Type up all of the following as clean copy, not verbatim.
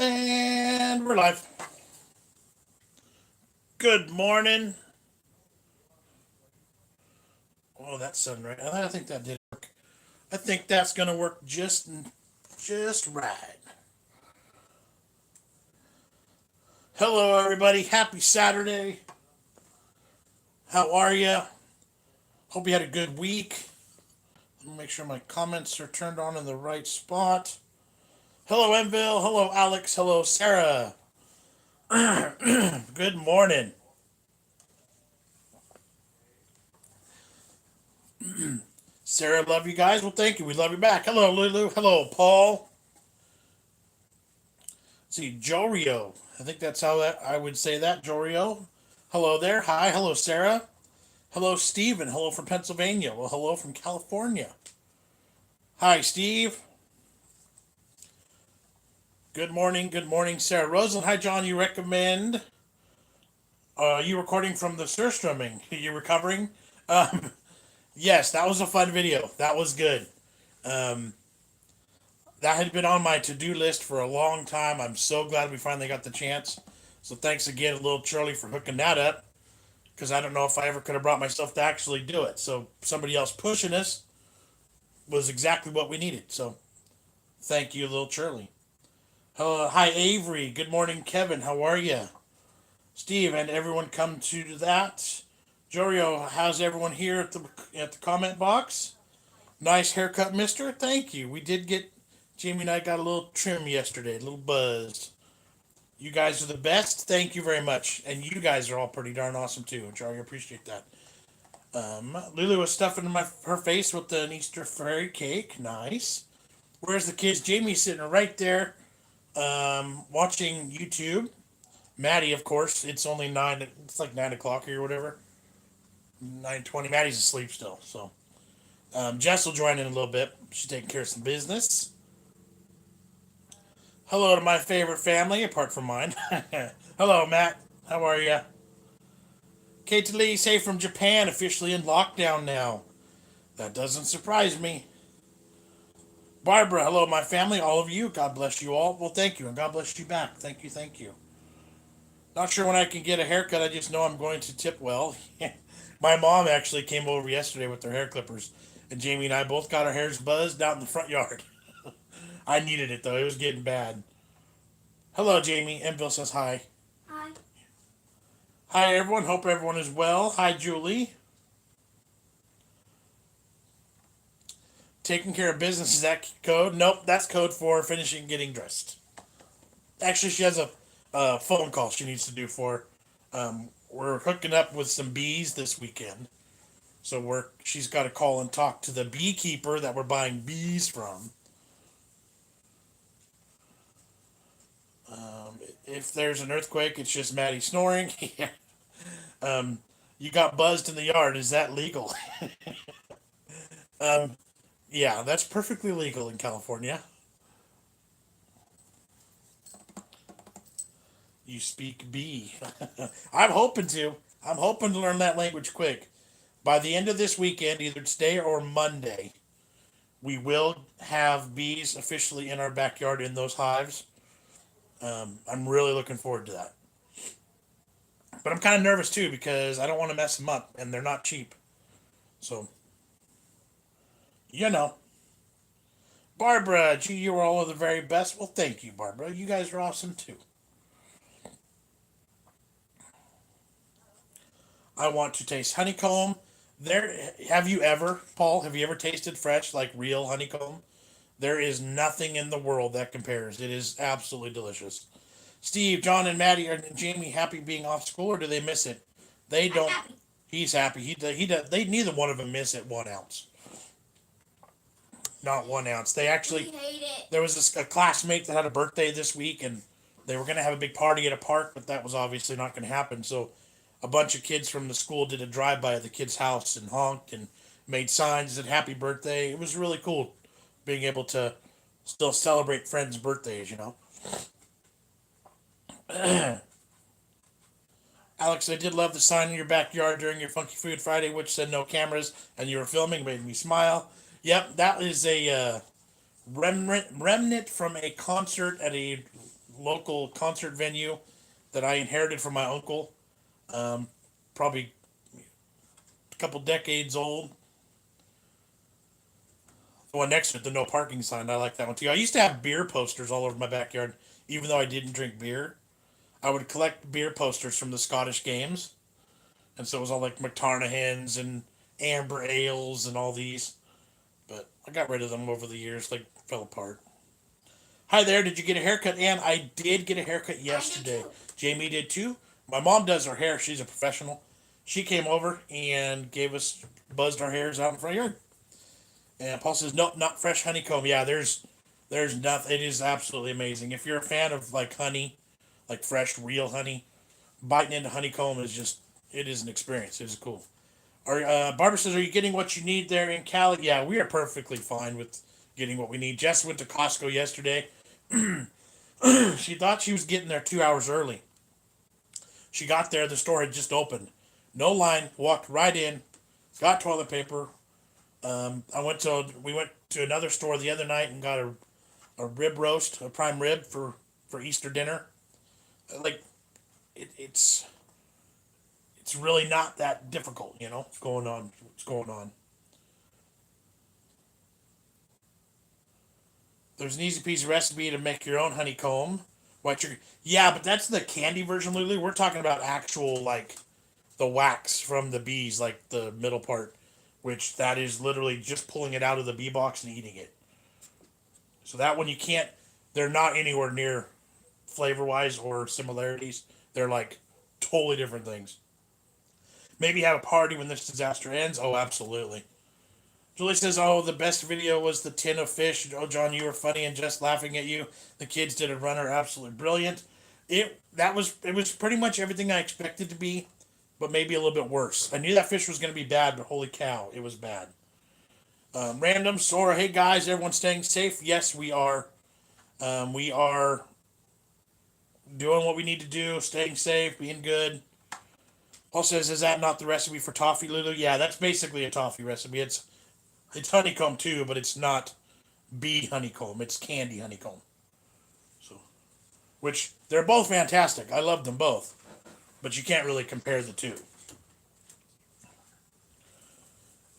And we're live. Good morning. Oh, that sounded right. I think that did work. I think that's gonna work just right. Hello, everybody. Happy Saturday. How are you? Hope you had a good week. Let me make sure my comments are turned on in the right spot. Hello, Enville. Hello, Alex. Hello, Sarah. Good morning. Sarah, love you guys. Well, thank you. We love you back. Hello, Lulu. Hello, Paul. Let's see, Jorio. I think that's how that I would say that. Jorio. Hello there. Hi. Hello, Sarah. Hello, Stephen. Hello from Pennsylvania. Well, hello from California. Hi, Steve. Good morning. Good morning, Sarah Rosalind. Hi, John. You recommend? You recording from the surstrumming? You recovering? Um, yes, that was a fun video. That was good. Um, that had been on my to-do list for a long time. I'm so glad we finally got the chance. So thanks again, little Charlie, for hooking that up. Because I don't know if I ever could have brought myself to actually do it. So somebody else pushing us was exactly what we needed. So thank you, little Charlie. Hi, Avery. Good morning, Kevin. How are you? Steve and everyone come to that. Jorio, how's everyone here at the comment box? Nice haircut, mister. Thank you. We did get Jamie and I got a little trim yesterday, a little buzzed. You guys are the best. Thank you very much. And you guys are all pretty darn awesome too. Jorio, appreciate that. Lulu was stuffing her face with an Easter fairy cake. Nice. Where's the kids? Jamie's sitting right there, watching YouTube. Maddie, of course, it's only 9. It's like 9 o'clock or whatever. 9:20. Maddie's asleep still. So Jess will join in a little bit. She's taking care of some business. Hello to my favorite family, apart from mine. Hello, Matt. How are you? Kate Lee, safe from Japan, officially in lockdown now. That doesn't surprise me. Barbara, hello, my family, all of you. God bless you all. Well, thank you, and God bless you back. Thank you, thank you. Not sure when I can get a haircut. I just know I'm going to tip well. My mom actually came over yesterday with her hair clippers, and Jamie and I both got our hairs buzzed out in the front yard. I needed it though; it was getting bad. Hello, Jamie. Enville says hi. Hi. Hi, everyone. Hope everyone is well. Hi, Julie. Taking care of business, is that code? Nope, that's code for finishing getting dressed. Actually, she has a phone call she needs to do for. We're hooking up with some bees this weekend, so she's got to call and talk to the beekeeper that we're buying bees from. If there's an earthquake, it's just Maddie snoring. um, you got buzzed in the yard. Is that legal? um, yeah, that's perfectly legal in California. You speak bee. I'm hoping to. I'm hoping to learn that language quick. By the end of this weekend, either today or Monday, we will have bees officially in our backyard in those hives. I'm really looking forward to that. But I'm kind of nervous too because I don't want to mess them up, and they're not cheap. So, you know. Barbara, gee, you are all of the very best. Well, thank you, Barbara. You guys are awesome too. I want to taste honeycomb. Have you ever, Paul? Have you ever tasted fresh, like real honeycomb? There is nothing in the world that compares. It is absolutely delicious. Steve, John, and Maddie are Jamie happy being off school, or do they miss it? They I'm don't. happy. He's happy. He does. They neither one of them miss it 1 ounce. Not 1 ounce. They We actually hate it. there was a classmate that had a birthday this week, and they were gonna have a big party at a park, but that was obviously not gonna happen. So a bunch of kids from the school did a drive by at the kid's house and honked and made signs and happy birthday. It was really cool being able to still celebrate friends' birthdays. Alex, I did love the sign in your backyard during your Funky Food Friday, which said no cameras and you were filming, made me smile. Yep, that is a remnant from a concert at a local concert venue that I inherited from my uncle. Probably a couple decades old. The one next to it, the no parking sign, I like that one too. I used to have beer posters all over my backyard, even though I didn't drink beer. I would collect beer posters from the Scottish games, and so it was all like McTarnahan's and Amber Ales and all these. But I got rid of them over the years, like fell apart. Hi there, did you get a haircut? And I did get a haircut yesterday. Jamie did too. My mom does her hair. She's a professional. She came over and gave us buzzed our hairs out in front yard. And Paul says, nope, not fresh honeycomb. Yeah, there's nothing. It is absolutely amazing. If you're a fan of like honey, like fresh, real honey, biting into honeycomb is just it is an experience. It is cool. Barbara says, are you getting what you need there in Cali? Yeah, we are perfectly fine with getting what we need. Jess went to Costco yesterday. She thought she was getting there 2 hours early. She got there, the store had just opened. No line, walked right in, got toilet paper. We went to another store the other night and got a rib roast, a prime rib for Easter dinner. Like it's really not that difficult, What's going on? What's going on? There's an easy piece of recipe to make your own honeycomb. White sugar. Yeah, but that's the candy version, Lulu. We're talking about actual like the wax from the bees, like the middle part, which that is literally just pulling it out of the bee box and eating it. So that one you can't. They're not anywhere near flavor wise or similarities. They're like totally different things. Maybe have a party when this disaster ends. Oh, absolutely. Julie says, "Oh, the best video was the tin of fish. Oh, John, you were funny and just laughing at you. The kids did a runner, absolutely brilliant. It was pretty much everything I expected to be, but maybe a little bit worse. I knew that fish was going to be bad, but holy cow, it was bad. Random Sora, hey guys, everyone staying safe? Yes, we are. We are doing what we need to do, staying safe, being good. Paul says, is that not the recipe for toffee, Lulu? Yeah, that's basically a toffee recipe. It's honeycomb too, but it's not bee honeycomb. It's candy honeycomb. So, which they're both fantastic. I love them both, but you can't really compare the two.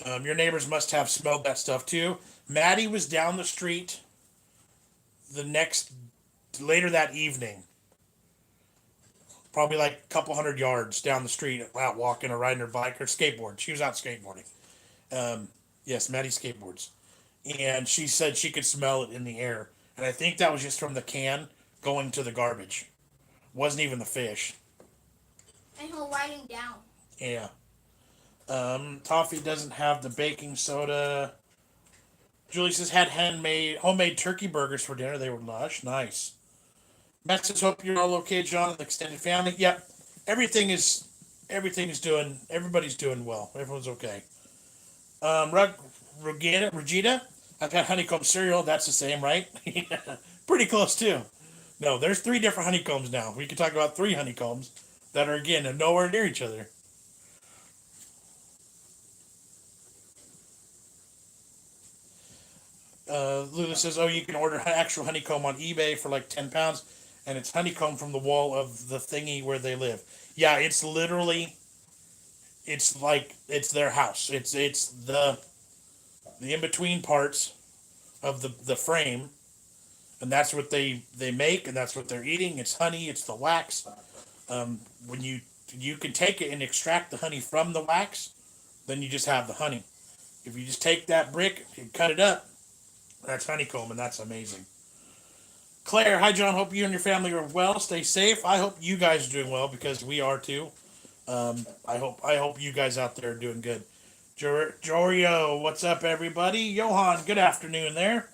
Your neighbors must have smelled that stuff too. Maddie was down the street later that evening, probably like a couple hundred yards down the street, out walking or riding her bike or skateboard. She was out skateboarding. Yes, Maddie skateboards. And she said she could smell it in the air. And I think that was just from the can going to the garbage. Wasn't even the fish. And her writing down. Yeah. Toffee doesn't have the baking soda. Julie says had homemade turkey burgers for dinner. They were lush. Nice. Matt says hope you're all okay, John, and the extended family. Yep. Everybody's doing well. Everyone's okay. Regina, I've had honeycomb cereal. That's the same, right? Pretty close too. No, there's 3 different honeycombs now. We can talk about 3 honeycombs that are again nowhere near each other. Luna says, "Oh, you can order actual honeycomb on eBay for like £10, and it's honeycomb from the wall of the thingy where they live." Yeah, it's literally, it's like it's their house. It's the in between parts of the frame, and that's what they make, and that's what they're eating. It's honey. It's the wax. When you can take it and extract the honey from the wax, then you just have the honey. If you just take that brick and cut it up, that's honeycomb, and that's amazing. Claire, hi John. Hope you and your family are well. Stay safe. I hope you guys are doing well because we are too. I hope you guys out there are doing good. Jorio, what's up, everybody? Johan, good afternoon there.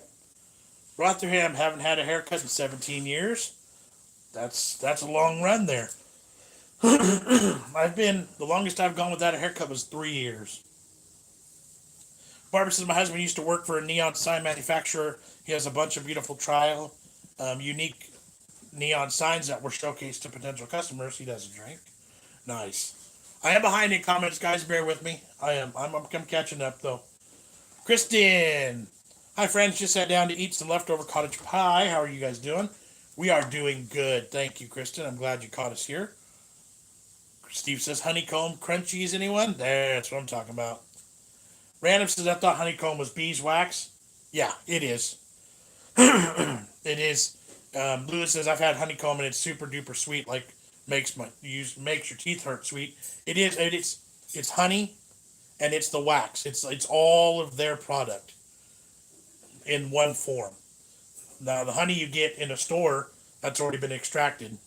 Rotherham, haven't had a haircut in 17 years. That's a long run there. The longest I've gone without a haircut was 3 years. Barbara says my husband used to work for a neon sign manufacturer. He has a bunch of beautiful unique neon signs that were showcased to potential customers. He doesn't drink. Nice. I am behind in comments, guys. Bear with me. I'm catching up though. Kristen, hi friends. Just sat down to eat some leftover cottage pie. How are you guys doing? We are doing good. Thank you, Kristen. I'm glad you caught us here. Steve says honeycomb crunchies. Anyone? That's what I'm talking about. Random says I thought honeycomb was beeswax. Yeah, it is. It is. Lewis says I've had honeycomb and it's super duper sweet. Like makes your teeth hurt sweet. It is. It's honey and it's the wax. It's all of their product in one form. Now the honey you get in a store that's already been extracted,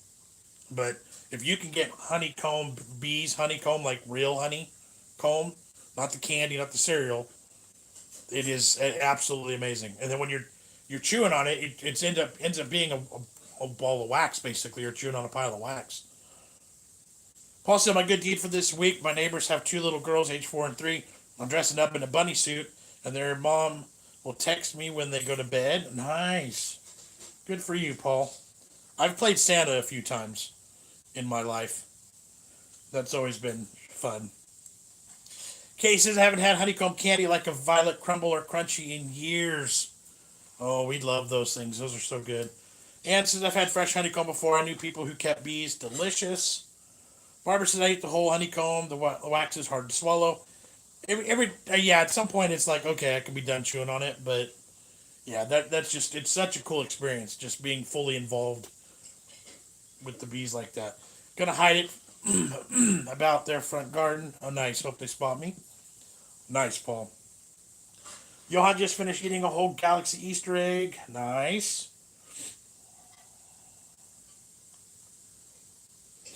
but if you can get honeycomb like real honeycomb, not the candy, not the cereal, it is absolutely amazing. And then when you're chewing on it, it ends up being a ball of wax basically. You're chewing on a pile of wax. Paul said my good deed for this week. My neighbors have two little girls, age 4 and 3. I'm dressing up in a bunny suit, and their mom will text me when they go to bed. Nice. Good for you, Paul. I've played Santa a few times in my life. That's always been fun. Kay says I haven't had honeycomb candy like a violet crumble or crunchy in years. Oh, we love those things. Those are so good. Ann says I've had fresh honeycomb before. I knew people who kept bees. Delicious. Barbara says I ate the whole honeycomb. The wax is hard to swallow. Yeah, at some point it's like, okay, I can be done chewing on it, but yeah, that's just, it's such a cool experience just being fully involved with the bees like that. Gonna hide it about their front garden. Oh, nice. Hope they spot me. Nice, Paul. Johan just finished eating a whole galaxy Easter egg. Nice.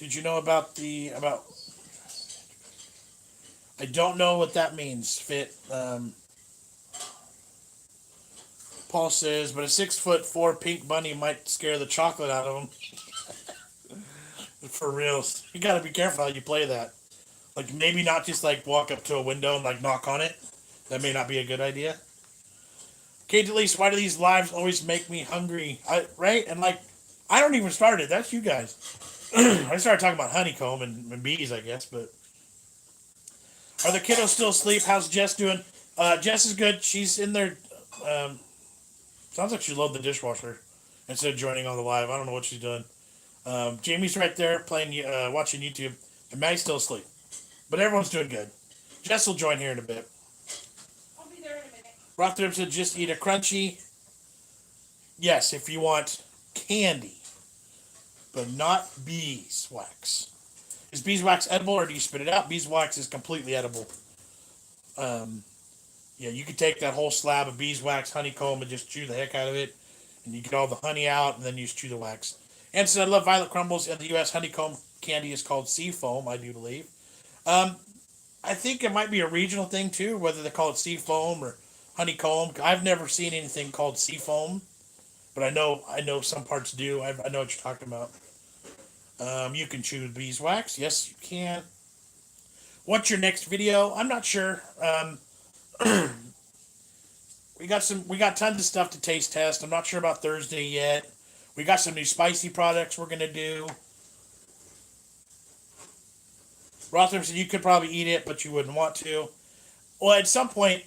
Did you know about I don't know what that means, Fit. Paul says, but a 6'4" pink bunny might scare the chocolate out of him. For reals. You gotta be careful how you play that. Like, maybe not just, like, walk up to a window and, like, knock on it. That may not be a good idea. Kate Delise, why do these lives always make me hungry? Right? And, like, I don't even start it. That's you guys. I started talking about honeycomb and bees, I guess, but... Are the kiddos still asleep? How's Jess doing? Jess is good. She's in there. Sounds like she loaded the dishwasher instead of joining on the live. I don't know what she's doing. Jamie's right there playing, watching YouTube, and Maddie's still asleep. But everyone's doing good. Jess will join here in a bit. I'll be there in a minute. Rotherham said just eat a crunchy. Yes, if you want candy, but not beeswax. Is beeswax edible or do you spit it out? Beeswax is completely edible. Yeah, you could take that whole slab of beeswax, honeycomb, and just chew the heck out of it. And you get all the honey out, and then you just chew the wax. And so I love violet crumbles. In the U.S., honeycomb candy is called sea foam, I do believe. I think it might be a regional thing, too, whether they call it sea foam or honeycomb. I've never seen anything called sea foam, but I know some parts do. I know what you're talking about. You can chew beeswax. Yes, you can. What's your next video? I'm not sure. We got tons of stuff to taste test. I'm not sure about Thursday yet. We got some new spicy products we're gonna do. Rotherham said you could probably eat it, but you wouldn't want to. Well, at some point,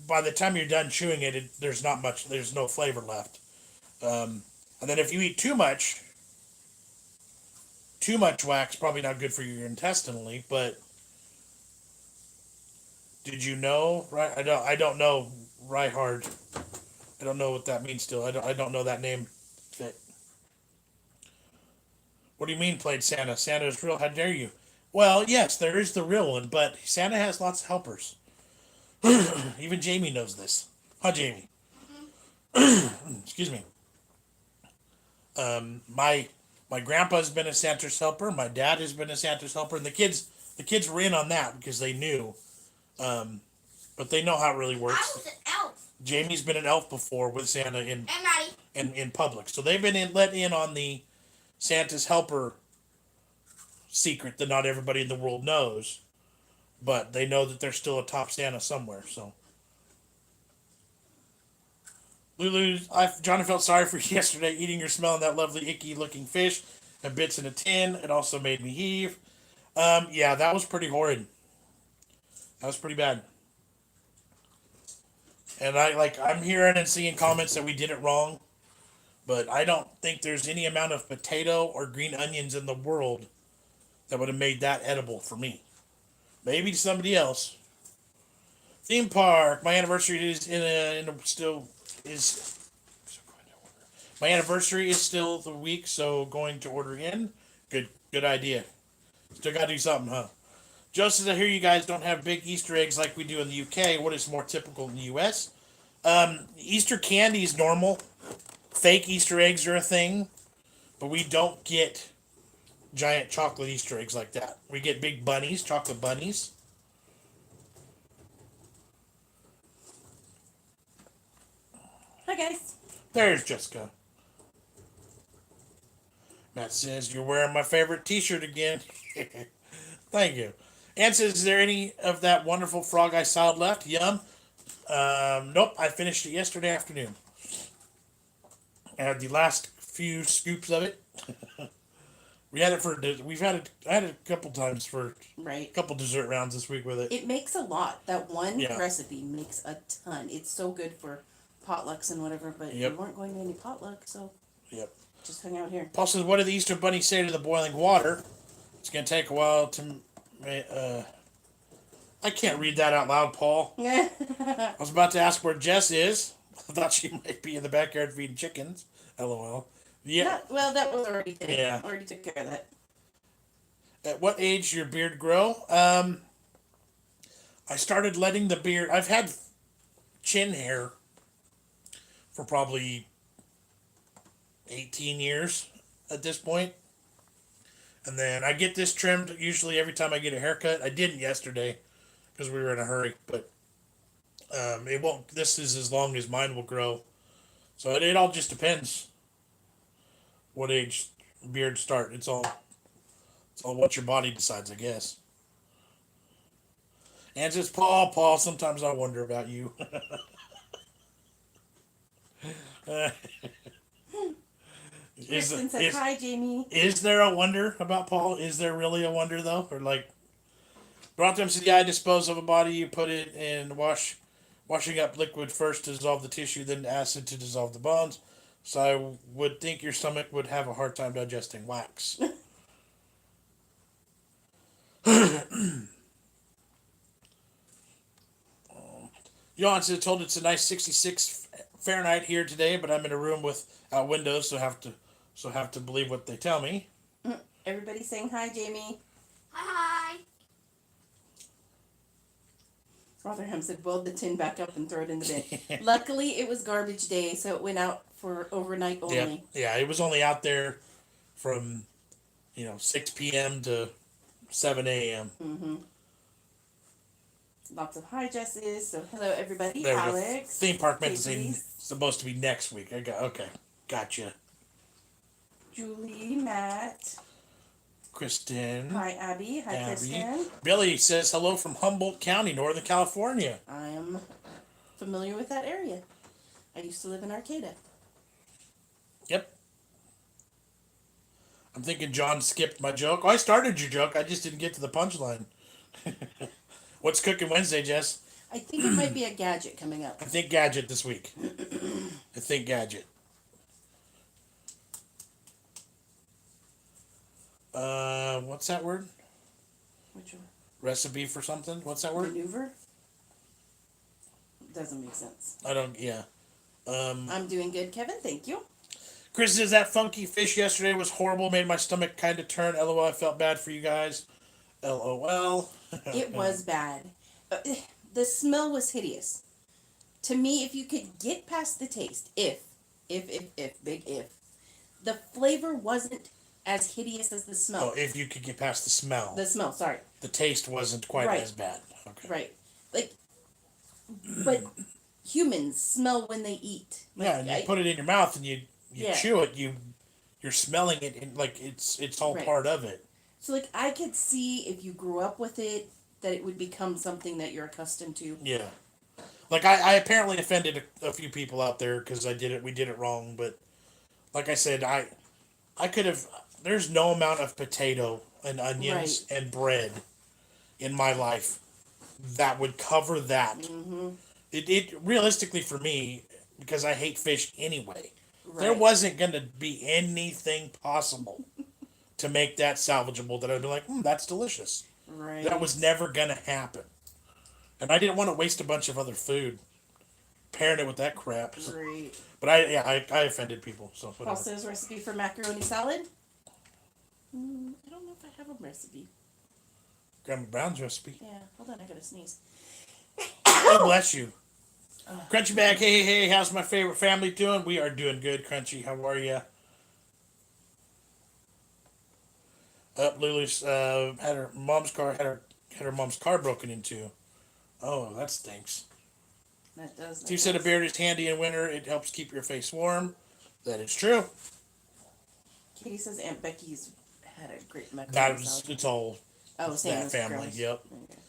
by the time you're done chewing it, there's not much. There's no flavor left. And then if you eat too much wax, probably not good for you intestinally. But did you know? Right? I don't know. Right hard. I don't know what that means. Still, I don't know that name. What do you mean played Santa? Santa is real. How dare you? Well, yes, there is the real one, but Santa has lots of helpers. Even Jamie knows this. Huh, Jamie? Excuse me. My grandpa's been a Santa's helper. My dad has been a Santa's helper, and the kids were in on that because they knew. But they know how it really I works. was an elf. Jamie's been an elf before with Santa And Maddie. in public, so they've been let in on the Santa's helper secret that not everybody in the world knows, but they know that there's still a top Santa somewhere. So, Lulu, John felt sorry for you yesterday eating or smelling that lovely icky looking fish and bits in a tin. It also made me heave. Yeah, that was pretty horrid. That was pretty bad. And I'm hearing and seeing comments that we did it wrong, But I don't think there's any amount of potato or green onions in the world that would have made that edible for me. Maybe to somebody else. Theme park. My anniversary is still is. My anniversary is still the week, so going to order in. Good idea. Still gotta do something, huh? Just as I hear you guys don't have big Easter eggs like we do in the UK, what is more typical in the US? Easter candy is normal. Fake Easter eggs are a thing, but we don't get giant chocolate Easter eggs like that. We get big bunnies, chocolate bunnies. Hi guys. There's Jessica. Matt says, "You're wearing my favorite t-shirt again." Thank you. Ann says, "Is there any of that wonderful frog eye salad left?" Yum. Nope, I finished it yesterday afternoon. I had the last few scoops of it. I had it a couple times for a couple dessert rounds this week with it. It makes a lot. That one Yeah. recipe makes a ton. It's so good for potlucks and whatever, but Yep. we weren't going to any potluck, so Yep. just hung out here. Paul says, "What did the Easter Bunny say to the boiling water?" It's gonna take a while to. I can't read that out loud, Paul. I was about to ask where Jess is. I thought she might be in the backyard feeding chickens. LOL. Yeah. Well, that was already taken. Yeah. Already took care of that. At what age your beard grow? I started letting the beard. I've had chin hair for probably 18 years at this point. And then I get this trimmed usually every time I get a haircut. I didn't yesterday because we were in a hurry, but it won't. This is as long as mine will grow. So it all just depends what age beards start. It's all what your body decides, I guess. And says, Paul, sometimes I wonder about you. Kristen says, "Hi, Jamie." Is there a wonder about Paul? Is there really a wonder, though? Or like, Brotham said, "Yeah, I dispose of a body, you put it in washing up liquid first to dissolve the tissue, then acid to dissolve the bones. So I would think your stomach would have a hard time digesting wax." Jon said, "Told it's a nice 66 Fahrenheit here today, but I'm in a room without windows, so have to believe what they tell me." Everybody's saying hi, Jamie. Hi. Rotherham said, "Weld the tin back up and throw it in the bin." Luckily, it was garbage day, so it went out for overnight only. Yeah, it was only out there from 6 p.m. to 7 a.m. Mm-hmm. Lots of hi, Jesses. So hello, everybody. There we go. Alex. Theme park meant to say Casey, supposed to be next week. Okay, gotcha. Julie, Matt. Kristen. Hi, Abby. Hi, Abby. Kristen. Billy says hello from Humboldt County, Northern California. I am familiar with that area. I used to live in Arcata. Yep. I'm thinking John skipped my joke. Oh, I started your joke. I just didn't get to the punchline. What's cooking Wednesday, Jess? I think it might be a gadget coming up. I think gadget this week. I think gadget. What's that word? Which one? Recipe for something? What's that word? Maneuver? Doesn't make sense. I don't. Yeah. I'm doing good, Kevin. Thank you. Chris says that funky fish yesterday was horrible. Made my stomach kind of turn. LOL. I felt bad for you guys. LOL. It was bad. The smell was hideous. To me, if you could get past the taste, if, big if, the flavor wasn't as hideous as the smell. Oh, if you could get past the smell. The smell, sorry. The taste wasn't quite Right. as bad. Okay. Right. Like, but humans smell when they eat. Yeah, and you put it in your mouth and you Yeah. chew it. You're smelling it, and like it's all Right. part of it. So, like, I could see if you grew up with it, that it would become something that you're accustomed to. Yeah. Like I apparently offended a few people out there because we did it wrong. But like I said, I could have. There's no amount of potato and onions and bread in my life that would cover that. Mm-hmm. It realistically for me, because I hate fish anyway. There Right. wasn't going to be anything possible to make that salvageable that I'd be like, that's delicious. Right. That was never going to happen. And I didn't want to waste a bunch of other food pairing it with that crap. So. Right. But I offended people. So Paul whatever. says recipe for macaroni salad. I don't know if I have a recipe. Grandma Brown's recipe. Yeah, hold on, I gotta sneeze. God bless you. Crunchy Bag, hey, how's my favorite family doing? We are doing good, Crunchy. How are you? Lulu's had her mom's car broken into. Oh, that stinks. That does. Steve said a beard is handy in winter. It helps keep your face warm. That is true. Katie says Aunt Becky's had a great macaroni That was salad. it's all Same that as family. grandma's. Yep. Okay.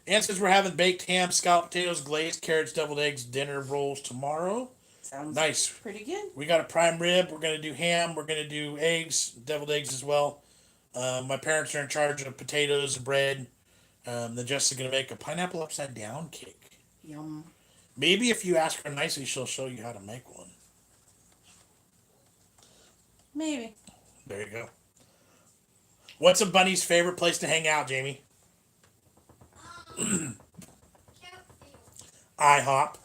And since we're having baked ham, scalloped potatoes, glazed carrots, deviled eggs, dinner rolls tomorrow. Sounds Nice. pretty good. We got a prime rib. We're gonna do ham. We're gonna do eggs, deviled eggs as well. My parents are in charge of potatoes and bread. Then Jess is gonna make a pineapple upside down cake. Yum. Maybe if you ask her nicely, she'll show you how to make one. Maybe. There you go. What's a bunny's favorite place to hang out, Jamie? IHOP.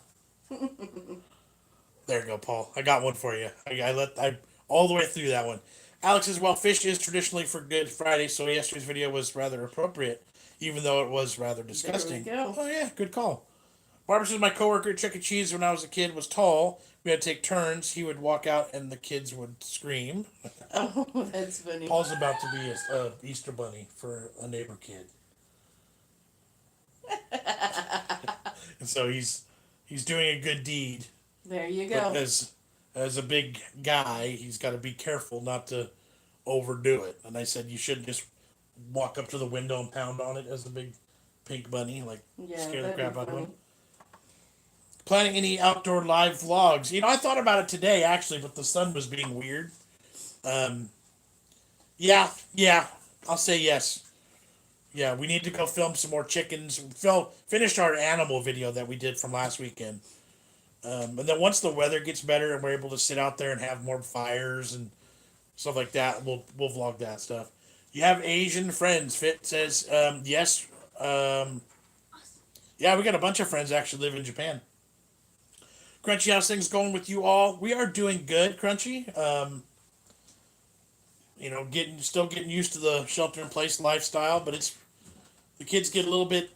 There you go, Paul. I got one for you. I all the way through that one. Alex says, well, fish is traditionally for Good Friday, so yesterday's video was rather appropriate, even though it was rather disgusting. There we go. Oh yeah, good call. Barbara says, my coworker at Chuck E. Cheese when I was a kid was tall. We had to take turns. He would walk out and the kids would scream. Oh, that's funny. Paul's about to be a Easter bunny for a neighbor kid. And so he's doing a good deed. There you go. But as a big guy, he's got to be careful not to overdo it. And I said you shouldn't just walk up to the window and pound on it as a big pink bunny, like scare the that'd crap be out of funny. him. Planning any outdoor live vlogs? You know, I thought about it today actually, but the sun was being weird. Yeah, I'll say yes. Yeah, we need to go film some more chickens. Finished our animal video that we did from last weekend. And then once the weather gets better and we're able to sit out there and have more fires and stuff like that, we'll vlog that stuff. You have Asian friends. Fit says yes. Yeah, we got a bunch of friends actually live in Japan. Crunchy, how's things going with you all? We are doing good, Crunchy. You know, still getting used to the shelter-in-place lifestyle, but the kids get a little bit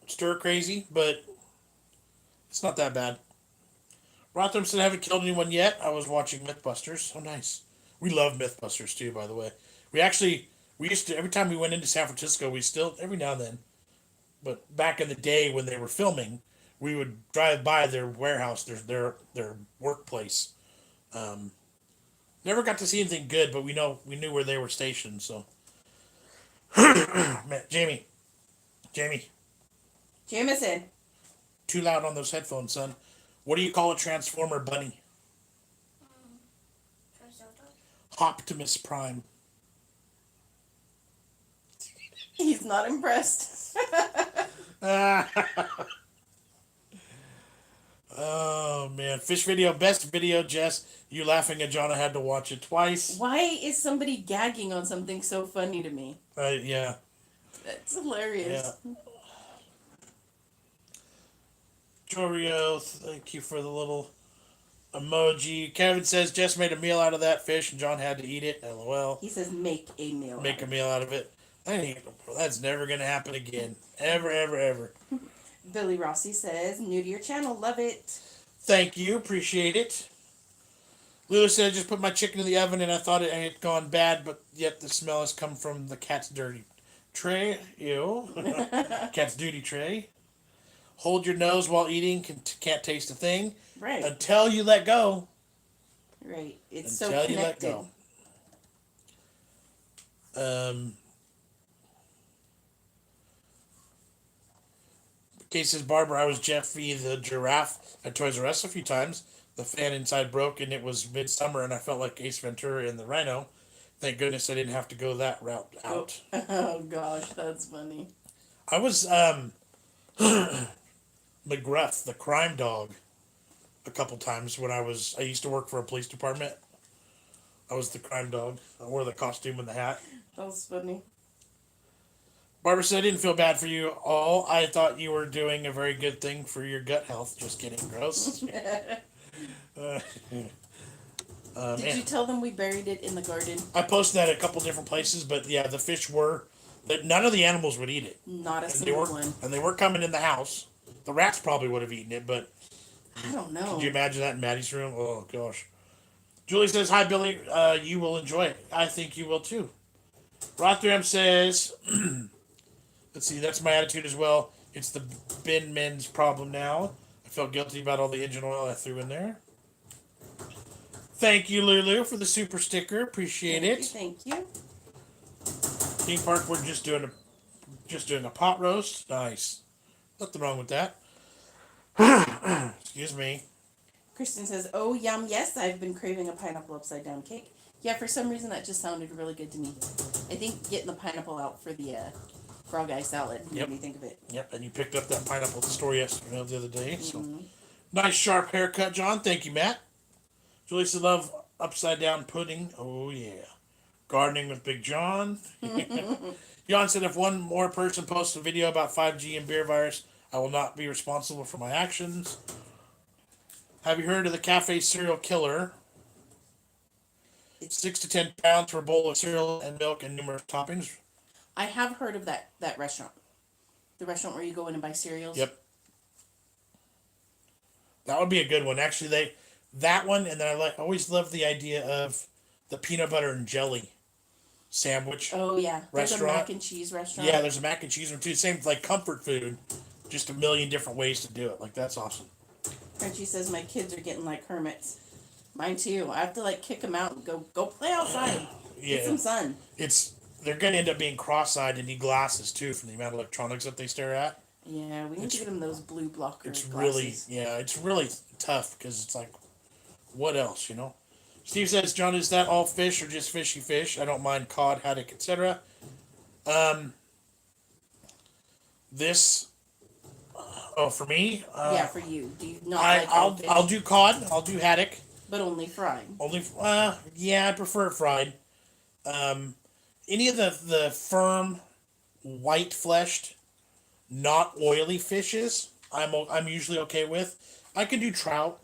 stir crazy, but it's not that bad. Rotham said I haven't killed anyone yet. I was watching Mythbusters. Oh, nice. We love Mythbusters too, by the way. We used to every time we went into San Francisco, we still every now and then, but back in the day when they were filming, we would drive by their warehouse, their workplace. Never got to see anything good, but we knew where they were stationed. So, man, Jamie, Jameson. too loud on those headphones, son. What do you call a Transformer bunny? Optimus Prime. He's not impressed. Oh man, fish video, best video, Jess. You laughing at John? I had to watch it twice. Why is somebody gagging on something so funny to me? Yeah. That's hilarious. Yeah. Jorio, thank you for the little emoji. Kevin says Jess made a meal out of that fish and John had to eat it. LOL. He says make a meal. Make a meal out of it. That's never gonna happen again. Ever. Billy Rossi says new to your channel, love it. Thank you, appreciate it. Lewis said I just put my chicken in the oven and I thought it had gone bad, but yet the smell has come from the cat's dirty tray. Ew. Cat's duty tray. Hold your nose while eating. Can't taste a thing. Right. Until you let go. Right. It's Until so you let connected. go. Kate says, Barbara, I was Jeffy the giraffe at Toys R Us a few times. The fan inside broke and it was midsummer and I felt like Ace Ventura and the Rhino. Thank goodness I didn't have to go that route out. Oh gosh, that's funny. I was McGruff, the crime dog. a couple times when I used to work for a police department. I was the crime dog. I wore the costume and the hat. That was funny. Barbara said, I didn't feel bad for you all. I thought you were doing a very good thing for your gut health. Just kidding. Gross. uh, Did you tell them we buried it in the garden? I posted that a couple different places, but yeah, the fish were. That none of the animals would eat it. Not a And single one. And they were coming in the house. The rats probably would have eaten it, but I don't know. could you imagine that in Maddie's room? Oh, gosh. Julie says, hi, Billy. You will enjoy it. I think you will, too. Rothram says, let's see, that's my attitude as well. It's the bin men's problem now. I felt guilty about all the engine oil I threw in there. Thank you, Lulu, for the super sticker. Appreciate it. Thank you. Theme Park, we're just doing a pot roast. Nice. Nothing wrong with that. Excuse me. Kristen says, oh, yum, yes, I've been craving a pineapple upside down cake. Yeah, for some reason that just sounded really good to me. I think getting the pineapple out for the frog eye salad made me think of it. Yep, and you picked up that pineapple at the store yesterday, the other day. So nice sharp haircut, John. Thank you, Matt. Julie said, love upside down pudding. Oh, yeah. Gardening with Big John. Jon said, if one more person posts a video about 5G and beer virus, I will not be responsible for my actions. Have you heard of the cafe serial killer? It's 6 to 10 pounds for a bowl of cereal and milk and numerous toppings. I have heard of that restaurant. The restaurant where you go in and buy cereals. Yep. That would be a good one. Actually, that one, and then I always love the idea of the peanut butter and jelly sandwich. Oh yeah, there's restaurant. a mac and cheese restaurant. Yeah, there's a mac and cheese one too. Same like comfort food, just a million different ways to do it. Like that's awesome. Frenchie says my kids are getting like hermits. Mine too. I have to like kick them out and go play outside. Yeah, Get some sun. They're gonna end up being cross-eyed and need glasses too from the amount of electronics that they stare at. Yeah, we need to get them those blue blocker It's glasses. it's really tough because it's like, what else, you know? Steve says, John, is that all fish or just fishy fish? I don't mind cod, haddock, etc. This, for me, yeah, for you. Do you not like all fish? I'll do cod, I'll do haddock. But only fried. Yeah, I prefer it fried. Any of the firm, white fleshed, not oily fishes, I'm usually okay with. I can do trout.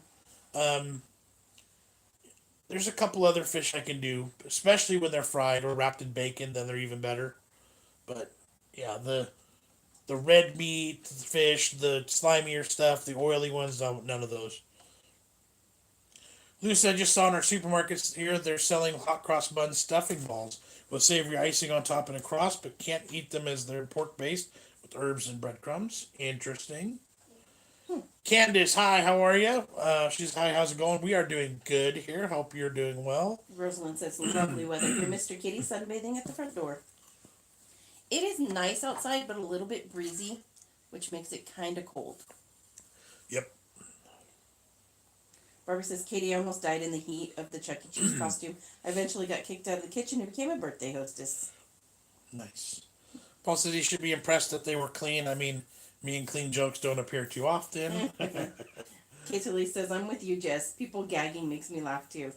There's a couple other fish I can do, especially when they're fried or wrapped in bacon. Then they're even better. But yeah, the red meat fish, the slimier stuff, the oily ones, none of those. Lou said, just saw in our supermarkets here, they're selling hot cross bun stuffing balls with savory icing on top and a cross, but can't eat them as they're pork based with herbs and breadcrumbs. Interesting. Candace, hi, how are you? She's, hi, how's it going? We are doing good here. Hope you're doing well. Rosalind says, lovely weather here. Mr. Kitty sunbathing at the front door. It is nice outside, but a little bit breezy, which makes it kind of cold. Yep. Barbara says, Katie, I almost died in the heat of the Chuck E. Cheese costume. I eventually got kicked out of the kitchen and became a birthday hostess. Nice. Paul says he should be impressed that they were clean. I mean, me and clean jokes don't appear too often. Katie Lee says, I'm with you, Jess. People gagging makes me laugh too.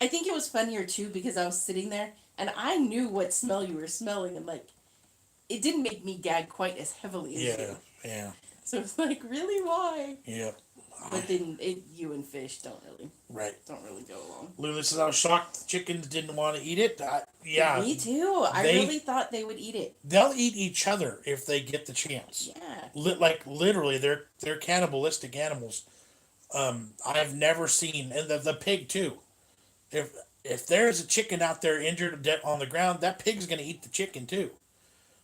I think it was funnier too because I was sitting there and I knew what smell you were smelling and like, it didn't make me gag quite as heavily as you. Yeah. So it's like, really, why? Yeah. But then you and fish don't really go along. Lulu says, I was shocked the chickens didn't want to eat it. Yeah. Me too. I really thought they would eat it. They'll eat each other if they get the chance. Yeah. Like literally, they're cannibalistic animals. I've never seen, and the pig too. If there's a chicken out there injured or dead on the ground, that pig's gonna eat the chicken too.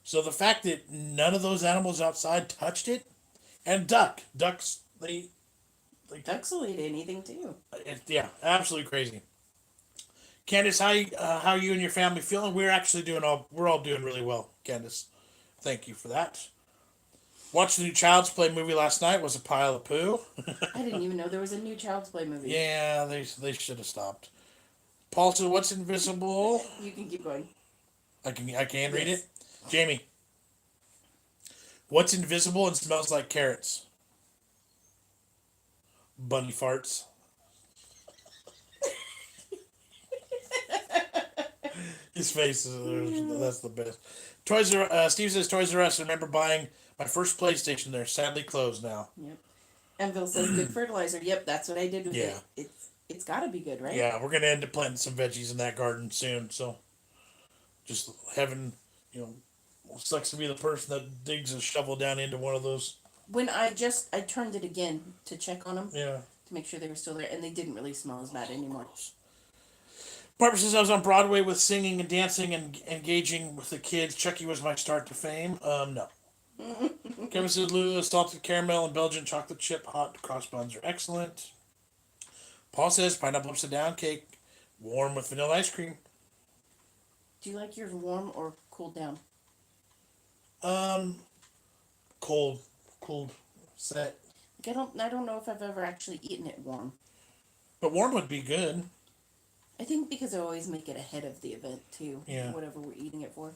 So the fact that none of those animals outside touched it, and ducks, Ducks will eat anything too. Yeah, absolutely crazy. Candace, how are you and your family feeling? We're actually we're all doing really well, Candace. Thank you for that. Watched the new Child's Play movie last night. Was a pile of poo. I didn't even know there was a new Child's Play movie. Yeah, they should have stopped. Paul said, "What's invisible?" You can keep going. I can read it. Jamie, what's invisible and smells like carrots? Bunny farts. His face is that's the best. Steve says Toys R Us. I remember buying my first PlayStation there. Sadly closed now. Yep. And Bill says good fertilizer. Yep, that's what I did with Yeah. it. It's got to be good, right? Yeah, we're gonna end up planting some veggies in that garden soon. So just having, you know, sucks to be the person that digs a shovel down into one of those. When I turned it again to check on them Yeah. to make sure they were still there, and they didn't really smell as bad anymore. Barbara says I was on Broadway with singing and dancing and engaging with the kids. Chucky was my start to fame. No. Kevin says Lulu, salted caramel and Belgian chocolate chip hot cross buns are excellent. Paul says pineapple upside down cake, warm with vanilla ice cream. Do you like yours warm or cooled down? Cold, cold set. Like, I don't know if I've ever actually eaten it warm. But warm would be good. I think because I always make it ahead of the event too. Yeah. Whatever we're eating it for.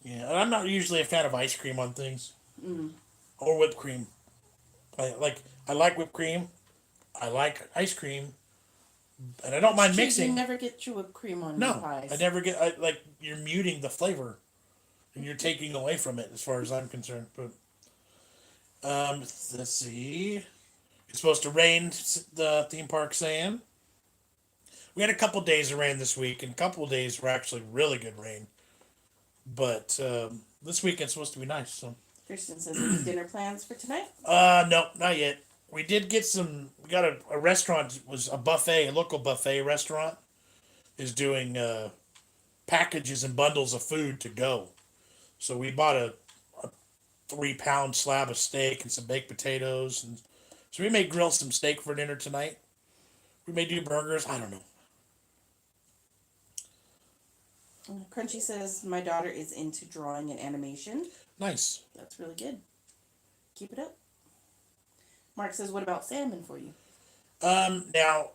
Yeah, and I'm not usually a fan of ice cream on things. Mm. Or whipped cream. I like whipped cream. I like ice cream. And I don't mind mixing. You never get your whipped cream on No, your pies. I never get. You're muting the flavor, and you're taking away from it, as far as I'm concerned. But let's see. It's supposed to rain. The theme park saying. We had a couple days of rain this week, and a couple of days were actually really good rain. But this weekend's supposed to be nice. So. Kristen says, "Any dinner plans for tonight?" No, not yet. We did get some. We got a restaurant. Was a buffet, a local buffet restaurant, is doing packages and bundles of food to go. So we bought a 3-pound slab of steak and some baked potatoes, and so we may grill some steak for dinner tonight. We may do burgers. I don't know. Crunchy says, "My daughter is into drawing and animation." Nice. That's really good. Keep it up. Mark says, "What about salmon for you?" Now,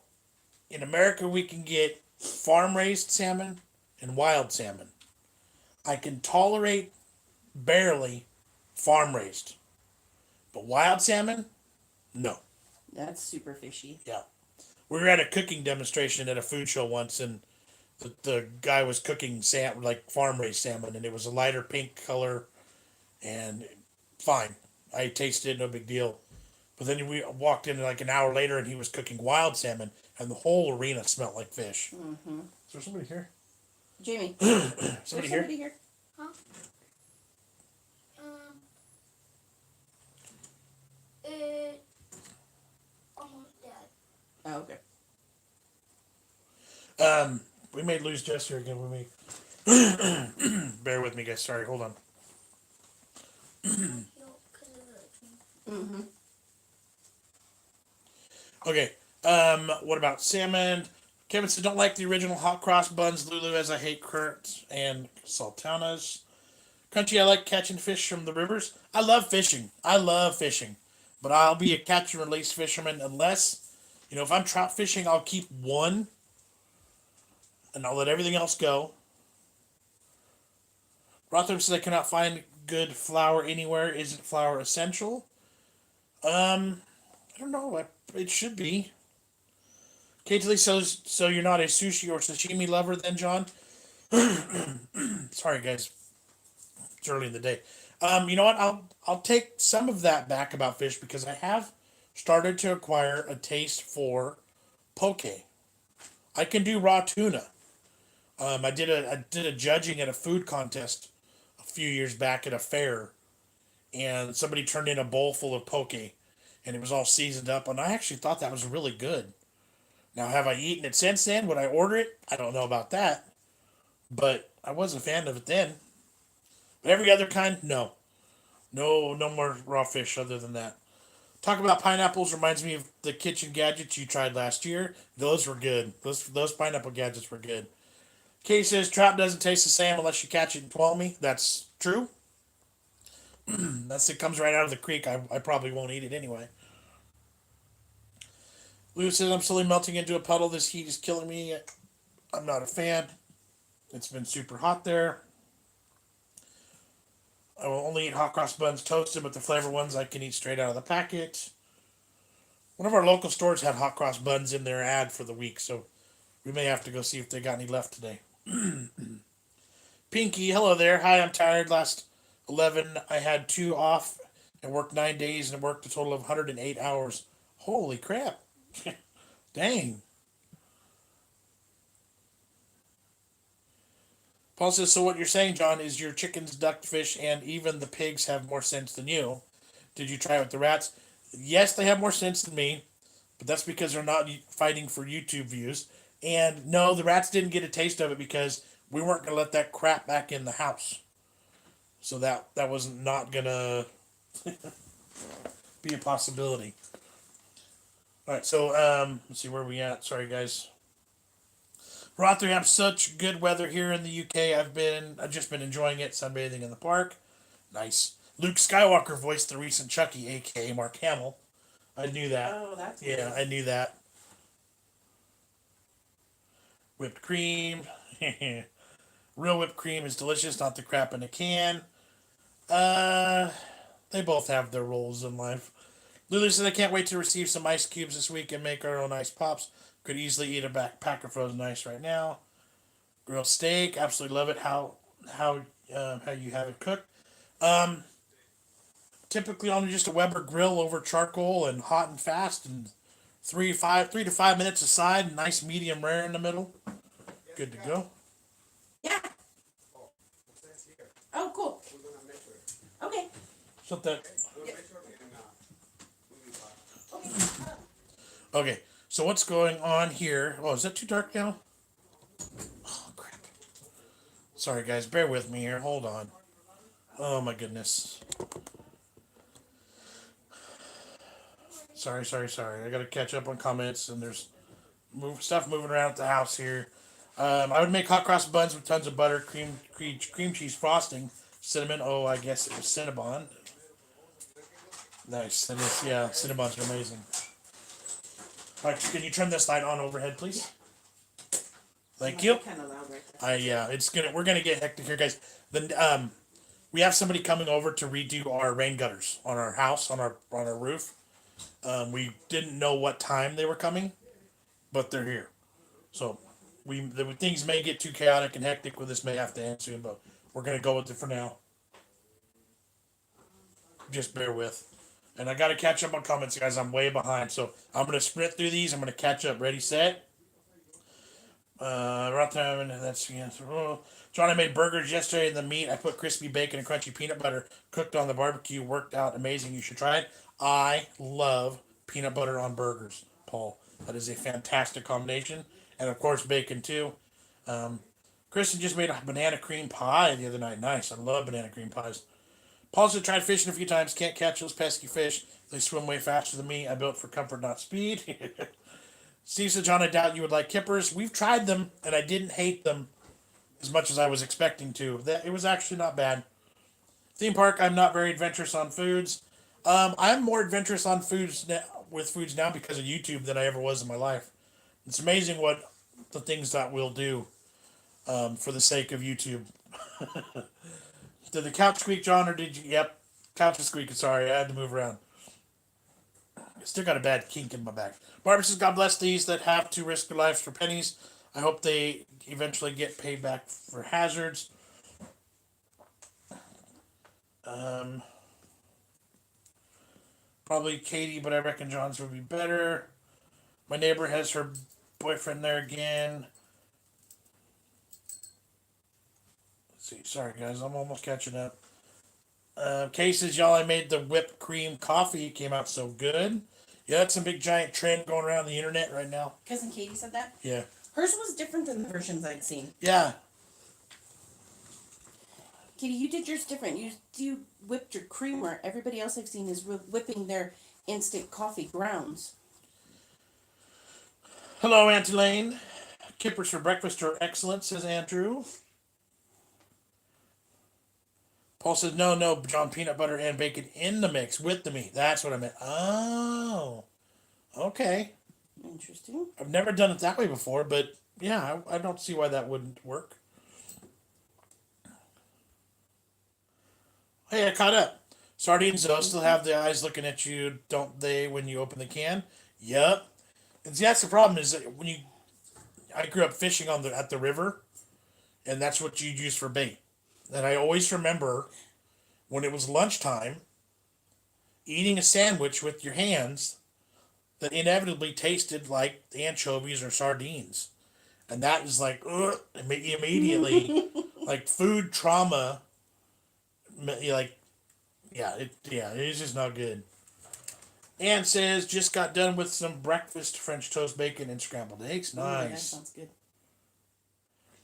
in America, we can get farm-raised salmon and wild salmon. I can tolerate barely farm-raised, but wild salmon, no. That's super fishy. Yeah, we were at a cooking demonstration at a food show once, and the guy was cooking farm-raised salmon, and it was a lighter pink color, and fine. I tasted it, no big deal. But then we walked in like an hour later, and he was cooking wild salmon, and the whole arena smelled like fish. Mm-hmm. Is there somebody here? Jamie. Somebody here? Huh? Almost dead. Oh, okay. We may lose Jess here again. We may. Bear with me, guys. Sorry, hold on. Mm-hmm. Okay. What about salmon? Kevin said, don't like the original hot cross buns, Lulu, as I hate currants and sultanas. Crunchy, I like catching fish from the rivers. I love fishing. But I'll be a catch and release fisherman unless, if I'm trout fishing, I'll keep one and I'll let everything else go. Rotham says I cannot find good flour anywhere. Isn't flour essential? I don't know. It should be. Katie says, so you're not a sushi or sashimi lover then, John? Sorry, guys. It's early in the day. You know what? I'll take some of that back about fish because I have started to acquire a taste for poke. I can do raw tuna. I did a judging at a food contest a few years back at a fair, and somebody turned in a bowl full of poke, and it was all seasoned up, and I actually thought that was really good. Now, have I eaten it since then? Would I order it? I don't know about that, but I was a fan of it then. But every other kind, no. No more raw fish other than that. Talk about pineapples reminds me of the kitchen gadgets you tried last year. Those were good. Those pineapple gadgets were good. Katie says trout doesn't taste the same unless you catch it and twirl me. That's true. It comes right out of the creek. I probably won't eat it anyway. Lou says I'm slowly melting into a puddle. This heat is killing me. I'm not a fan. It's been super hot there. I will only eat hot cross buns toasted, but the flavor ones I can eat straight out of the packet. One of our local stores had hot cross buns in their ad for the week, so we may have to go see if they got any left today. Pinky, hello there. Hi, I'm tired. Last 11, I had 2 off and worked 9 days and worked a total of 108 hours. Holy crap. Dang. Paul says, so what you're saying, John, is your chickens, duck, fish, and even the pigs have more sense than you. Did you try it with the rats? Yes, they have more sense than me, but that's because they're not fighting for YouTube views. And no, the rats didn't get a taste of it because we weren't going to let that crap back in the house. So that was not going to be a possibility. All right, so let's see where we at. Sorry, guys. Rotherham, such good weather here in the UK. I've just been enjoying it, sunbathing in the park. Nice. Luke Skywalker voiced the recent Chucky, aka Mark Hamill. I knew that. Oh, that's Yeah, I knew that. Whipped cream. Real whipped cream is delicious, not the crap in a can. They both have their roles in life. Lulu says, I can't wait to receive some ice cubes this week and make our own ice pops. Could easily eat a pack of frozen ice right now. Grilled steak, absolutely love it. How you have it cooked. Typically on just a Weber grill over charcoal and hot and fast, and 3 to 5 minutes aside. Nice medium rare in the middle. Good to go. Yeah. Oh, cool. Okay. So that. Okay. Okay. So what's going on here? Oh, is that too dark now? Oh crap. Sorry guys, bear with me here. Hold on. Oh my goodness. Sorry. I gotta catch up on comments, and there's stuff moving around at the house here. I would make hot cross buns with tons of butter, cream cheese frosting, cinnamon. Oh, I guess it was Cinnabon. Nice. And it's, yeah, Cinnabons are amazing. All right, can you turn this light on overhead, please? Thank you. Kind of loud right there. Yeah, we're gonna get hectic here, guys. We have somebody coming over to redo our rain gutters on our house, on our roof. We didn't know what time they were coming, but they're here. So things may get too chaotic and hectic with this, may have to end soon, but we're gonna go with it for now. Just bear with. And I gotta catch up on comments, guys. I'm way behind, so I'm gonna sprint through these. I'm gonna catch up. Ready, set. Right there, and that's John, I made burgers yesterday. The meat, I put crispy bacon and crunchy peanut butter cooked on the barbecue. Worked out amazing. You should try it. I love peanut butter on burgers, Paul. That is a fantastic combination, and of course bacon too. Kristen just made a banana cream pie the other night. Nice. I love banana cream pies. Paul's tried fishing a few times. Can't catch those pesky fish. They swim way faster than me. I built for comfort, not speed. Steve said, John, I doubt you would like kippers. We've tried them, and I didn't hate them as much as I was expecting to. It was actually not bad. Theme park, I'm not very adventurous on foods. I'm more adventurous on foods now because of YouTube than I ever was in my life. It's amazing what the things that we'll do for the sake of YouTube. Did the couch squeak, John, or did you? Yep, couch is squeaking. Sorry, I had to move around. Still got a bad kink in my back. Barbara says, God bless these that have to risk their lives for pennies. I hope they eventually get paid back for hazards. Probably Katie, but I reckon John's would be better. My neighbor has her boyfriend there again. Let's see. Sorry, guys. I'm almost catching up. Kay says, y'all, I made the whipped cream coffee. It came out so good. Yeah, that's a big giant trend going around the internet right now. Cousin Katie said that? Yeah. Hers was different than the versions I'd seen. Yeah. Katie, you did yours different. You whipped your creamer. Everybody else I've seen is whipping their instant coffee grounds. Hello, Auntie Lane. Kippers for breakfast are excellent, says Andrew. Paul says, no, John, peanut butter and bacon in the mix with the meat. That's what I meant. Oh, okay. Interesting. I've never done it that way before, but yeah, I don't see why that wouldn't work. Hey, I caught up. Sardines, though, still have the eyes looking at you, don't they, when you open the can? Yep. And see, that's the problem is that I grew up fishing at the river, and that's what you'd use for bait. And I always remember when it was lunchtime, eating a sandwich with your hands that inevitably tasted like anchovies or sardines. And that is like, ugh, immediately, like food trauma, like, yeah, it's just not good. Ann says, just got done with some breakfast, French toast, bacon, and scrambled eggs. Ooh, that Nice. sounds good.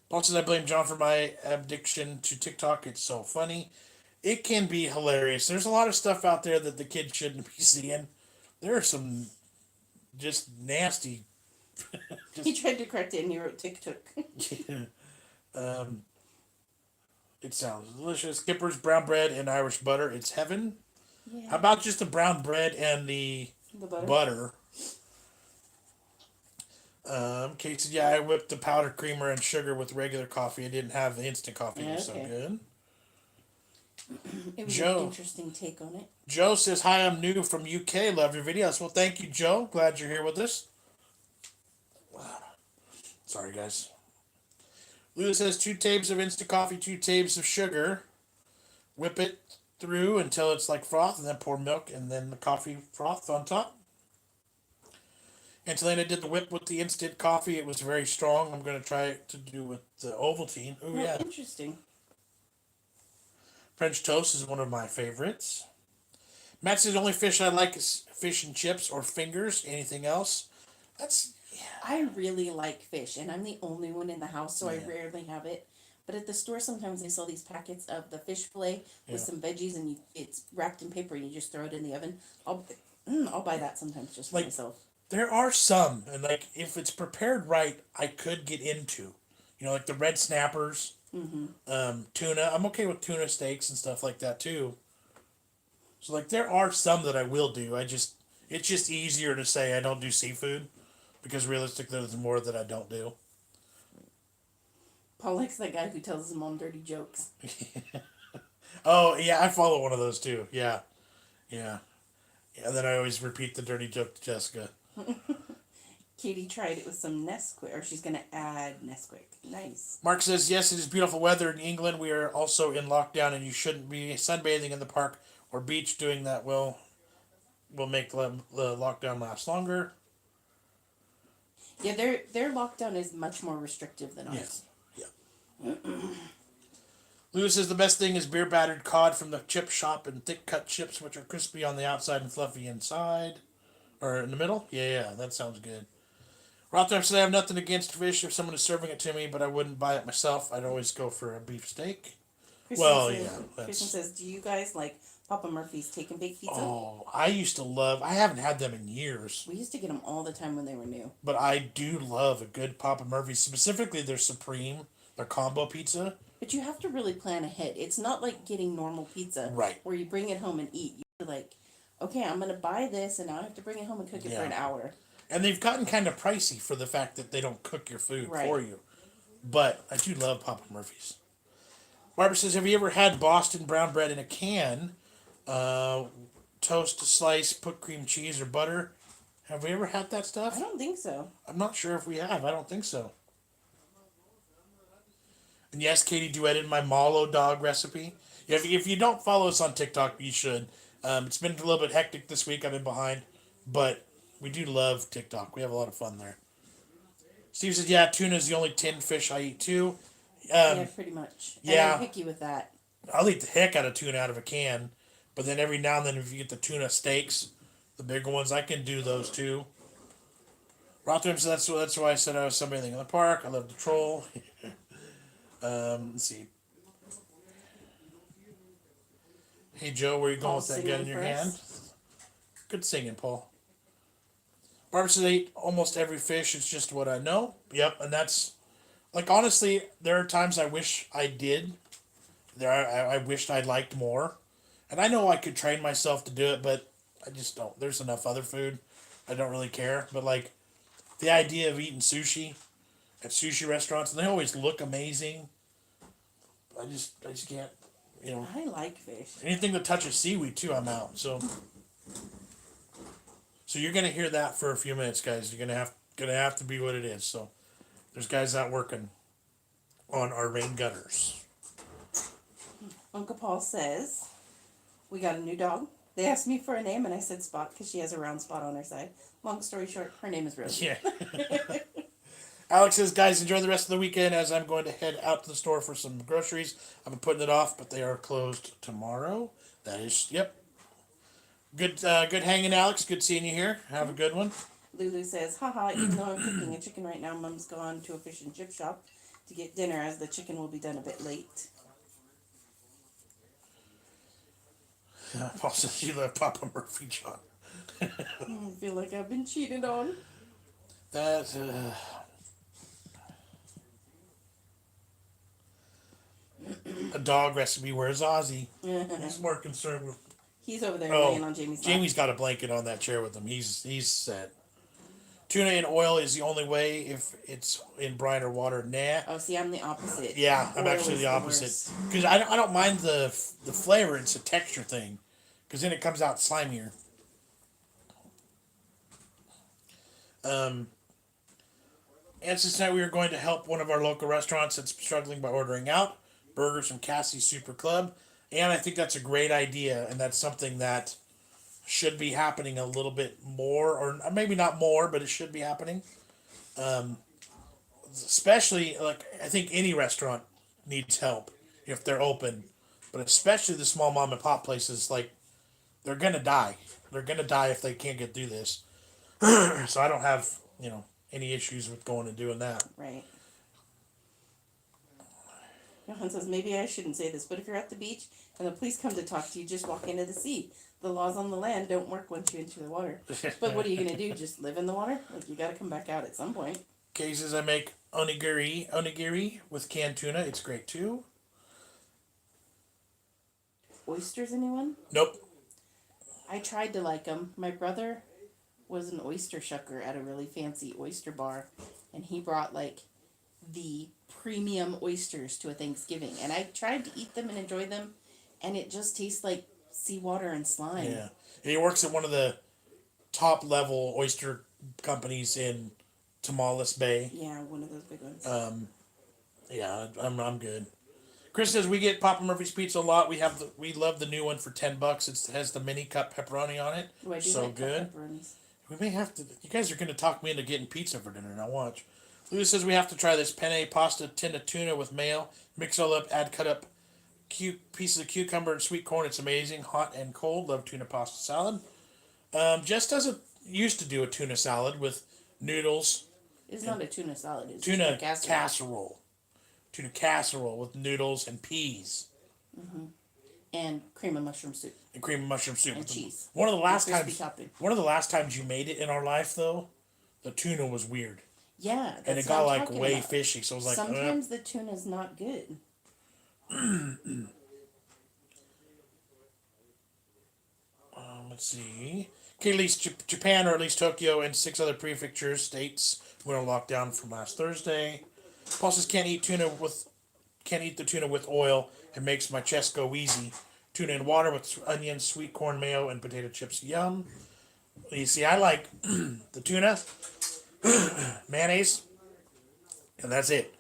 Paul says, I blame John for my addiction to TikTok. It's so funny. It can be hilarious. There's a lot of stuff out there that the kids shouldn't be seeing. There are some just nasty. He tried to correct it and he wrote TikTok. um, it sounds delicious. Skipper's brown bread and Irish butter. It's heaven. Yeah. How about just the brown bread and the butter? Kate said, yeah, I whipped the powdered creamer and sugar with regular coffee. I didn't have the instant coffee. It was so good. It was Joe. an interesting take on it. Joe says, hi, I'm new from UK. Love your videos. Well, thank you, Joe. Glad you're here with us. Sorry, guys. Lou says, 2 tables of instant coffee, 2 tables of sugar. Whip it through until it's like froth, and then pour milk and then the coffee froth on top. Angelina did the whip with the instant coffee. It was very strong. I'm going to try it to do with the Ovaltine. Oh, yeah. Interesting. French toast is one of my favorites. Matt says, the only fish I like is fish and chips or fingers. Anything else? I really like fish, and I'm the only one in the house, so I rarely have it. But at the store, sometimes they sell these packets of the fish fillet with some veggies, and it's wrapped in paper, and you just throw it in the oven. I'll buy that sometimes just for myself. There are some, and like if it's prepared right, I could get into. You know, like the red snappers, tuna. I'm okay with tuna steaks and stuff like that too. So like there are some that I will do. It's just easier to say I don't do seafood, because realistically there's more that I don't do. Paul likes that guy who tells his mom dirty jokes. Oh yeah, I follow one of those too. Yeah. And then I always repeat the dirty joke to Jessica. Katie tried it with some Nesquik, or she's going to add Nesquik. Nice. Mark says, yes, it is beautiful weather in England. We are also in lockdown, and you shouldn't be sunbathing in the park or beach. Doing that will make the lockdown last longer. Yeah, their lockdown is much more restrictive than ours. Yeah. Lewis says the best thing is beer battered cod from the chip shop and thick cut chips, which are crispy on the outside and fluffy inside. Or in the middle? Yeah, that sounds good. Rotham said I have nothing against fish if someone is serving it to me, but I wouldn't buy it myself. I'd always go for a beef steak. Kristen says, do you guys like Papa Murphy's take and bake pizza? Oh, I haven't had them in years. We used to get them all the time when they were new. But I do love a good Papa Murphy's, specifically their Supreme, their combo pizza. But you have to really plan ahead. It's not like getting normal pizza. Right. Where you bring it home and eat. You're like, okay, I'm going to buy this and now I have to bring it home and cook it for an hour. And they've gotten kind of pricey for the fact that they don't cook your food for you. But I do love Papa Murphy's. Barbara says, have you ever had Boston brown bread in a can? Toast, slice, put cream cheese or butter. Have we ever had that stuff? I don't think so. I'm not sure if we have. I don't think so. And yes, Katie duetted my Malo dog recipe. If you don't follow us on TikTok, you should. It's been a little bit hectic this week. I've been behind. But we do love TikTok. We have a lot of fun there. Steve says, yeah, tuna is the only tinned fish I eat too. Yeah, pretty much. Yeah. And I'm picky with that. I'll eat the heck out of tuna out of a can. But then every now and then if you get the tuna steaks, the bigger ones, I can do those too. Rotham says, that's why I said I was sunbathing in the park. I love the troll. Let's see. Hey Joe, where are you going with that gun in your hand? Good singing, Paul. Barbara says I eat almost every fish. It's just what I know. Yep, and that's like honestly, there are times I wish I did. I wished I liked more, and I know I could train myself to do it, but I just don't. There's enough other food. I don't really care. But like the idea of eating sushi at sushi restaurants, and they always look amazing. I just can't. You know. I like fish. Anything that touches seaweed too, I'm out. So So you're gonna hear that for a few minutes, guys. You're gonna have to be what it is. So there's guys out working on our rain gutters. Uncle Paul says, we got a new dog. They asked me for a name, and I said Spot because she has a round spot on her side. Long story short, her name is Rose. Yeah. Alex says, guys, enjoy the rest of the weekend as I'm going to head out to the store for some groceries. I've been putting it off, but they are closed tomorrow. That is, yep. Good hanging, Alex. Good seeing you here. Have a good one. Lulu says, haha, even though I'm cooking a chicken right now, Mom's gone to a fish and chip shop to get dinner as the chicken will be done a bit late. Paul says, you love Papa Murphy, John. I feel like I've been cheated on. That, a dog recipe. Where's Ozzy? He's more concerned with. He's over there Oh, laying on Jamie's lap. Jamie's got a blanket on that chair with him. He's set. Tuna in oil is the only way if it's in brine or water. Nah. Oh, see, I'm the opposite. Yeah, I'm Oil actually is the worst. opposite. Because I don't mind the flavor. It's a texture thing. Because then it comes out slimier. And since tonight we are going to help one of our local restaurants that's struggling by ordering out. Burgers from Cassie's Super Club. And I think that's a great idea. And that's something that should be happening a little bit more. Or maybe not more, but it should be happening. Especially, like, I think any restaurant needs help if they're open. But especially the small mom and pop places, like, they're going to die. They're going to die if they can't get through this. So I don't have, any issues with going and doing that. Right. Johan says, maybe I shouldn't say this, but if you're at the beach and the police come to talk to you, just walk into the sea. The laws on the land don't work once you enter the water. But what are you going to do? Just live in the water? Like, you got to come back out at some point. Kay says I make onigiri with canned tuna. It's great too. Oysters, anyone? Nope. I tried to like them. My brother was an oyster shucker at a really fancy oyster bar, and he brought, like, the premium oysters to a Thanksgiving. And I tried to eat them and enjoy them, and it just tastes like seawater and slime. Yeah. And he works at one of the top level oyster companies in Tamales Bay. Yeah, one of those big ones. Yeah, I'm good. Chris says we get Papa Murphy's pizza a lot. We love the new one for $10. It has the mini cup pepperoni on it. Oh, I do So like good. pepperonis. We may have to. You guys are going to talk me into getting pizza for dinner. Now watch. Lewis says we have to try this penne pasta tin of tuna with mayo. Mix it all up. Add cut up pieces of cucumber and sweet corn. It's amazing. Hot and cold. Love tuna pasta salad. Jess used to do a tuna salad with noodles. It's not a tuna salad. It's Tuna just a casserole. Tuna casserole with noodles and peas. and cream of mushroom soup. And cream of mushroom soup. And cheese. One of the last crispy times. topping. One of the last times you made it in our life, though, the tuna was weird. Yeah, that's And it what got I'm like talking way about. fishy, so I was like, Sometimes the tuna's not good. let's see. Okay, at least Japan, or at least Tokyo, and 6 other prefectures, states went on lockdown from last Thursday. Paul says can't eat the tuna with oil. It makes my chest go wheezy. Tuna in water with onions, sweet corn mayo, and potato chips. Yum. You see, I like the tuna, mayonnaise, and that's it.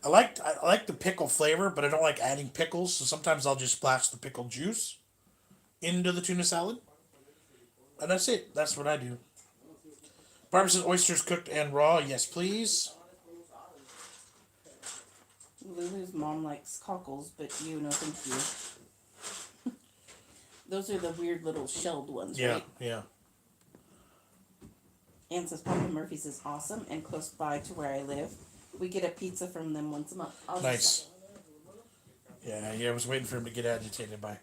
I like the pickle flavor, but I don't like adding pickles. So sometimes I'll just splash the pickle juice into the tuna salad. And that's it. That's what I do. Barbara says oysters cooked and raw. Yes, please. Lulu's mom likes cockles, but no thank you. Those are the weird little shelled ones, Yeah, right? yeah. Ann says Papa Murphy's is awesome and close by to where I live. We get a pizza from them once a month. Nice. Yeah, I was waiting for him to get agitated by.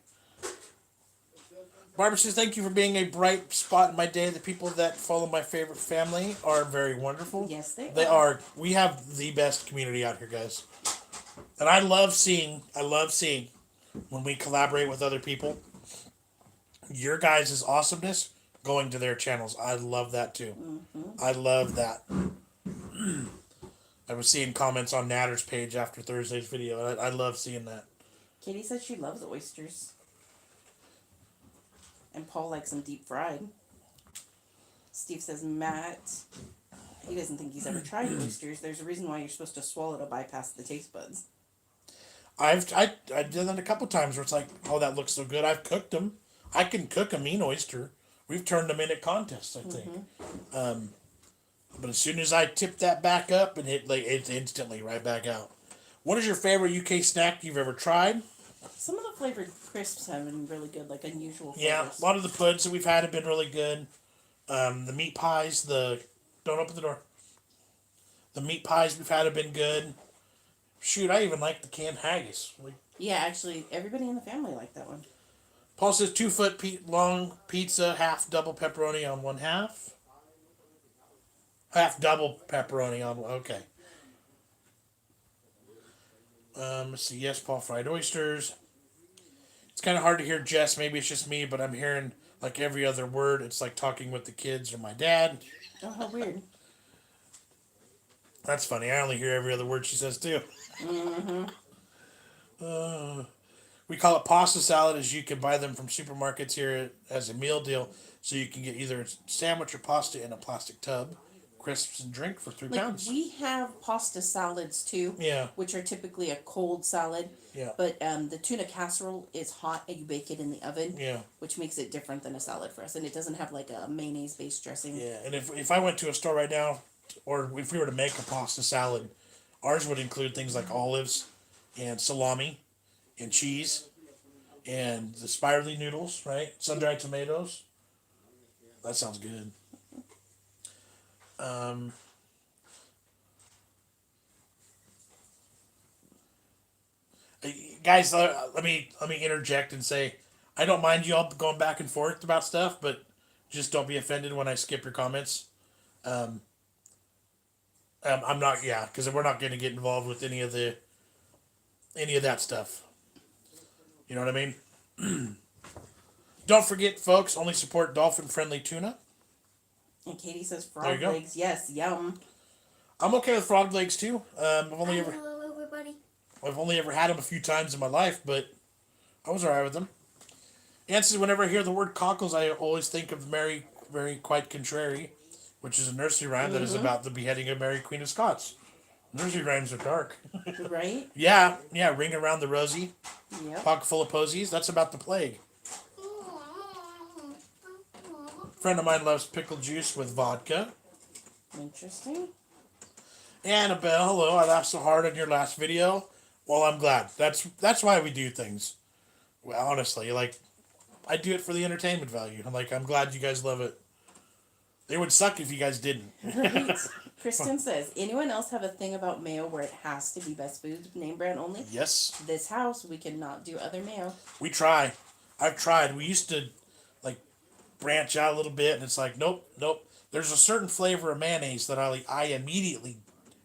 Barbara says, thank you for being a bright spot in my day. The people that follow my favorite family are very wonderful. Yes, They are. We have the best community out here, guys. And I love seeing when we collaborate with other people, your guys' awesomeness going to their channels. I love that too. Mm-hmm. I love that. I was seeing comments on Natter's page after Thursday's video. I love seeing that. Katie says she loves oysters. And Paul likes them deep fried. Steve says, Matt, he doesn't think he's ever tried oysters. There's a reason why you're supposed to swallow to bypass the taste buds. I did that a couple times where it's like, oh, that looks so good. I've cooked them. I can cook a mean oyster. We've turned them in at contests, I think. But as soon as I tip that back up, and it's instantly right back out. What is your favorite UK snack you've ever tried? Some of the flavored crisps have been really good, like unusual Yeah, flavors. a lot of the puds that we've had have been really good. The meat pies, don't open the door. The meat pies we've had have been good. Shoot, I even like the canned haggis. Yeah, actually, everybody in the family liked that one. Paul says 2 foot long pizza, half double pepperoni on one half. Half double pepperoni on one. Okay. Let's see. Yes, Paul, fried oysters. It's kind of hard to hear Jess. Maybe it's just me, but I'm hearing like every other word. It's like talking with the kids or my dad. Oh, how weird. That's funny. I only hear every other word she says too. We call it pasta salad, as you can buy them from supermarkets here as a meal deal. So you can get either a sandwich or pasta in a plastic tub, crisps and drink for £3. We have pasta salads too. Yeah. Which are typically a cold salad. Yeah. But the tuna casserole is hot and you bake it in the oven. Yeah. Which makes it different than a salad for us. And it doesn't have like a mayonnaise based dressing. Yeah. And if I went to a store right now, or if we were to make a pasta salad, ours would include things like olives and salami and cheese and the spirally noodles, right? Sun-dried tomatoes. That sounds good. Guys, let me interject and say, I don't mind you all going back and forth about stuff, but just don't be offended when I skip your comments. I'm not, because we're not going to get involved with any of that stuff. You know what I mean? Don't forget, folks, only support dolphin-friendly tuna. And Katie says There frog you go. legs. Yes, yum. I'm okay with frog legs too. Hello, everybody. I've only ever had them a few times in my life, but I was alright with them. And says, whenever I hear the word cockles, I always think of Mary Quite Contrary, which is a nursery rhyme that is about the beheading of Mary Queen of Scots. Nursery rhymes are dark. Right? Yeah, ring around the rosy, Yep. pocket full of posies. That's about the plague. Friend of mine loves pickle juice with vodka. Interesting. Annabelle, hello. I laughed so hard on your last video. Well, I'm glad. That's why we do things. Well, honestly, I do it for the entertainment value. I'm glad you guys love it. It would suck if you guys didn't. Right. Kristen says, anyone else have a thing about mayo where it has to be Best Foods name brand only? Yes. This house, we cannot do other mayo. We try. I've tried. We used to branch out a little bit, and it's like, nope. There's a certain flavor of mayonnaise that I immediately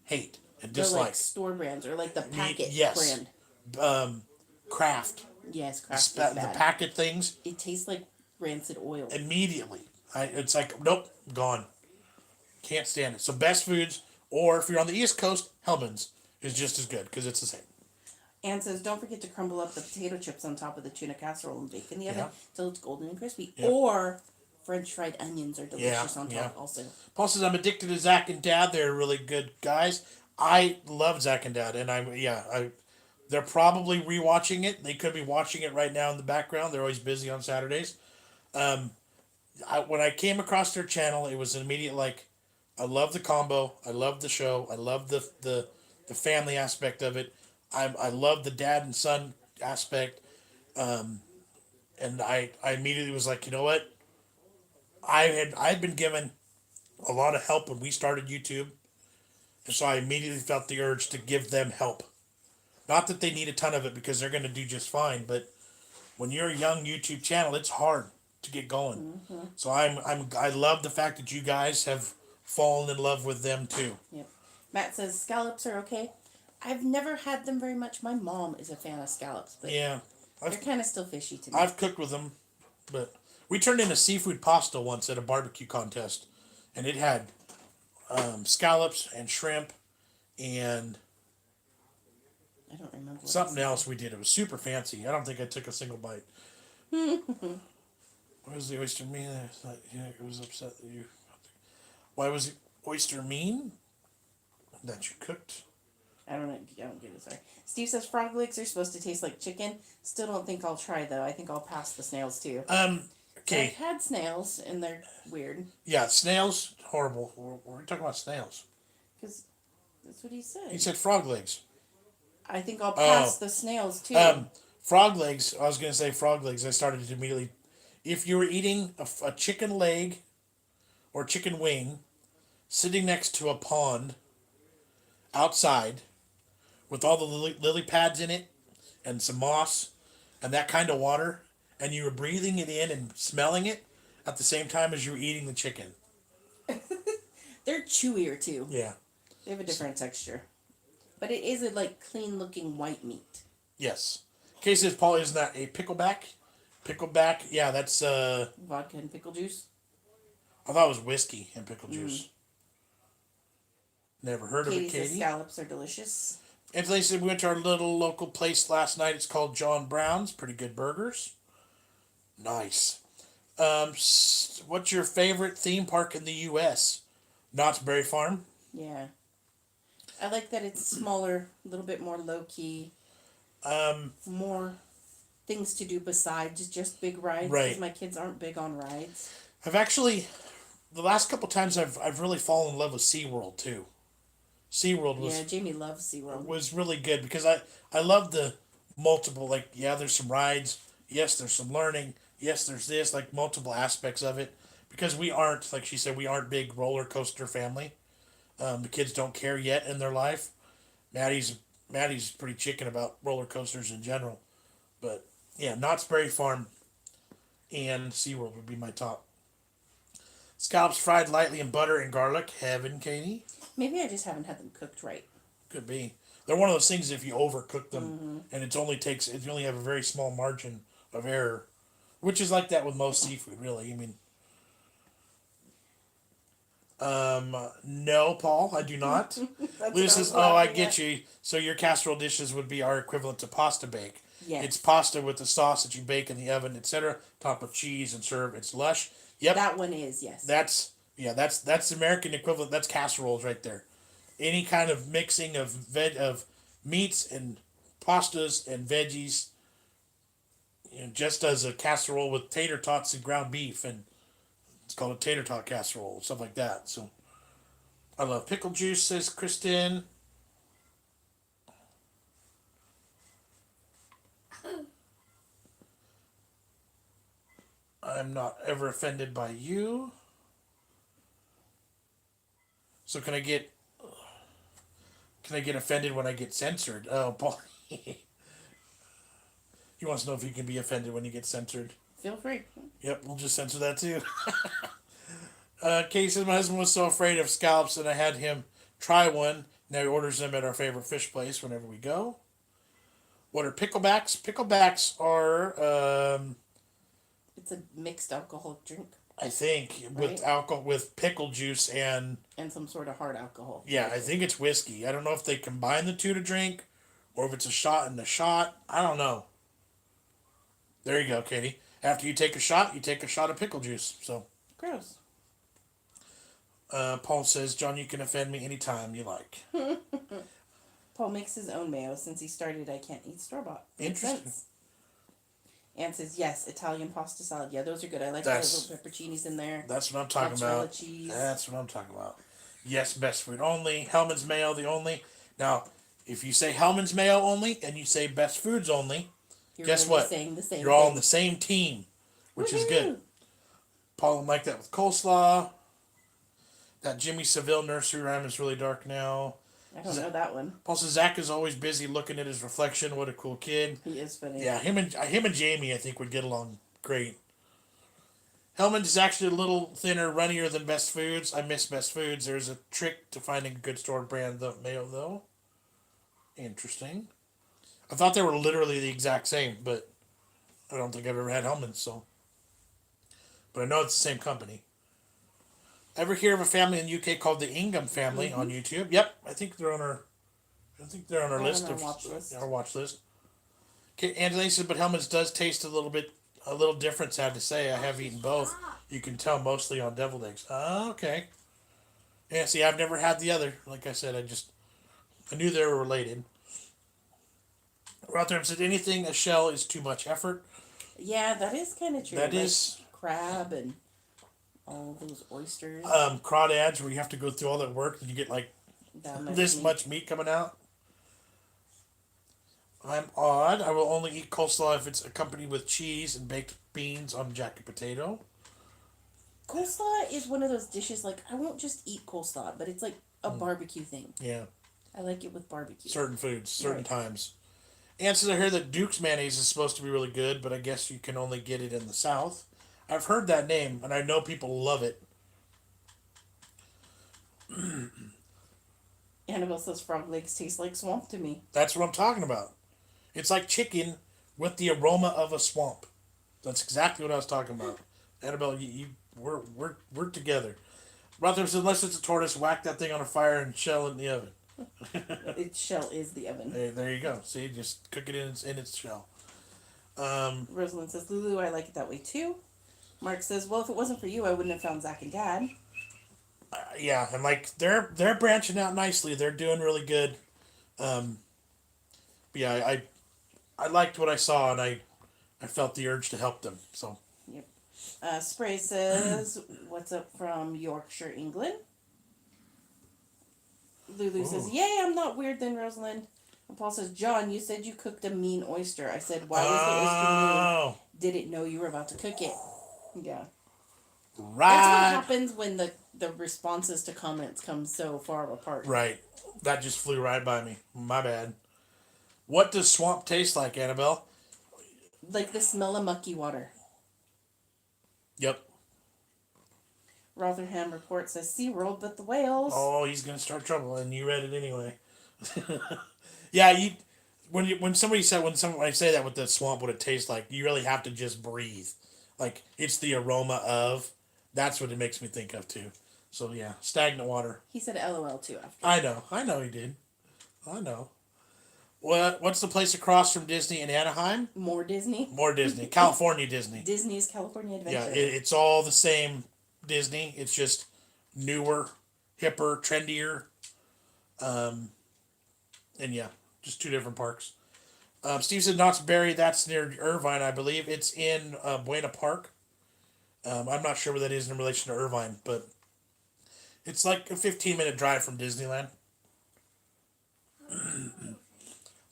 hate and They're dislike. like store brands or like the packet Yes. brand. Kraft. Yes, Kraft is The bad. packet things, It tastes like rancid oil. immediately. It's like, nope, gone. Can't stand it. So Best Foods, or if you're on the East Coast, Hellman's is just as good because it's the same. Anne says, don't forget to crumble up the potato chips on top of the tuna casserole and bake in the oven till it's golden and crispy. Yeah. Or French fried onions are delicious on top Yeah. also. Paul says, I'm addicted to Zach and Dad. They're really good guys. I love Zach and Dad, and they're probably rewatching it. They could be watching it right now in the background. They're always busy on Saturdays. When I came across their channel, it was an immediate I love the combo. I love the show. I love the family aspect of it. I love the dad and son aspect. And I immediately was like, you know what? I'd been given a lot of help when we started YouTube. And so I immediately felt the urge to give them help. Not that they need a ton of it because they're going to do just fine, but when you're a young YouTube channel, it's hard to get going. Mm-hmm. So I love the fact that you guys have fallen in love with them too. Yep. Matt says scallops are okay. I've never had them very much. My mom is a fan of scallops, but yeah, they're kind of still fishy to me. I've cooked with them, but we turned in a seafood pasta once at a barbecue contest, and it had scallops and shrimp and I don't remember what something else we did. It was super fancy. I don't think I took a single bite. What was the oyster meat? It was upset that you got the Why was oyster mean? That you cooked. I don't know. I don't get it. Sorry. Steve says frog legs are supposed to taste like chicken. Still don't think I'll try though. I think I'll pass the snails too. I've Okay. had snails and they're weird. Yeah, snails, horrible. We're talking about snails. Because that's what he said. He said frog legs. I think I'll pass the snails too. Frog legs. I was going to say frog legs. I started to immediately. If you were eating a chicken leg or chicken wing, sitting next to a pond outside with all the lily pads in it and some moss and that kind of water, and you were breathing it in and smelling it at the same time as you were eating the chicken. They're chewier too. Yeah. They have a different texture. But it is a like clean looking white meat. Yes. Case says, Paul, isn't that a pickleback? Pickleback, yeah, that's Vodka and pickle juice. I thought it was whiskey and pickle juice. Never heard of it, Katie says Katie. scallops are delicious. Anthony said we went to our little local place last night. It's called John Brown's. Pretty good burgers. Nice. What's your favorite theme park in the U.S.? Knott's Berry Farm. Yeah. I like that it's smaller, a little bit more low key. More things to do besides just big rides. Right. Because my kids aren't big on rides. I've actually, the last couple times I've really fallen in love with SeaWorld too. SeaWorld was Yeah, Jamie loves SeaWorld. was really good because I love the multiple, like, yeah, there's some rides, yes, there's some learning, yes, there's this, like, multiple aspects of it, because we aren't, like she said, we aren't big roller coaster family. The kids don't care yet in their life. Maddie's pretty chicken about roller coasters in general, but yeah, Knott's Berry Farm and SeaWorld would be my top. Scallops fried lightly in butter and garlic, heaven, Katie. Maybe I just haven't had them cooked right. Could be. They're one of those things if you overcook them, and it you only have a very small margin of error, which is like that with most seafood, really. I mean, no, Paul, I do not. Lou says, "Oh, I get you. So your casserole dishes would be our equivalent to pasta bake. Yes. It's pasta with the sauce that you bake in the oven, etc. Top with cheese and serve. It's lush. Yep, That one is, yes. that's the American equivalent. That's casseroles right there. Any kind of mixing of meats and pastas and veggies, just as a casserole with tater tots and ground beef, and it's called a tater tot casserole, stuff like that. So I love pickle juice, says Kristen. I'm not ever offended by you. So can I get offended when I get censored? Oh, Paul. He wants to know if he can be offended when he gets censored. Feel free. Yep, we'll just censor that too. Katie says my husband was so afraid of scallops that I had him try one. Now he orders them at our favorite fish place whenever we go. What are picklebacks? Picklebacks are, It's a mixed alcoholic drink. I think, with Right. alcohol, with pickle juice and And some sort of hard alcohol. yeah, I think it's whiskey. I don't know if they combine the two to drink, or if it's a shot in the shot. I don't know. There you go, Katie. After you take a shot of pickle juice. So, Gross. Paul says, John, you can offend me anytime you like. Paul makes his own mayo. Since he started, I can't eat store-bought. Makes Interesting. sense. Ann says, yes, Italian pasta salad. Yeah, those are good. I like That's- the little pepperoncinis in there. That's what I'm talking Mozzarella about. cheese. That's what I'm talking about. Yes, best food only. Hellman's Mayo, the only. Now, if you say Hellman's Mayo only and you say best foods only, You're guess really what? saying the same You're all thing. on the same team, which is Woohoo! good. Paul and like that with coleslaw. That Jimmy Seville nursery rhyme is really dark now. I don't know that one. Paul says Zach is always busy looking at his reflection. What a cool kid. He is funny. Yeah, him and Jamie I think would get along great. Hellman's is actually a little thinner, runnier than Best Foods. I miss Best Foods. There's a trick to finding a good store brand mayo though. Interesting. I thought they were literally the exact same, but I don't think I've ever had Hellman's, so. But I know it's the same company. Ever hear of a family in the UK called the Ingham family on YouTube? Yep, I think they're on our list our of watch list. our watch list. Okay, Angela says, but Hellman's does taste a little different. Sad to say, I have eaten both. You can tell mostly on deviled eggs. Ah, okay. Yeah, see, I've never had the other. Like I said, I knew they were related. Rotherham said anything a shell is too much effort. Yeah, that is kind of true. That like is crab and all those oysters. crawdads where you have to go through all that work and you get like That much this meat. much meat coming out. I'm odd. I will only eat coleslaw if it's accompanied with cheese and baked beans on jacket potato. Coleslaw is one of those dishes, like, I won't just eat coleslaw, but it's like a barbecue thing. Yeah, I like it with barbecue. certain foods, certain Right. times. And so I hear that Duke's mayonnaise is supposed to be really good, but I guess you can only get it in the South. I've heard that name, and I know people love it. Annabelle says frog legs taste like swamp to me. That's what I'm talking about. It's like chicken with the aroma of a swamp. That's exactly what I was talking about. Annabelle, we're together. Rotherham said, unless it's a tortoise, whack that thing on a fire and shell it in the oven. Its shell is the oven. Hey, there you go. See, just cook it in its shell. Rosalind says, Lulu, I like it that way too. Mark says, well, if it wasn't for you, I wouldn't have found Zach and Dad. Yeah, and like they're branching out nicely. They're doing really good. Yeah, I liked what I saw, and I felt the urge to help them. So Yep. Spray says, what's up from Yorkshire, England? Lulu says, yay, I'm not weird then, Rosalind. And Paul says, John, you said you cooked a mean oyster. I said, why was the oyster mean? Did it know you were about to cook it? Yeah. Right. That's what happens when the responses to comments come so far apart. Right. That just flew right by me. My bad. What does swamp taste like, Annabelle? Like the smell of mucky water. Yep. Rotherham report says SeaWorld, but the whales. Oh, he's gonna start trouble, and you read it anyway. Yeah, when somebody said when I say that with the swamp, what it tastes like, you really have to just breathe. Like it's the aroma of. That's what it makes me think of too. So yeah, stagnant water. He said LOL too after. I know he did. I know. What's the place across from Disney in Anaheim? More Disney. More Disney. California Disney. Disney's California Yeah, Adventure. it's all the same Disney. It's just newer, hipper, trendier. And yeah, just two different parks. Steve said Knott's Berry, that's near Irvine, I believe. It's in Buena Park. I'm not sure where that is in relation to Irvine, but it's like a 15-minute drive from Disneyland.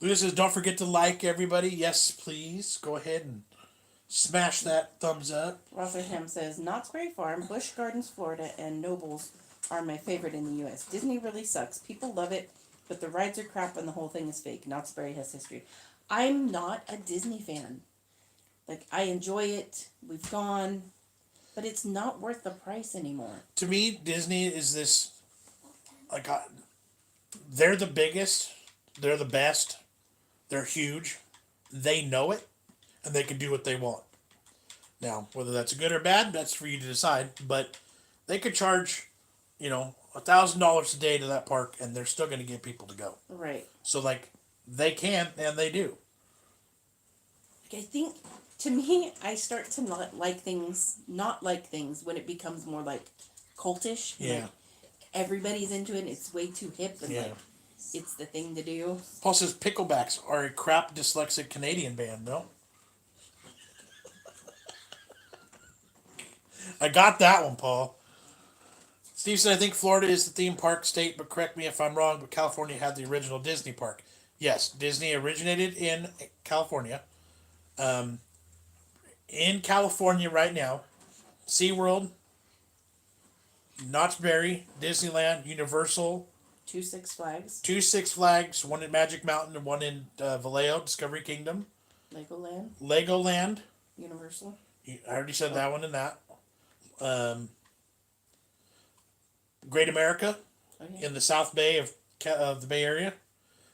Luda says, don't forget to like, everybody. Yes, please. Go ahead and smash that thumbs up. Rotherham says Knott's Berry Farm, Busch Gardens, Florida, and Nobles are my favorite in the U.S. Disney really sucks. People love it, but the rides are crap and the whole thing is fake. Knott's Berry has history. I'm not a Disney fan. Like, I enjoy it. We've gone. But it's not worth the price anymore. To me, Disney is this, like, they're the biggest, they're the best, they're huge, they know it, and they can do what they want. Now, whether that's good or bad, that's for you to decide, but they could charge, $1,000 a day to that park, and they're still going to get people to go. Right. So, like, they can, and they do. I think, to me, I start to not like things when it becomes more like cultish. Yeah. Like everybody's into it and it's way too hip and Yeah. like it's the thing to do. Paul says Picklebacks are a crap dyslexic Canadian band, no? I got that one, Paul. Steve said, I think Florida is the theme park state, but correct me if I'm wrong, but California had the original Disney park. Yes, Disney originated in California. In California right now, SeaWorld, Knott's Berry, Disneyland, Universal, 2 Six Flags, 2 Six Flags, one in Magic Mountain and one in Vallejo, Discovery Kingdom, Legoland, Legoland. Universal. I already said that one and that. Great America in the South Bay of the Bay Area.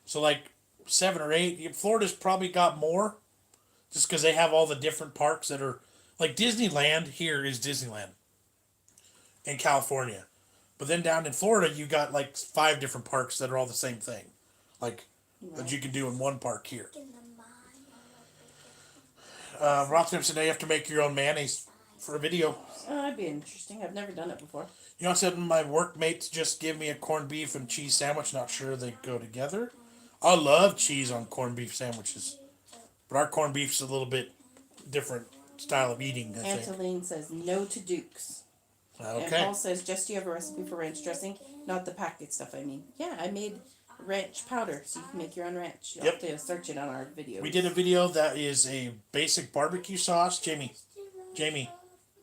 So like 7 or 8. Florida's probably got more just because they have all the different parks that are like Disneyland here is Disneyland in California. But then down in Florida, you got like 5 different parks that are all the same thing. Like that you can do in one park here. Rotterdam said, now you have to make your own mayonnaise. for a video. That'd be interesting. I've never done it before. You know, I said my workmates just give me a corned beef and cheese sandwich. Not sure they go together. I love cheese on corned beef sandwiches, but our corned beef's a little bit different style of eating, I think. Angeline says no to Dukes. And Okay. Paul says, Jess, do you have a recipe for ranch dressing? Not the packet stuff, I mean. Yeah, I made ranch powder, so you can make your own ranch. You'll have to search it on our video. We did a video that is a basic barbecue sauce. Jamie,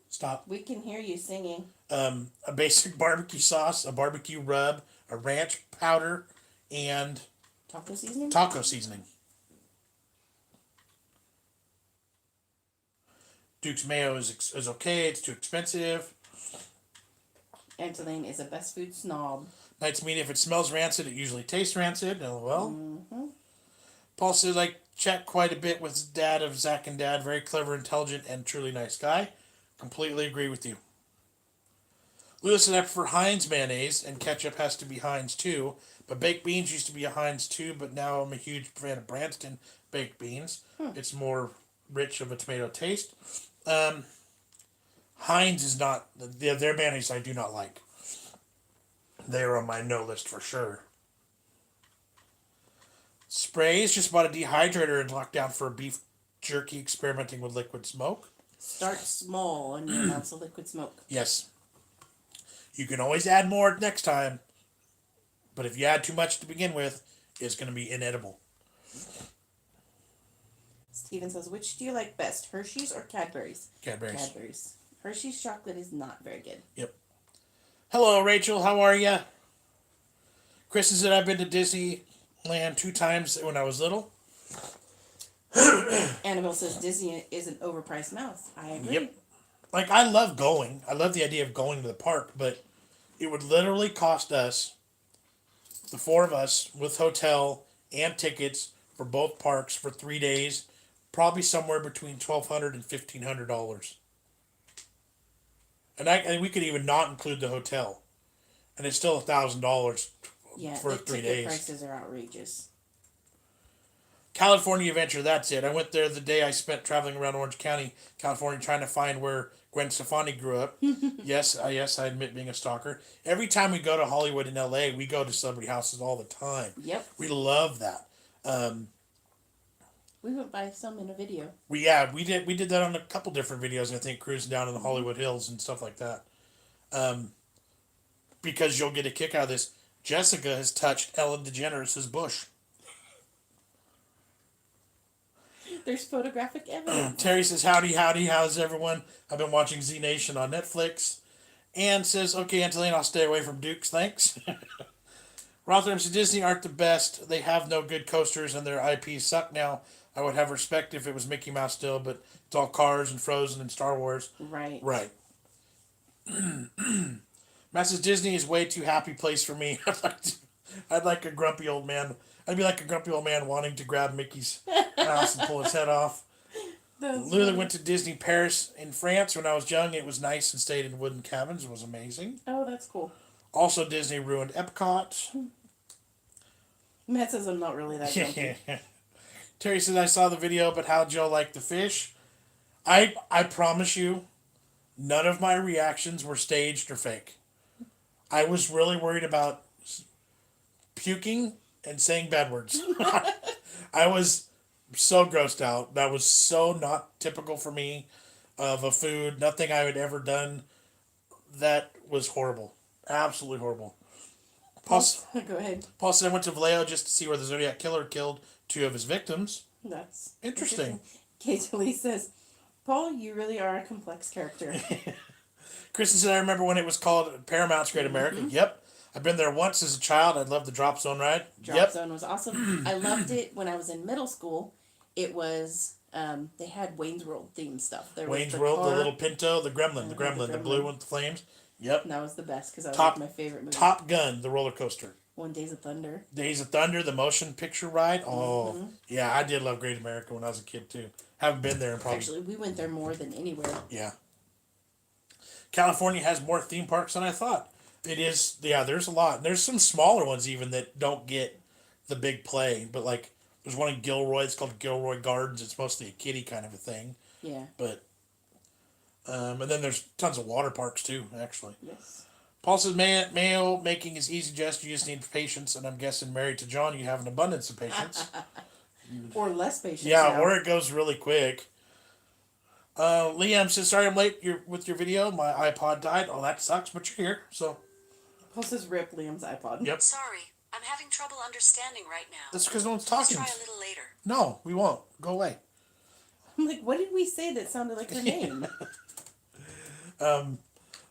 stop. We can hear you singing. A basic barbecue sauce, a barbecue rub, a ranch powder, and Taco seasoning? taco seasoning. Duke's mayo is okay. It's too expensive. Angeline is a best food snob. Knight's meat, if it smells rancid, it usually tastes rancid. Oh, well. Mm-hmm. Paul says, I chat quite a bit with dad of Zach and Dad. Very clever, intelligent, and truly nice guy. Completely agree with you. Lewis said, I prefer Heinz mayonnaise, and ketchup has to be Heinz too. But baked beans used to be a Heinz too, but now I'm a huge fan of Branston baked beans. It's more rich of a tomato taste. Heinz is not, their mayonnaise I do not like. They are on my no list for sure. Sprays, just bought a dehydrator and locked down for beef jerky, experimenting with liquid smoke. Start small on your amounts of liquid smoke. Yes. You can always add more next time, but if you add too much to begin with, it's going to be inedible. Steven says, which do you like best, Hershey's or Cadbury's? Cadbury's. Cadbury's. Hershey's chocolate is not very good. Yep. Hello, Rachel. How are you? Kristen said, I've been to Disneyland 2 times when I was little. Annabelle says, Disney is an overpriced mouth. I agree. Yep. Like, I love going. I love the idea of going to the park, but it would literally cost us, the 4 of us, with hotel and tickets for both parks for 3 days, probably somewhere between $1,200 and $1,500. And we could even not include the hotel, and it's still $1,000 Yeah, for the 3 ticket days. prices are outrageous. California Adventure, that's it. I went there the day I spent traveling around Orange County, California, trying to find where Gwen Stefani grew up. Yes, I admit being a stalker. Every time we go to Hollywood and LA, we go to celebrity houses all the time. Yep. We love that. We went by some in a video. We did that on a couple different videos, I think, cruising down in the Hollywood Hills and stuff like that. Because you'll get a kick out of this. Jessica has touched Ellen DeGeneres' bush. There's photographic evidence. Terry says, howdy, how's everyone? I've been watching Z Nation on Netflix. Ann says, okay, Angeline, I'll stay away from Dukes, thanks. Rotherham says, Disney aren't the best. They have no good coasters and their IPs suck now. I would have respect if it was Mickey Mouse still, but it's all Cars and Frozen and Star Wars. Right. Right. Matt says, Disney is way too happy place for me. I'd like a grumpy old man. I'd be like a grumpy old man wanting to grab Mickey's mouse and pull his head off. Literally went to Disney Paris in France when I was young. It was nice and stayed in wooden cabins. It was amazing. Oh, that's cool. Also, Disney ruined Epcot. Matt says I'm not really that grumpy. Terry says, I saw the video, but how'd y'all like the fish? I promise you, none of my reactions were staged or fake. I was really worried about puking and saying bad words. I was so grossed out. That was so not typical for me of a food. Nothing I had ever done. That was horrible. Absolutely horrible. Go ahead. Paul said I went to Vallejo just to see where the Zodiac Killer killed 2 of his victims. That's Interesting. Kate Lee says, Paul, you really are a complex character. Kristen said, I remember when it was called Paramount's Great America. Yep. I've been there once as a child. I loved the Drop Zone ride. Drop Zone was awesome. I loved it when I was in middle school. It was, they had Wayne's World themed stuff. There Wayne's was World, car, the little Pinto, the Gremlin, the the blue one with the flames. Yep. And that was the best because that Top- was my favorite movie. Top Gun, the roller coaster. One Days of Thunder. Days of Thunder, the motion picture ride. Oh, yeah, I did love Great America when I was a kid too. Haven't been there in probably. Actually, we went there more than anywhere. Yeah. California has more theme parks than I thought. It is, yeah, there's a lot. There's some smaller ones even that don't get the big play. But like, there's one in Gilroy. It's called Gilroy Gardens. It's mostly a kiddie kind of a thing. Yeah. But And then there's tons of water parks too, actually. Yes. Paul says, mayo making is easy, Jess. You just need patience. And I'm guessing married to John, you have an abundance of patience. Or less patience. Yeah, now. or it goes really quick. Liam says, sorry I'm late with your video. My iPod died. Oh, that sucks, but you're here. So, Paul says, rip Liam's iPod. yep. Sorry, I'm having trouble understanding right now. That's because no one's Let's talking. try a little later. No, we won't. Go away. I'm like, what did we say that sounded like her name?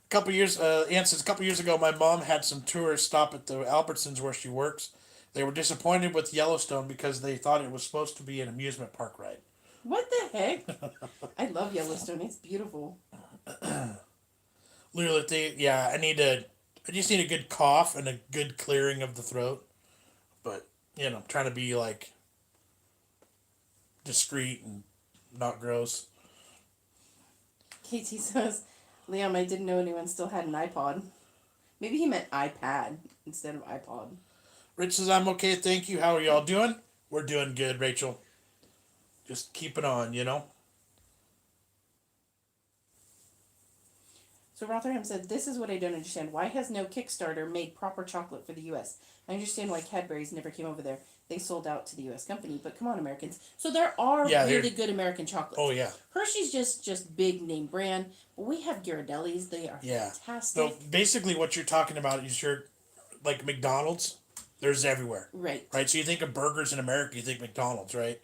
Couple years, Ann says, a couple years ago, my mom had some tourists stop at the Albertsons where she works. They were disappointed with Yellowstone because they thought it was supposed to be an amusement park ride. What the heck? I love Yellowstone. It's beautiful. Literally, yeah, I just need a good cough and a good clearing of the throat. But, trying to be, like, discreet and not gross. Katie says, Liam, I didn't know anyone still had an iPod. Maybe he meant iPad instead of iPod. Rich says, I'm okay, thank you. How are y'all doing? We're doing good, Rachel. Just keep it on, So Rotherham said, this is what I don't understand. Why has no Kickstarter made proper chocolate for the U.S.? I understand why Cadbury's never came over there. They sold out to the U.S. company, but come on, Americans. So there are really good American chocolates. Oh, yeah. Hershey's just big name brand. But we have Ghirardelli's. They are fantastic. So basically what you're talking about is like McDonald's, there's everywhere. Right. Right? So you think of burgers in America, you think McDonald's, right?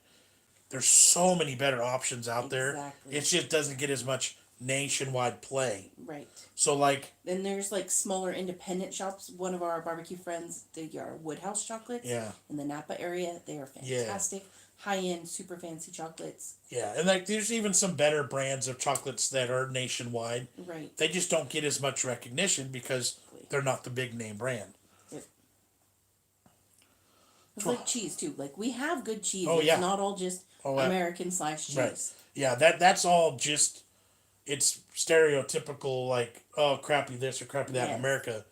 There's so many better options out there. It just doesn't get as much nationwide play. Right. So like, then there's like smaller independent shops. One of our barbecue friends, they are Woodhouse chocolates. Yeah. In the Napa area, they are fantastic. Yeah. High end, super fancy chocolates. Yeah, and like there's even some better brands of chocolates that are nationwide. Right. They just don't get as much recognition because they're not the big name brand. Yep. It's like cheese too. Like we have good cheese. Oh, It's not all just American cheese. Right. Yeah, that's all just. It's stereotypical, like, oh, crappy this or crappy that in America.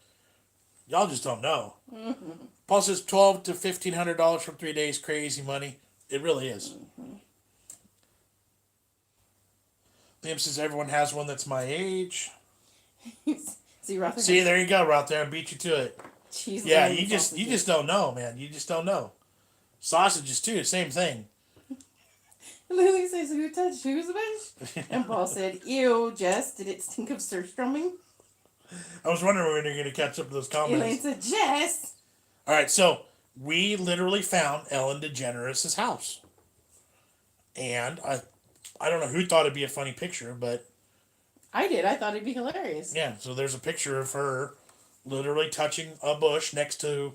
Y'all just don't know. Mm-hmm. Paul says $1,200 to $1,500 for 3 days, crazy money. It really is. Mm-hmm. Liam says everyone has one that's my age. See, there you go, right there. I beat you to it. Cheese. Yeah, you just don't know, man. You just don't know. Sausages too, same thing. Lily says, who touched whose wish? And Paul said, ew, Jess, did it stink of surstrumming? I was wondering when you're going to catch up to those comments. Elaine said, Jess. All right, so we literally found Ellen DeGeneres' house. And I don't know who thought it'd be a funny picture, but... I did. I thought it'd be hilarious. Yeah, so there's a picture of her literally touching a bush next to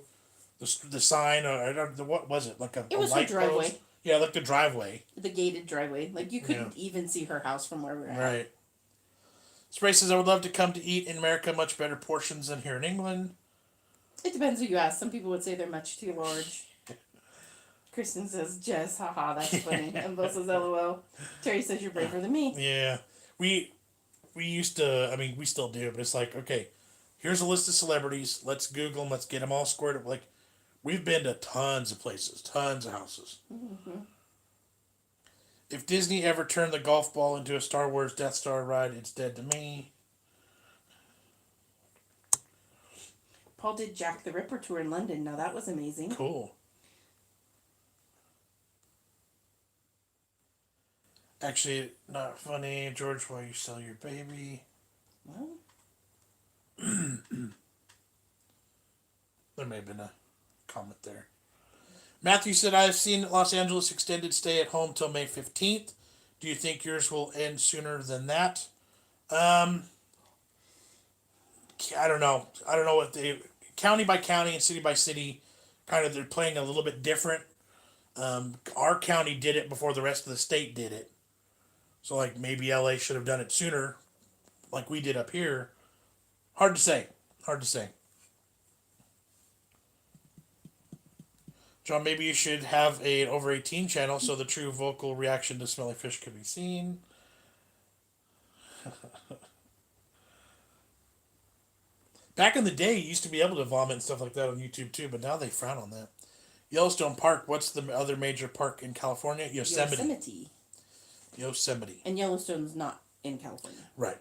the sign. What was it? Like it was her driveway. Post? Yeah, like the driveway. The gated driveway. Like, you couldn't even see her house from where we were at. Right. Spray says, I would love to come to eat in America. Much better portions than here in England. It depends who you ask. Some people would say they're much too large. Kristen says, Jess, haha, that's funny. And Bill says, LOL. Terry says, you're braver than me. Yeah. We used to, we still do, but it's like, okay, here's a list of celebrities. Let's Google them. Let's get them all squared up. Like, we've been to tons of places, tons of houses. Mm-hmm. If Disney ever turned the golf ball into a Star Wars Death Star ride, it's dead to me. Paul did Jack the Ripper tour in London. Now that was amazing. Cool. Actually, not funny. George, why you sell your baby? What? There may have been a comment there. Matthew said, I've seen Los Angeles extended stay at home till May 15th. Do you think yours will end sooner than that? I don't know. I don't know what county by county and city by city, kind of they're playing a little bit different. Our county did it before the rest of the state did it. So, like, maybe LA should have done it sooner, like we did up here. Hard to say. Hard to say. John, maybe you should have an over 18 channel so the true vocal reaction to smelly fish could be seen. Back in the day, you used to be able to vomit and stuff like that on YouTube too, but now they frown on that. Yellowstone Park, what's the other major park in California? Yosemite. Yosemite. Yosemite. And Yellowstone's not in California. Right.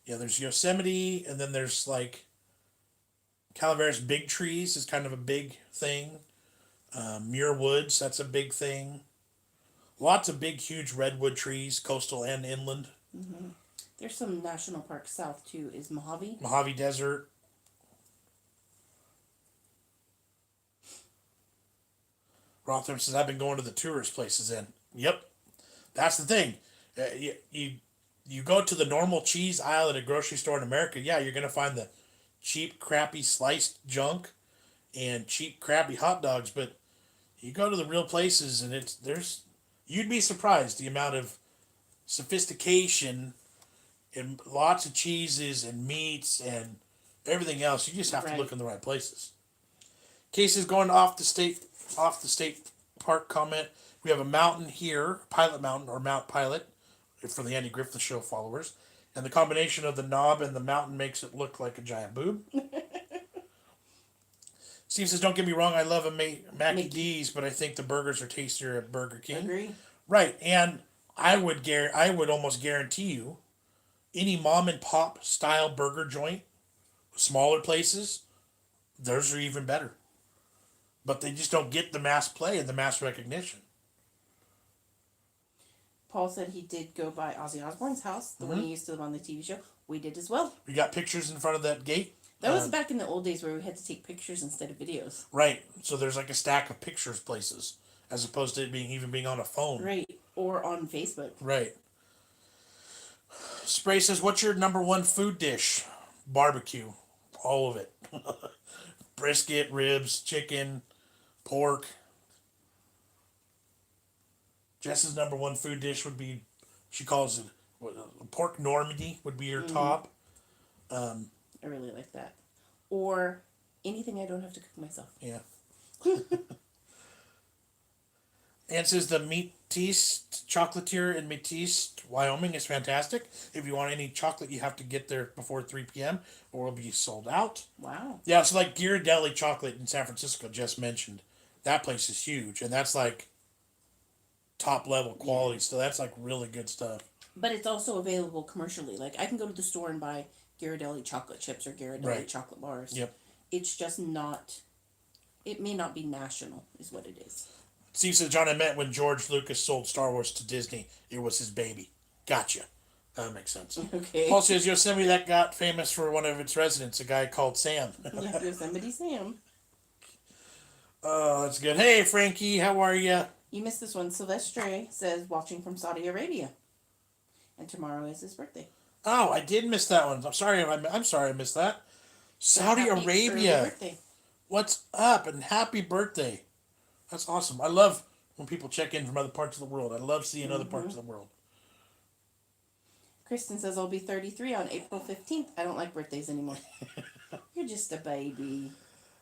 Yeah, there's Yosemite, and then there's like Calaveras big trees is kind of a big thing. Muir Woods, that's a big thing. Lots of big, huge redwood trees, coastal and inland. Mm-hmm. There's some national parks south too. Is Mojave? Mojave Desert. Rotham says, I've been going to the tourist places in. Yep. That's the thing. You go to the normal cheese aisle at a grocery store in America, yeah, you're going to find the cheap, crappy sliced junk and cheap, crappy hot dogs, but you go to the real places and you'd be surprised the amount of sophistication and lots of cheeses and meats and everything else. You just have to look in the right places. Cases going off the state park comment. We have a mountain here, Pilot Mountain or Mount Pilot, for the Andy Griffith Show followers, and the combination of the knob and the mountain makes it look like a giant boob. Steve says, "Don't get me wrong, I love a Mackie D's, but I think the burgers are tastier at Burger King." Agree. Right, and I would almost guarantee you, any mom and pop style burger joint, smaller places, those are even better. But they just don't get the mass play and the mass recognition. Paul said he did go by Ozzy Osbourne's house, the one he used to live on the TV show. We did as well. We got pictures in front of that gate. That was back in the old days where we had to take pictures instead of videos. Right. So there's like a stack of pictures places as opposed to it being on a phone. Right. Or on Facebook. Right. Spray says, what's your number one food dish? Barbecue. All of it. Brisket, ribs, chicken, pork. Jess's number one food dish would be, she calls it, pork Normandy would be her top. I really like that. Or anything I don't have to cook myself. Yeah. And says the Métis chocolatier in Métis, Wyoming is fantastic. If you want any chocolate, you have to get there before 3 p.m. or it'll be sold out. Wow. Yeah, it's like Ghirardelli chocolate in San Francisco, just mentioned. That place is huge, and that's like top level quality. So that's like really good stuff. But it's also available commercially. Like I can go to the store and buy Ghirardelli chocolate chips or Ghirardelli chocolate bars. Yep. It's just not, it may not be national is what it is. Steve says, John, I met when George Lucas sold Star Wars to Disney. It was his baby. Gotcha. That makes sense. Okay. Paul says, Yosemite that got famous for one of its residents, a guy called Sam. Yeah, Yosemite Sam. Oh, that's good. Hey, Frankie, how are you? You missed this one. Sylvestre says, watching from Saudi Arabia. And tomorrow is his birthday. Oh, I did miss that one. I'm sorry I missed that. Saudi Happy early Arabia. birthday. What's up? And happy birthday. That's awesome. I love when people check in from other parts of the world. I love seeing other parts of the world. Kristen says, I'll be 33 on April 15th. I don't like birthdays anymore. You're just a baby.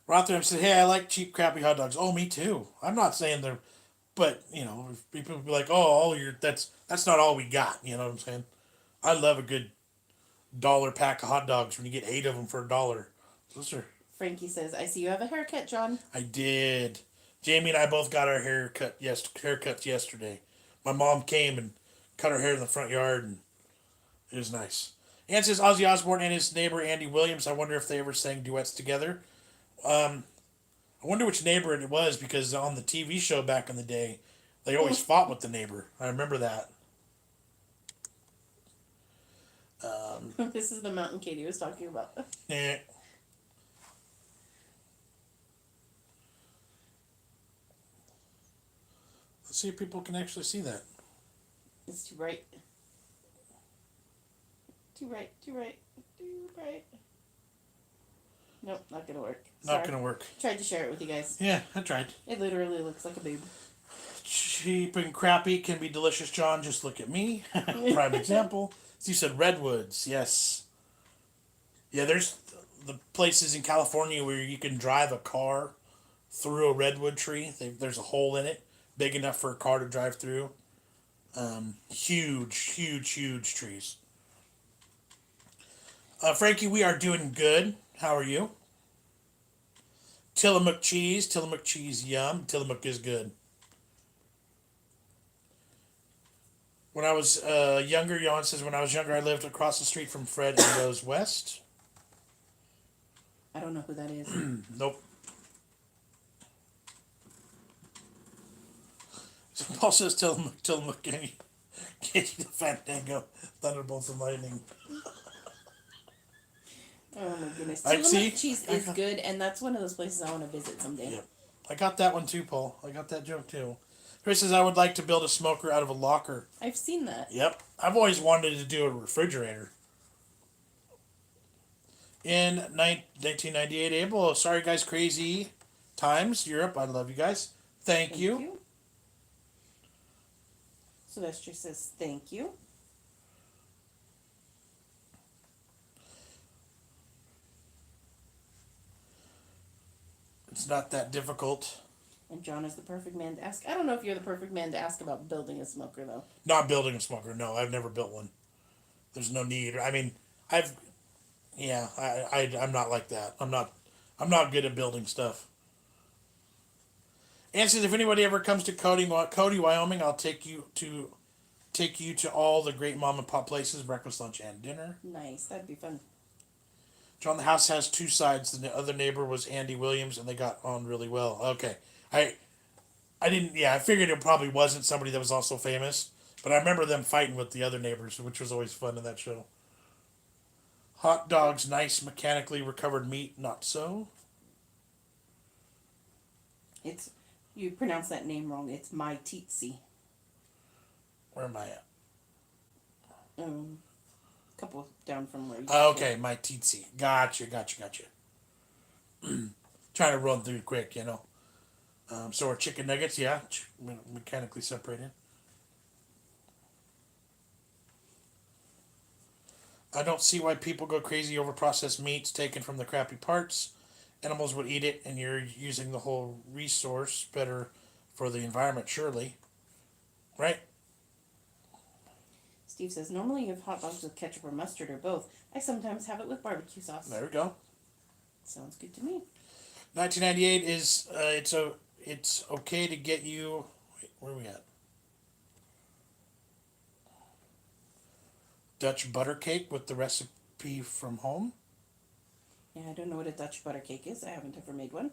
Rotherham said, hey, I like cheap, crappy hot dogs. Oh, me too. I'm not saying they're, but, you know, if people be like, that's not all we got. You know what I'm saying? I love a good dollar pack of hot dogs when you get 8 of them for $1. Those are... Frankie says, I see you have a haircut, John. I did. Jamie and I both got our haircuts yesterday. My mom came and cut her hair in the front yard, and it was nice. And says Ozzy Osbourne and his neighbor Andy Williams. I wonder if they ever sang duets together. I wonder which neighbor it was, because on the TV show back in the day, they always fought with the neighbor. I remember that. This is the mountain Katie was talking about. Eh. Let's see if people can actually see that. It's too bright. Too bright, too bright, too bright. Nope, not gonna work. Not gonna work. Tried to share it with you guys. Yeah, I tried. It literally looks like a boob. Cheap and crappy can be delicious, John. Just look at me. Prime example. So you said redwoods. Yes. Yeah, there's the places in California where you can drive a car through a redwood tree. There's a hole in it big enough for a car to drive through. Huge trees. Frankie, we are doing good. How are you? Tillamook cheese, yum. Tillamook is good. When I was younger, Jan says, when I was younger, I lived across the street from Fred and Rose West. I don't know who that is. Nope. So Paul says, tell him, can you the Fandango, Thunderbolts and Lightning. Oh my goodness. I see. Tillamook cheese is good, and that's one of those places I want to visit someday. Yep. I got that one too, Paul. I got that joke too. Chris says, I would like to build a smoker out of a locker. I've seen that. Yep. I've always wanted to do a refrigerator. In 1998, April. Sorry, guys. Crazy times. Europe. I love you guys. Thank you. Sylvester says thank you. It's not that difficult. And John is the perfect man to ask. I don't know if you're the perfect man to ask about building a smoker, though. Not building a smoker. No, I've never built one. There's no need. I mean, I'm not like that. I'm not good at building stuff. And says, if anybody ever comes to Cody, Wyoming, I'll take you to all the great mom and pop places, breakfast, lunch, and dinner. Nice. That'd be fun. John, the house has two sides. The other neighbor was Andy Williams, and they got on really well. Okay. I didn't, I figured it probably wasn't somebody that was also famous, but I remember them fighting with the other neighbors, which was always fun in that show. Hot dogs, nice mechanically recovered meat, not so. You pronounce that name wrong. It's My Teetsy. Where am I at? Couple down from where you Okay, my teetsy. Gotcha. Trying to run through quick, So our chicken nuggets, mechanically separated. I don't see why people go crazy over processed meats taken from the crappy parts. Animals would eat it, and you're using the whole resource better for the environment, surely. Right? Steve says, normally you have hot dogs with ketchup or mustard or both. I sometimes have it with barbecue sauce. There we go. Sounds good to me. 1998 is, it's okay to get you, wait, where are we at? Dutch butter cake with the recipe from home. Yeah, I don't know what a Dutch butter cake is. I haven't ever made one.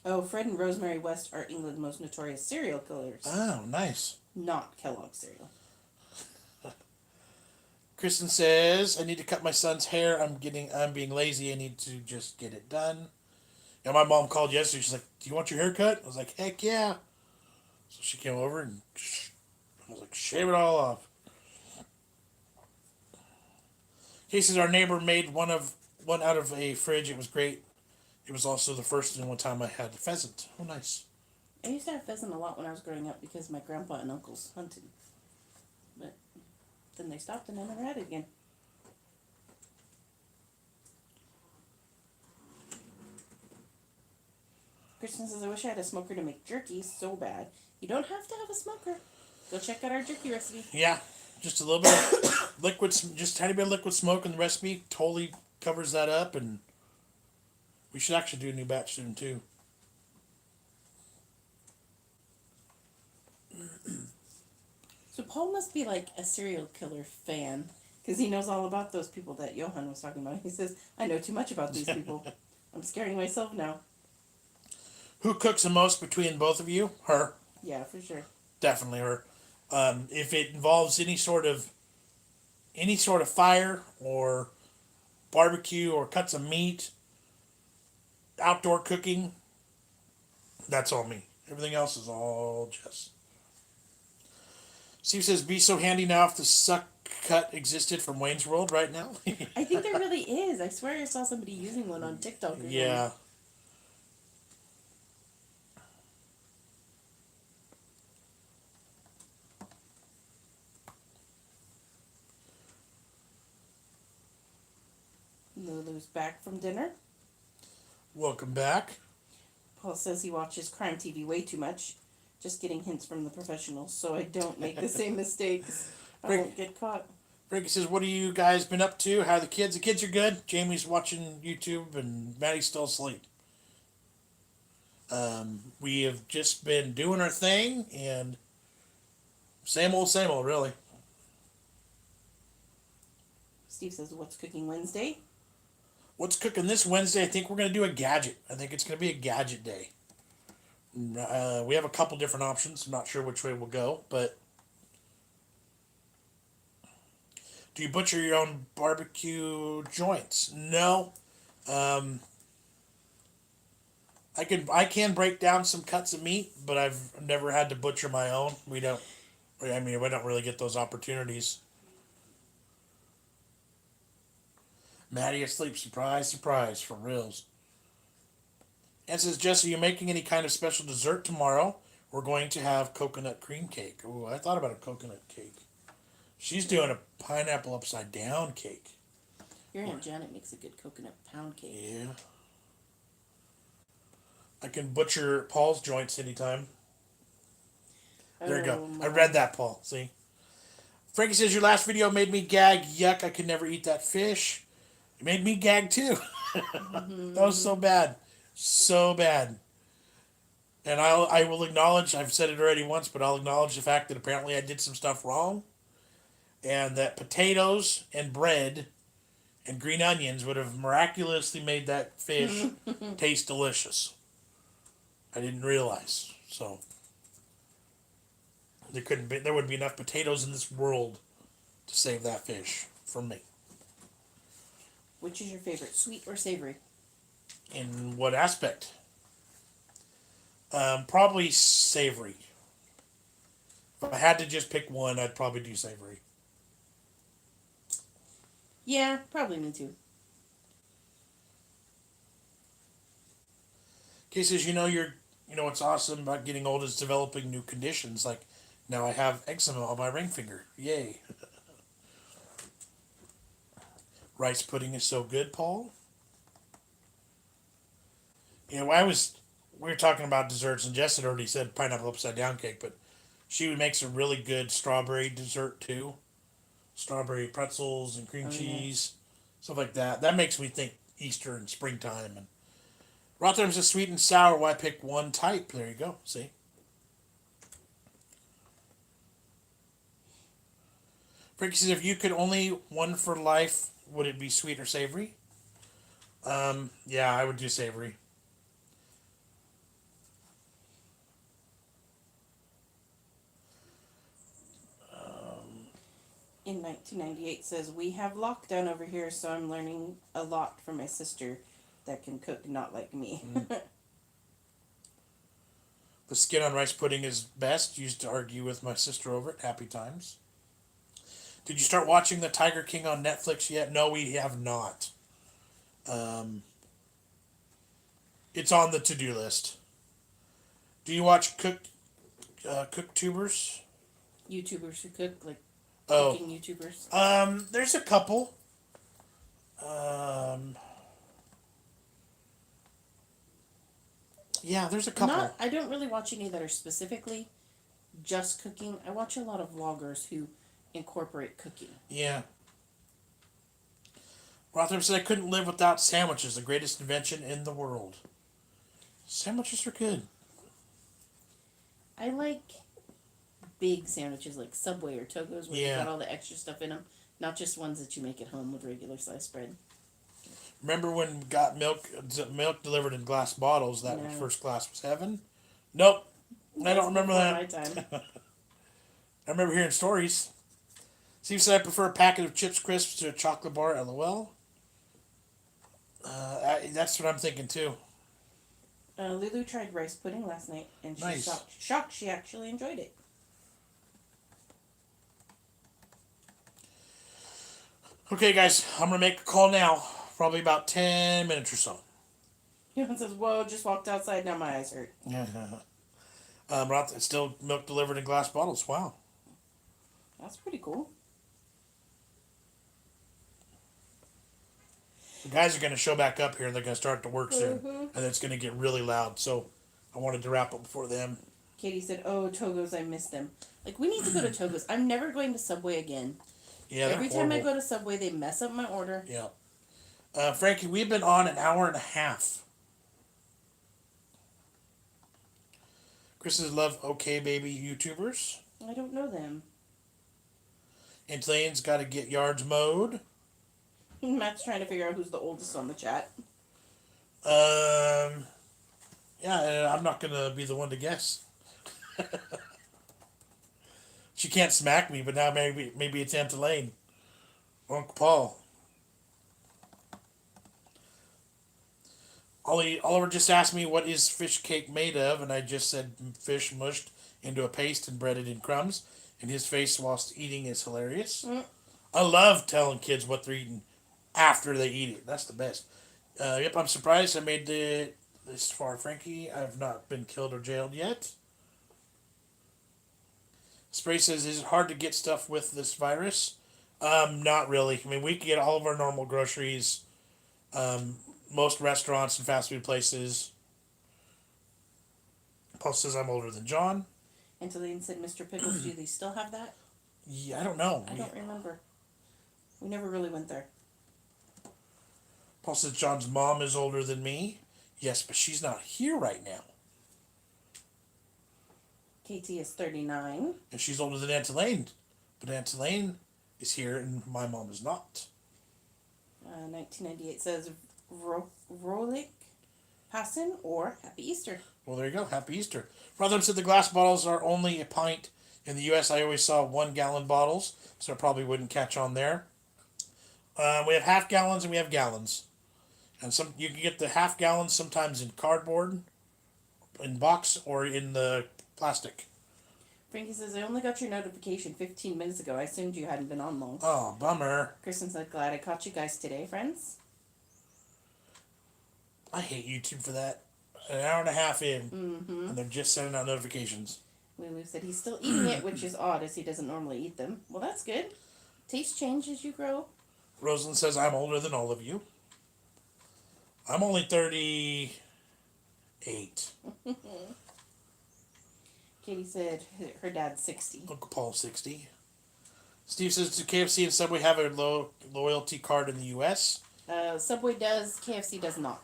Oh, Fred and Rosemary West are England's most notorious serial killers. Oh, nice. Not Kellogg's cereal. Kristen says, I need to cut my son's hair. I'm being lazy. I need to just get it done. My mom called yesterday. She's like, do you want your hair cut? I was like, heck yeah. So she came over and I was like, shave it all off. He says, our neighbor made one out of a fridge. It was great. It was also the first and one time I had a pheasant. Oh, nice. I used to have pheasant a lot when I was growing up because my grandpa and uncles hunted. But then they stopped and I never had it again. Kristen says, I wish I had a smoker to make jerky so bad. You don't have to have a smoker. Go check out our jerky recipe. Yeah, just a little bit of liquid, just a tiny bit of liquid smoke in the recipe totally covers that up, and we should actually do a new batch soon too. So Paul must be like a serial killer fan because he knows all about those people that Johan was talking about. He says, I know too much about these people. I'm scaring myself now. Who cooks the most between both of you? Her. Yeah, for sure. Definitely her. If it involves any sort of fire or barbecue or cuts of meat, outdoor cooking, that's all me. Everything else is all Jess. Steve says, be so handy now if the suck cut existed from Wayne's World right now. I think there really is. I swear I saw somebody using one on TikTok. Or Yeah. Something. Lulu's back from dinner. Welcome back. Paul says he watches crime TV way too much. Just getting hints from the professionals so I don't make the same mistakes. I won't get caught. Frankie says, what have you guys been up to? How are the kids? The kids are good. Jamie's watching YouTube and Maddie's still asleep. We have just been doing our thing and Same old, really. Steve says, "What's cooking Wednesday?" What's cooking this Wednesday? I think we're going to do a gadget. I think it's going to be a gadget day. We have a couple different options. I'm not sure which way we'll go, but do you butcher your own barbecue joints? No. Um, I can break down some cuts of meat, but I've never had to butcher my own. We don't. I mean, we don't really get those opportunities. Maddie asleep. Surprise, surprise, for reals. And says, Jesse, are you making any kind of special dessert tomorrow? We're going to have coconut cream cake. Ooh, I thought about a coconut cake. She's doing a pineapple upside down cake. Your Aunt Janet makes a good coconut pound cake. Yeah. I can butcher Paul's joints anytime. There you go. I read that, Paul. See? Frankie says, your last video made me gag. Yuck, I could never eat that fish. It made me gag too. That was so bad. So bad. And I will acknowledge, I've said it already once, but I'll acknowledge the fact that apparently I did some stuff wrong. And that potatoes and bread and green onions would have miraculously made that fish taste delicious. I didn't realize. So there wouldn't be enough potatoes in this world to save that fish from me. Which is your favorite, sweet or savory? In what aspect? Probably savory. If I had to just pick one, I'd probably do savory. Yeah, probably me too. Cases, you know what's awesome about getting old is developing new conditions. Like now I have eczema on my ring finger. Yay. Rice pudding is so good, Paul. You know, we were talking about desserts, and Jess had already said pineapple upside down cake, but she makes a really good strawberry dessert too. Strawberry pretzels and cream cheese, stuff like that. That makes me think Easter and springtime. And Rotherham's says sweet and sour. Why pick one type? There you go. See. Frankie says, if you could only one for life, would it be sweet or savory? Yeah, I would do savory. In 1998 says, we have lockdown over here, so I'm learning a lot from my sister that can cook not like me. The skin on rice pudding is best. Used to argue with my sister over it. Happy times. Did you start watching The Tiger King on Netflix yet? No, we have not. It's on the to-do list. Do you watch cooktubers? YouTubers who cook, like cooking YouTubers. There's a couple. Yeah, there's a couple. I don't really watch any that are specifically just cooking. I watch a lot of vloggers who incorporate cooking. Yeah. Rotham said, I couldn't live without sandwiches, the greatest invention in the world. Sandwiches are good. I like big sandwiches like Subway or Togo's where you got all the extra stuff in them, not just ones that you make at home with regular sliced bread. Remember when we got milk delivered in glass bottles? That first glass was heaven? Nope. I don't remember that. My time. I remember hearing stories. Steve said I prefer a packet of Chips Crisps to a chocolate bar. LOL. That's what I'm thinking too. Lulu tried rice pudding last night, and she's shocked she actually enjoyed it. Okay, guys, I'm going to make a call now. Probably about 10 minutes or so. He says, whoa, just walked outside, now my eyes hurt. It's still milk delivered in glass bottles. Wow. That's pretty cool. The guys are going to show back up here, and they're going to start to work soon. And it's going to get really loud, so I wanted to wrap up before them. Katie said, oh, Togo's, I miss them. Like, we need to go to Togo's. I'm never going to Subway again. Yeah, Every time I go to Subway, they mess up my order. Yeah. Frankie, we've been on an hour and a half. Chris says, love okay baby YouTubers. I don't know them. Antlane's got to get yards mowed. Matt's trying to figure out who's the oldest on the chat. Yeah, I'm not gonna be the one to guess. She can't smack me, but now maybe it's Antolane. Uncle Paul. Oliver just asked me what is fish cake made of, and I just said fish mushed into a paste and breaded in crumbs. And his face whilst eating is hilarious. I love telling kids what they're eating after they eat it. That's the best. Yep, I'm surprised I made this far, Frankie. I've not been killed or jailed yet. Spray says, is it hard to get stuff with this virus? Not really. I mean, we can get all of our normal groceries. Most restaurants and fast food places. Paul says I'm older than John. Antolene said, Mr. Pickles, do they still have that? Yeah, I don't know. I don't remember. We never really went there. Paul says John's mom is older than me. Yes, but she's not here right now. KT is 39. And she's older than Antolane. But Antolane is here and my mom is not. 1998 says Rolik Passin or Happy Easter. Well, there you go. Happy Easter. Rotherham said the glass bottles are only a pint. In the U.S., I always saw 1 gallon bottles, so I probably wouldn't catch on there. We have half gallons and we have gallons. And some you can get the half gallons sometimes in cardboard, in box, or in the plastic. Frankie says, I only got your notification 15 minutes ago. I assumed you hadn't been on long. Oh, bummer. Kristen said, glad I caught you guys today, friends. I hate YouTube for that. An hour and a half in, and they're just sending out notifications. Lulu said he's still eating it, which is odd as he doesn't normally eat them. Well, that's good. Taste change as you grow. Rosalind says, I'm older than all of you. I'm only 38. Katie said her dad's 60. Uncle Paul's 60. Steve says, do KFC and Subway have a loyalty card in the U.S.? Subway does, KFC does not.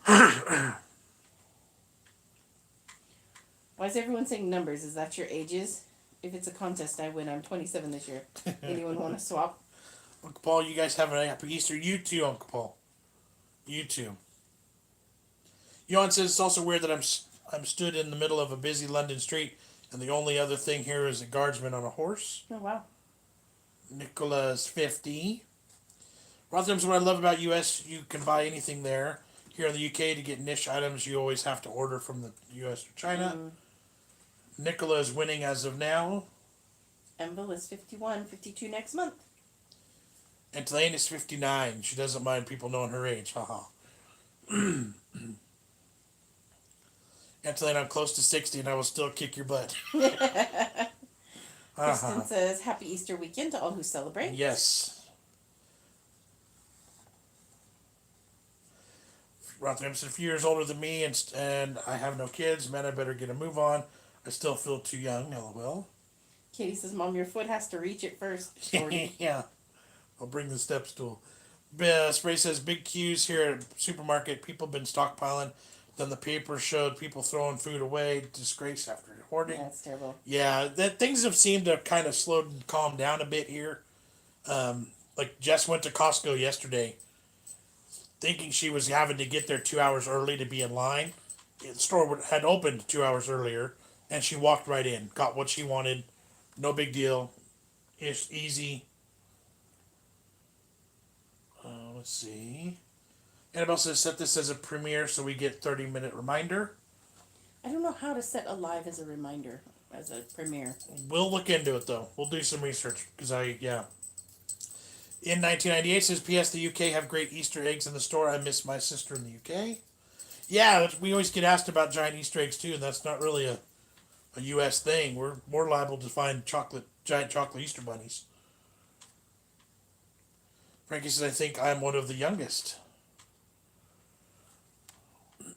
Why is everyone saying numbers? Is that your ages? If it's a contest, I win. I'm 27 this year. Anyone want to swap? Uncle Paul, you guys have a happy Easter. You too, Uncle Paul. You too. Jon says it's also weird that I'm stood in the middle of a busy London street, and the only other thing here is a guardsman on a horse. Oh, wow. Nicola's 50. Rotherham's what I love about U.S. You can buy anything there. Here in the UK, to get niche items, you always have to order from the U.S. or China. Nicola is winning as of now. Envil is 51, 52 next month. And Tulane is 59. She doesn't mind people knowing her age. Haha. And Tulane, I'm close to 60 and I will still kick your butt. Kristen says, Happy Easter weekend to all who celebrate. Yes. Rotherham's a few years older than me, and I have no kids. Man, I better get a move on. I still feel too young, lol. Katie says, Mom, your foot has to reach it first. Yeah. I'll bring the step stool. Spray says, big queues here at supermarket. People have been stockpiling. Then the paper showed people throwing food away. Disgrace after hoarding. Yeah, that's terrible. Yeah, that things have seemed to have kind of slowed and calmed down a bit here. Like Jess went to Costco yesterday, thinking she was having to get there 2 hours early to be in line. The store had opened 2 hours earlier, and she walked right in, got what she wanted. No big deal. It's easy. Let's see. Annabelle says, set this as a premiere so we get 30-minute reminder. I don't know how to set a live as a reminder, as a premiere. We'll look into it, though. We'll do some research, because In 1998 says, P.S. the UK have great Easter eggs in the store. I miss my sister in the UK. Yeah, we always get asked about giant Easter eggs, too, and that's not really a U.S. thing. We're more liable to find giant chocolate Easter bunnies. Frankie says, I think I'm one of the youngest.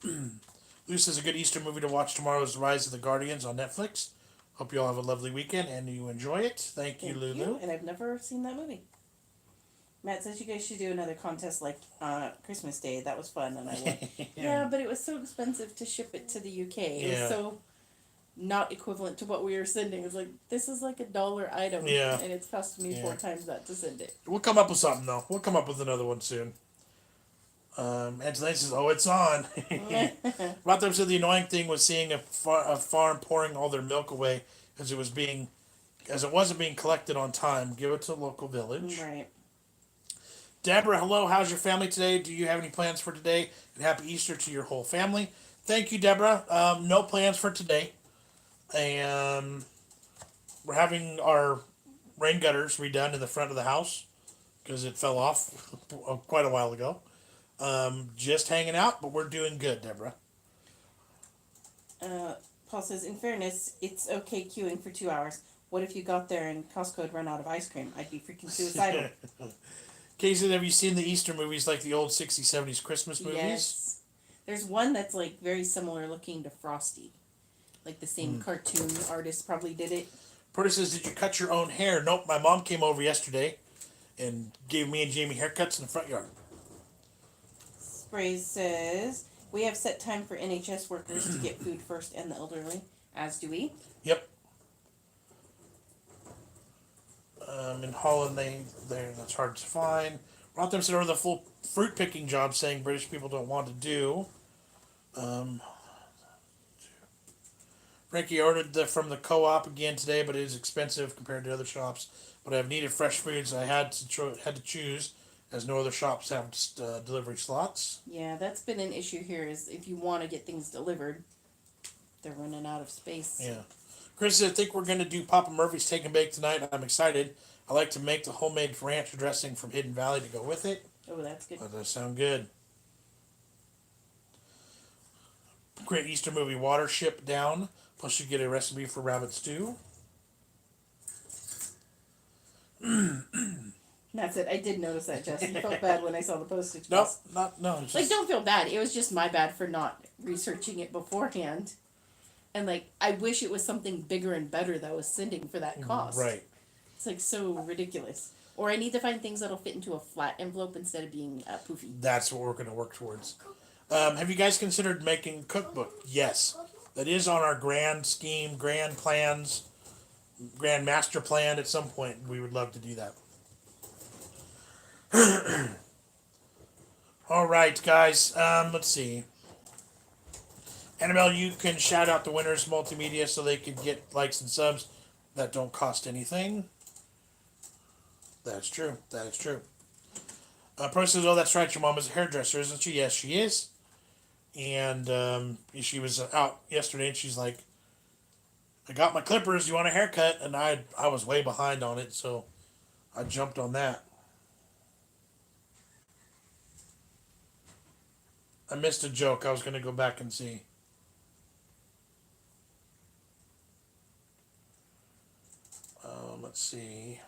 Lou says, a good Easter movie to watch tomorrow is Rise of the Guardians on Netflix. Hope you all have a lovely weekend and you enjoy it. Thank you, Lulu. And I've never seen that movie. Matt says you guys should do another contest like Christmas Day. That was fun, and I won. Yeah, but it was so expensive to ship it to the UK. It was so not equivalent to what we were sending. It's like, this is like $1 item. Yeah. And it's costing me Yeah. 4 times that to send it. We'll come up with something though. We'll come up with another one soon. Anthony says, "Oh, it's on." About them said the annoying thing was seeing a farm pouring all their milk away as it wasn't being collected on time. Give it to a local village. Right. Deborah, hello. How's your family today? Do you have any plans for today? And happy Easter to your whole family. Thank you, Deborah. No plans for today. And we're having our rain gutters redone in the front of the house because it fell off quite a while ago. Just hanging out, but we're doing good, Deborah. Paul says, in fairness, it's okay queuing for 2 hours. What if you got there and Costco had run out of ice cream? I'd be freaking suicidal. Casey, have you seen the Easter movies like the old 60s, 70s Christmas movies? Yes. There's one that's like very similar looking to Frosty. Like the same cartoon artist probably did it. Porter says, did you cut your own hair? Nope, my mom came over yesterday and gave me and Jamie haircuts in the front yard. Sprays says, we have set time for NHS workers to get food first and the elderly, as do we. Yep. In Holland, that's hard to find. Rotham said over the full fruit picking job, saying British people don't want to do. Frankie ordered from the co-op again today, but it is expensive compared to other shops. But I've needed fresh foods. I had to choose, as no other shops have delivery slots. Yeah, that's been an issue here. Is if you want to get things delivered, they're running out of space. Yeah. Chris said, I think we're going to do Papa Murphy's Take and Bake tonight. I'm excited. I like to make the homemade ranch dressing from Hidden Valley to go with it. Oh, that's good. That does sound good. Great Easter movie, Watership Down. Plus you get a recipe for rabbit stew. That's it. I did notice that, Jess. I felt bad when I saw the postage Nope, cost. no. It's Like, just, don't feel bad. It was just my bad for not researching it beforehand. And, like, I wish it was something bigger and better that I was sending for that cost. right. It's, like, so ridiculous. Or I need to find things that'll fit into a flat envelope instead of being poofy. That's what we're going to work towards. Have you guys considered making a cookbook? Yes. That is on our grand scheme, grand plans, grand master plan at some point. We would love to do that. All right, guys. Let's see. Annabelle, you can shout out the winners multimedia so they can get likes and subs that don't cost anything. That's true. That is true. Pro says, oh, that's right. Your mom is a hairdresser, isn't she? Yes, she is. And she was out yesterday, and she's like, I got my clippers. You want a haircut? And I was way behind on it, so I jumped on that. I missed a joke. I was going to go back and see. Let's see.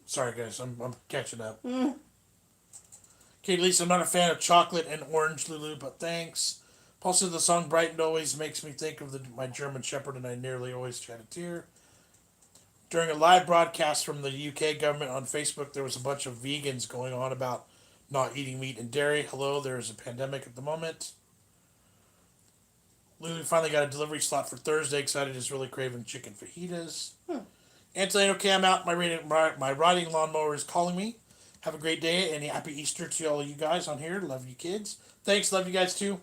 Sorry, guys. I'm catching up. Okay, Lisa, I'm not a fan of chocolate and orange, Lulu, but thanks. Paul said the song Brightened always makes me think of my German Shepherd, and I nearly always shed a tear. During a live broadcast from the UK government on Facebook, there was a bunch of vegans going on about not eating meat and dairy. Hello, there is a pandemic at the moment. Lulu finally got a delivery slot for Thursday. Excited, is really craving chicken fajitas. Anthony, okay, I'm out. My riding lawnmower is calling me. Have a great day and happy Easter to all you guys on here. Love you kids. Thanks, love you guys too.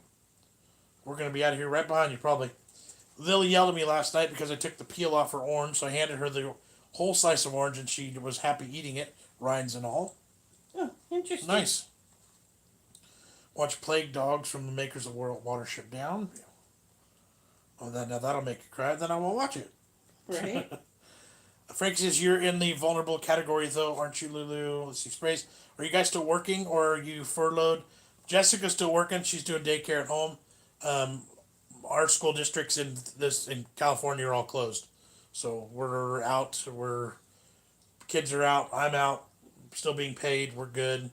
We're going to be out of here right behind you probably. Lily yelled at me last night because I took the peel off her orange, so I handed her the whole slice of orange and she was happy eating it, rinds and all. Oh, interesting. Nice. Watch Plague Dogs from the makers of Watership Down. Oh, now that'll make you cry. Then I won't watch it. Right? Frank says, you're in the vulnerable category, though, aren't you, Lulu? Let's see, Sprays. Are you guys still working, or are you furloughed? Jessica's still working. She's doing daycare at home. Our school districts in California are all closed. So we're out. Kids are out. I'm out. Still being paid. We're good.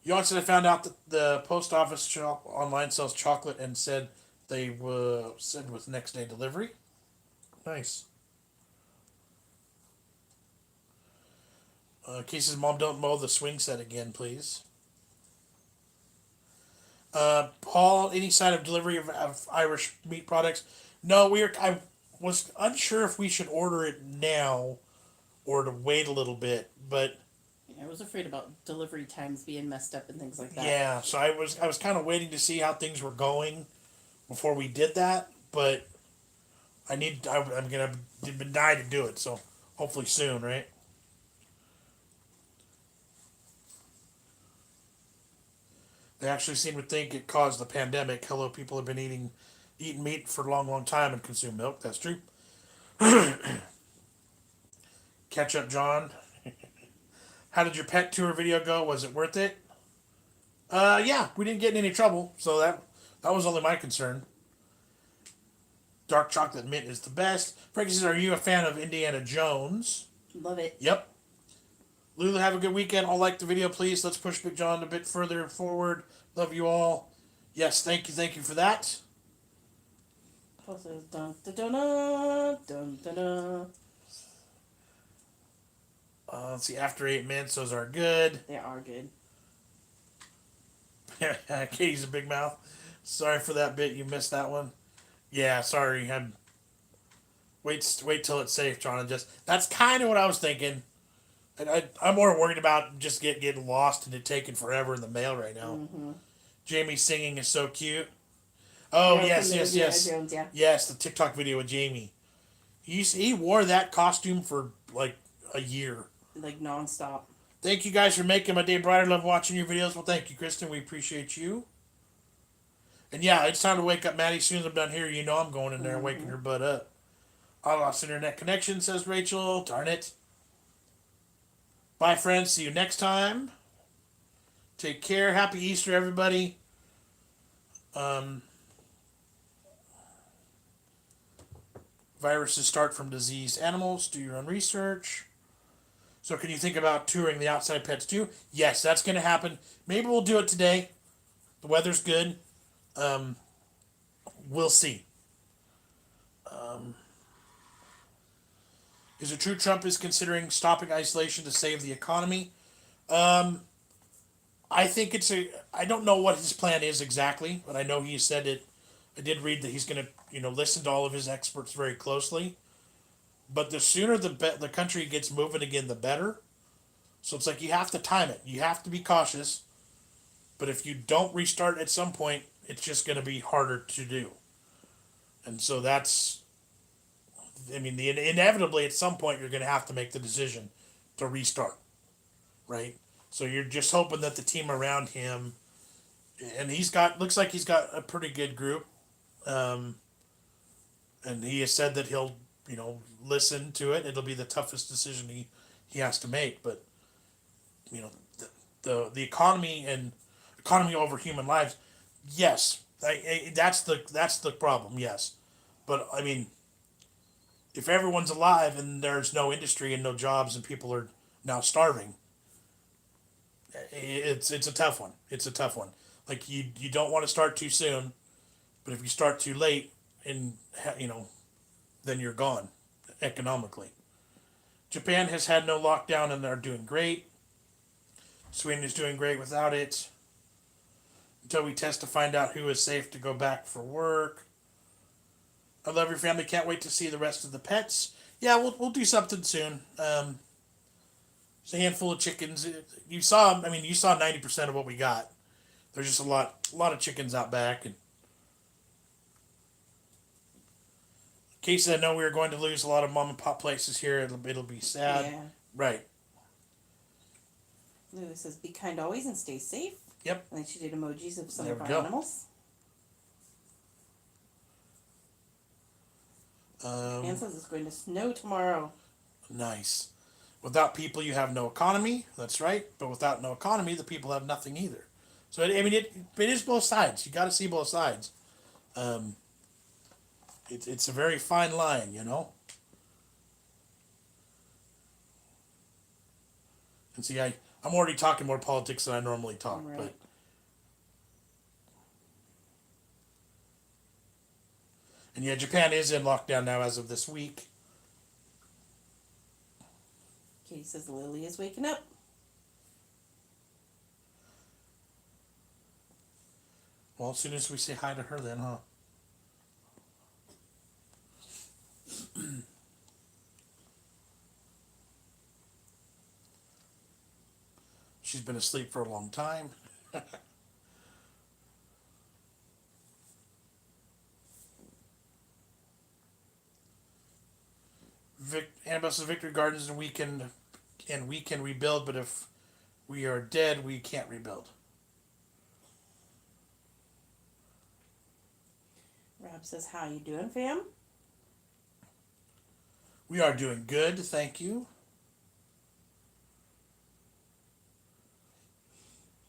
Yon said, I found out that the post office shop online sells chocolate and said they said with next day delivery. Nice. Casey's mom, don't mow the swing set again, please. Paul, any sign of delivery of Irish meat products? No, I was unsure if we should order it now or to wait a little bit, but Yeah, I was afraid about delivery times being messed up and things like that. yeah. So I was kind of waiting to see how things were going before we did that, but I'm gonna die to do it. So hopefully soon, right? They actually seem to think it caused the pandemic. Hello, people have been eating meat for a long, long time and consume milk. That's true. Catch up, John. How did your pet tour video go? Was it worth it? Yeah, we didn't get in any trouble, so that was only my concern. Dark chocolate mint is the best. Frankie says, "Are you a fan of Indiana Jones?" Love it. Yep. Lulu, have a good weekend. I'll like the video, please. Let's push Big John a bit further forward. Love you all. Yes, thank you for that. Paul says, dun dun dun dun dun dun dun. Let's see. After 8 minutes, those are good. They are good. Katie's a big mouth. Sorry for that bit. You missed that one. Yeah, sorry. Wait till it's safe, John. And just that's kind of what I was thinking. I'm more worried about just getting lost and it taking forever in the mail right now. Mm-hmm. Jamie singing is so cute. Oh Yeah, yes, from the yes, Indiana yes, Jones, yeah. yes. The TikTok video with Jamie. He wore that costume for like a year. Like nonstop. Thank you guys for making my day brighter. Love watching your videos. Well, thank you, Kristen. We appreciate you. And yeah, it's time to wake up, Maddie. As soon as I'm done here, you know I'm going in there and waking her butt up. I lost internet connection, says Rachel. Darn it. Bye, friends. See you next time. Take care. Happy Easter, everybody. Viruses start from diseased animals. Do your own research. So can you think about touring the outside pets too? Yes, that's going to happen. Maybe we'll do it today. The weather's good. We'll see. Is it true Trump is considering stopping isolation to save the economy? I think I don't know what his plan is exactly, but I know he said it. I did read that he's going to, listen to all of his experts very closely. But the sooner the country gets moving again, the better. So it's like you have to time it. You have to be cautious. But if you don't restart at some point, it's just going to be harder to do. And so inevitably at some point you're going to have to make the decision to restart, right? So you're just hoping that the team around him, and looks like he's got a pretty good group, and he has said that he'll, listen to it. It'll be the toughest decision he has to make, but the economy and economy over human lives, yes, that's the problem, yes, but I mean, if everyone's alive and there's no industry and no jobs and people are now starving, it's a tough one. It's a tough one. Like you don't want to start too soon, but if you start too late, and then you're gone economically. Japan has had no lockdown and they're doing great. Sweden is doing great without it. Until we test to find out who is safe to go back for work. I love your family. Can't wait to see the rest of the pets. Yeah, we'll do something soon. It's a handful of chickens. You saw 90% of what we got. There's just a lot of chickens out back. And Casey, I know we are going to lose a lot of mom and pop places here. It'll be sad. Yeah. Right. Lulu says, be kind always and stay safe. Yep. And then she did emojis of some There of we our go. animals. Ann says it's going to snow tomorrow. Nice. Without people, you have no economy. That's right. But without no economy, the people have nothing either. So it is both sides. You got to see both sides. It's a very fine line, And see, I'm already talking more politics than I normally talk, Right. but. And yeah, Japan is in lockdown now as of this week. Katie says Lily is waking up. Well, as soon as we say hi to her, then, huh? She's been asleep for a long time. Annabelle says Victory Gardens and we can rebuild, but if we are dead, we can't rebuild. Rob says, how you doing, fam? We are doing good, thank you.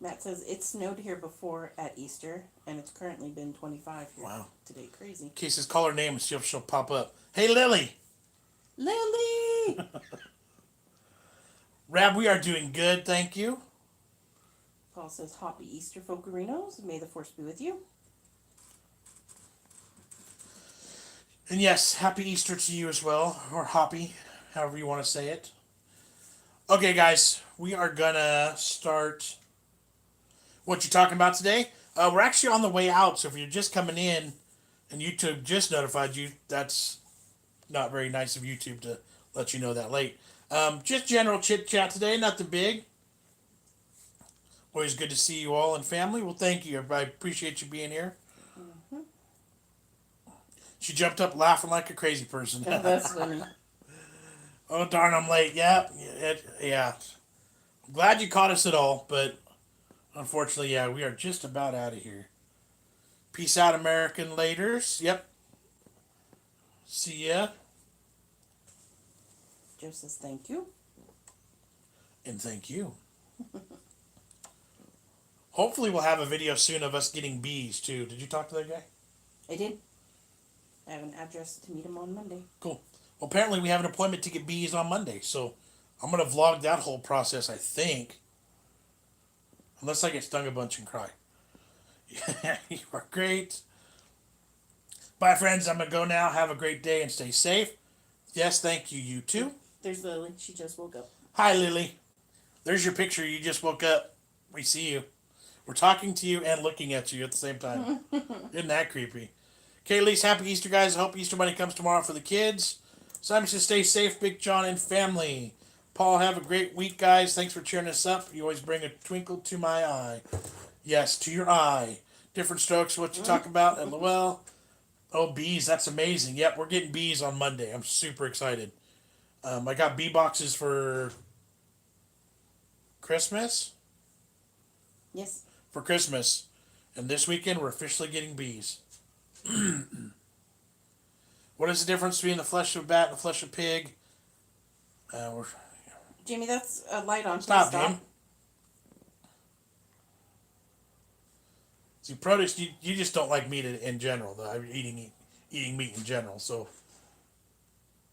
Matt says, it snowed here before at Easter, and it's currently been 25 here Wow. today. Crazy. Casey's call her name and see if she'll pop up. Hey, Lily! Lily! Rab, we are doing good, thank you. Paul says, happy Easter, Folkerinos. May the force be with you. And yes, happy Easter to you as well, or hoppy, however you want to say it. Okay, guys, we are gonna start. What you talking about today? We're actually on the way out, so if you're just coming in and YouTube just notified you, that's not very nice of YouTube to let you know that late. Just general chit chat today, nothing big. Always good to see you all and family. Well, thank you, everybody. Appreciate you being here. Mm-hmm. She jumped up laughing like a crazy person. Oh, that's funny. Oh, darn, I'm late. Yeah. I'm glad you caught us at all, but unfortunately, yeah, we are just about out of here. Peace out, American laters. Yep. See ya. Joe says, thank you. And thank you. Hopefully we'll have a video soon of us getting bees, too. Did you talk to that guy? I did. I have an address to meet him on Monday. Cool. Well, apparently we have an appointment to get bees on Monday, so I'm going to vlog that whole process, I think. Unless I get stung a bunch and cry. You are great. Bye, friends. I'm going to go now. Have a great day and stay safe. Yes, thank you. You too. There's Lily. She just woke up. Hi, Lily. There's your picture. You just woke up. We see you. We're talking to you and looking at you at the same time. Isn't that creepy? Okay, Elise, happy Easter, guys. I hope Easter Bunny comes tomorrow for the kids. Simon says, stay safe, Big John and family. Paul, have a great week, guys. Thanks for cheering us up. You always bring a twinkle to my eye. Yes, to your eye. Different strokes, what you talk about. LOL. Oh, bees. That's amazing. Yep, we're getting bees on Monday. I'm super excited. I got bee boxes for Christmas. Yes. For Christmas. And this weekend, we're officially getting bees. What is the difference between the flesh of a bat and the flesh of a pig? Jamie, that's a light on. Stop, Jim. See, produce, you just don't like meat in general, though. Eating meat in general. So,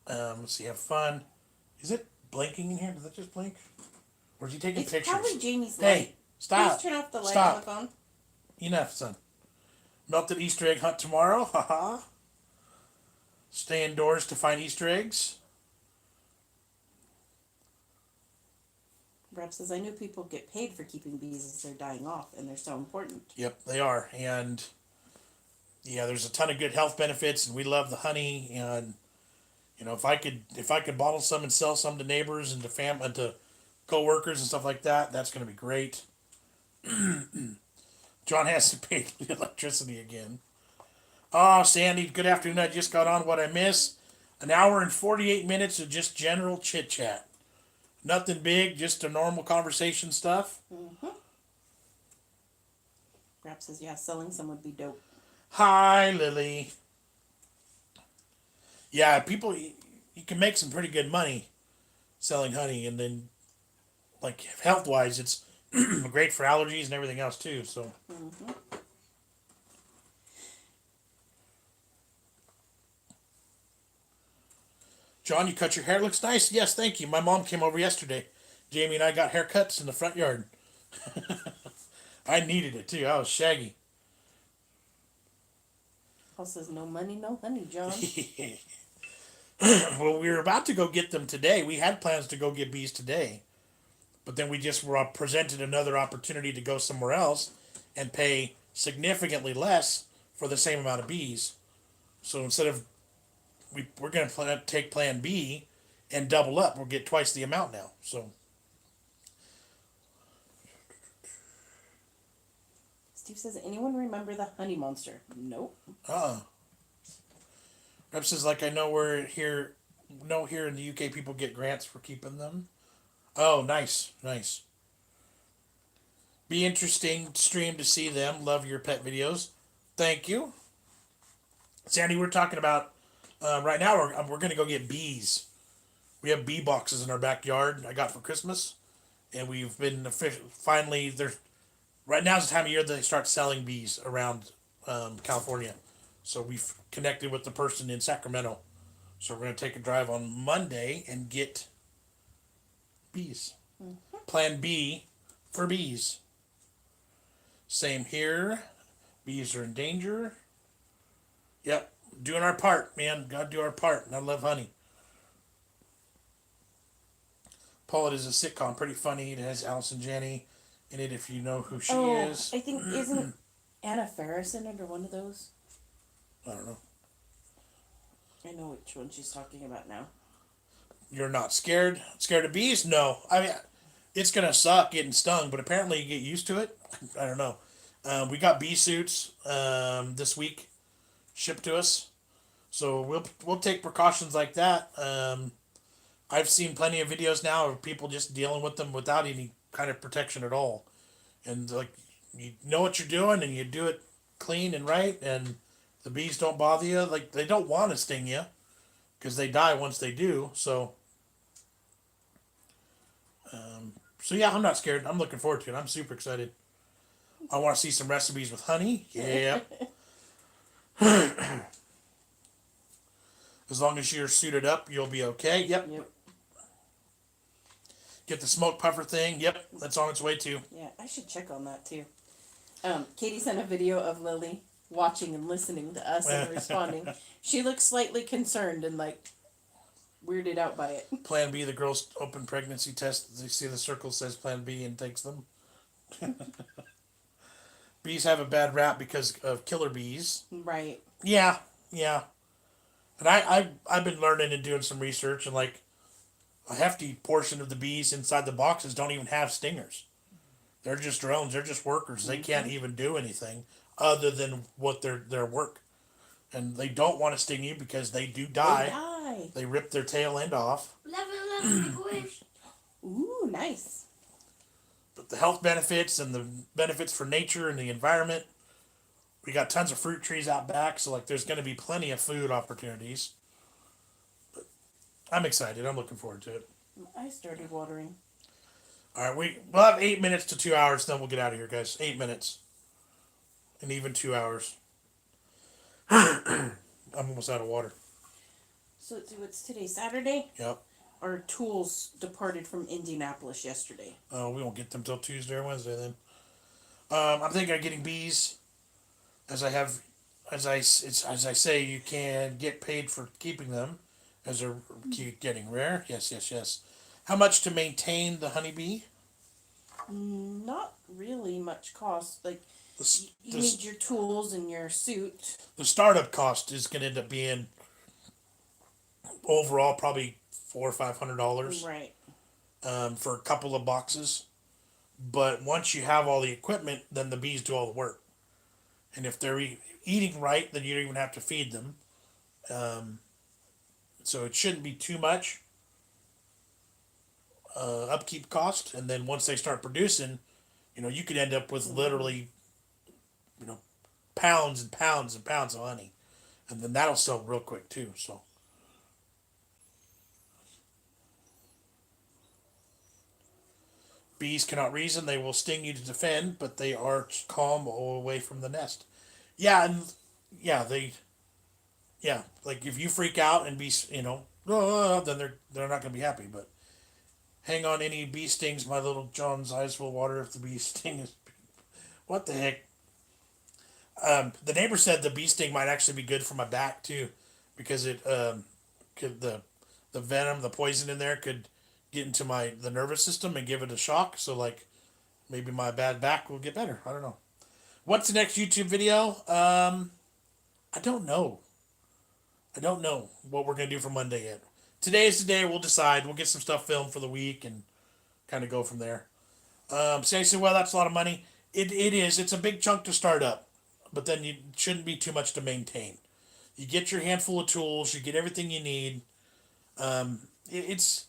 let's see, have fun. Is it blinking in here? Does that just blink? Or is he taking It's pictures? probably Jamie's light. Hey, stop. Please turn off the light Stop. on the phone. Enough, son. Melted Easter egg hunt tomorrow. Haha. Stay indoors to find Easter eggs. Brad says, I knew people get paid for keeping bees as they're dying off, and they're so important. Yep, they are. And yeah, there's a ton of good health benefits, and we love the honey. And you know, if I could bottle some and sell some to neighbors and to co-workers and stuff like that, that's going to be great. John has to pay the electricity again. Oh, Sandy, good afternoon. I just got on. What I miss? An hour and 48 minutes of just general chit chat. Nothing big, just a normal conversation stuff. Mm-hmm. Brad says, yeah, selling some would be dope. Hi, Lily. Yeah, people, you can make some pretty good money selling honey, and then, like, health-wise, it's great for allergies and everything else, too, so. Mm-hmm. John, you cut your hair. Looks nice. Yes, thank you. My mom came over yesterday. Jamie and I got haircuts in the front yard. I needed it, too. I was shaggy. Paul says, no money, no honey, John. Well, we were about to go get them today. We had plans to go get bees today. But then we just were presented another opportunity to go somewhere else and pay significantly less for the same amount of bees. So instead of we're going to take Plan B and double up, we'll get twice the amount now. So Steve says, anyone remember the honey monster? Nope. Rep says, like, I know we're here. No, here in the UK, people get grants for keeping them. Oh, nice, nice. Be interesting stream to see them. Love your pet videos. Thank you, Sandy. We're talking about right now. We're gonna go get bees. We have bee boxes in our backyard. I got for Christmas, and we've been finally there. Right now is the time of year that they start selling bees around California. So we've connected with the person in Sacramento. So we're going to take a drive on Monday and get bees. Mm-hmm. Plan B for bees. Same here. Bees are in danger. Yep. Doing our part, man. Gotta do our part. And I love honey. Paul, it is a sitcom. Pretty funny. It has Allison Janney in it, if you know who she is. I think, isn't Anna Faris in it or one of those? I don't know. I know which one she's talking about now. You're not scared? Scared of bees? No. I mean, it's going to suck getting stung, but apparently you get used to it. I don't know. We got bee suits this week shipped to us. So we'll take precautions like that. I've seen plenty of videos now of people just dealing with them without any kind of protection at all. And like, you know what you're doing and you do it clean and right, and the bees don't bother you. Like, they don't want to sting you because they die once they do. So yeah, I'm not scared. I'm looking forward to it. I'm super excited. I want to see some recipes with honey. Yeah. As long as you're suited up, you'll be okay. Yep. Get the smoke puffer thing. Yep, that's on its way too. Yeah, I should check on that too. Katie sent a video of Lily watching and listening to us and responding. She looks slightly concerned and like weirded out by it. Plan B, the girls open pregnancy test. They see the circle says Plan B and takes them. Bees have a bad rap because of killer bees. Right. Yeah. And I've been learning and doing some research, and like a hefty portion of the bees inside the boxes don't even have stingers. They're just drones. They're just workers. They can't even do anything other than what their work. And they don't want to sting you because they do die. They rip their tail end off. Ooh, nice. But the health benefits and the benefits for nature and the environment. We got tons of fruit trees out back, so like there's going to be plenty of food opportunities. But I'm excited. I'm looking forward to it. I started watering. All right, we'll have 8 minutes to 2 hours, then we'll get out of here, guys. 8 minutes. And even 2 hours. I'm almost out of water. So it's today, Saturday? Yep. Our tools departed from Indianapolis yesterday. Oh, we won't get them till Tuesday or Wednesday then. I'm thinking of getting bees. As I say, you can get paid for keeping them, as they're getting rare. Yes. How much to maintain the honeybee? Not really much cost. Like, you need your tools and your suit. The startup cost is going to end up being overall probably $400 or $500. Right. For a couple of boxes. But once you have all the equipment, then the bees do all the work. And if they're eating right, then you don't even have to feed them. So it shouldn't be too much upkeep cost. And then once they start producing, you could end up with literally, pounds and pounds and pounds of honey. And then that'll sell real quick too. So. Bees cannot reason. They will sting you to defend, but they are calm away from the nest. Yeah, and like if you freak out and be, then they're not going to be happy. But hang on, any bee stings, my little John's eyes will water if the bee sting is. What the heck? The neighbor said the bee sting might actually be good for my back too, because it could the venom, the poison in there could get into the nervous system and give it a shock. So like maybe my bad back will get better. I don't know. What's the next YouTube video? I don't know. I don't know what we're gonna do for Monday yet. Today is the day we'll decide. We'll get some stuff filmed for the week and kind of go from there. So you say, well, that's a lot of money. It is. It's a big chunk to start up, but then you shouldn't be too much to maintain. You get your handful of tools. You get everything you need. It's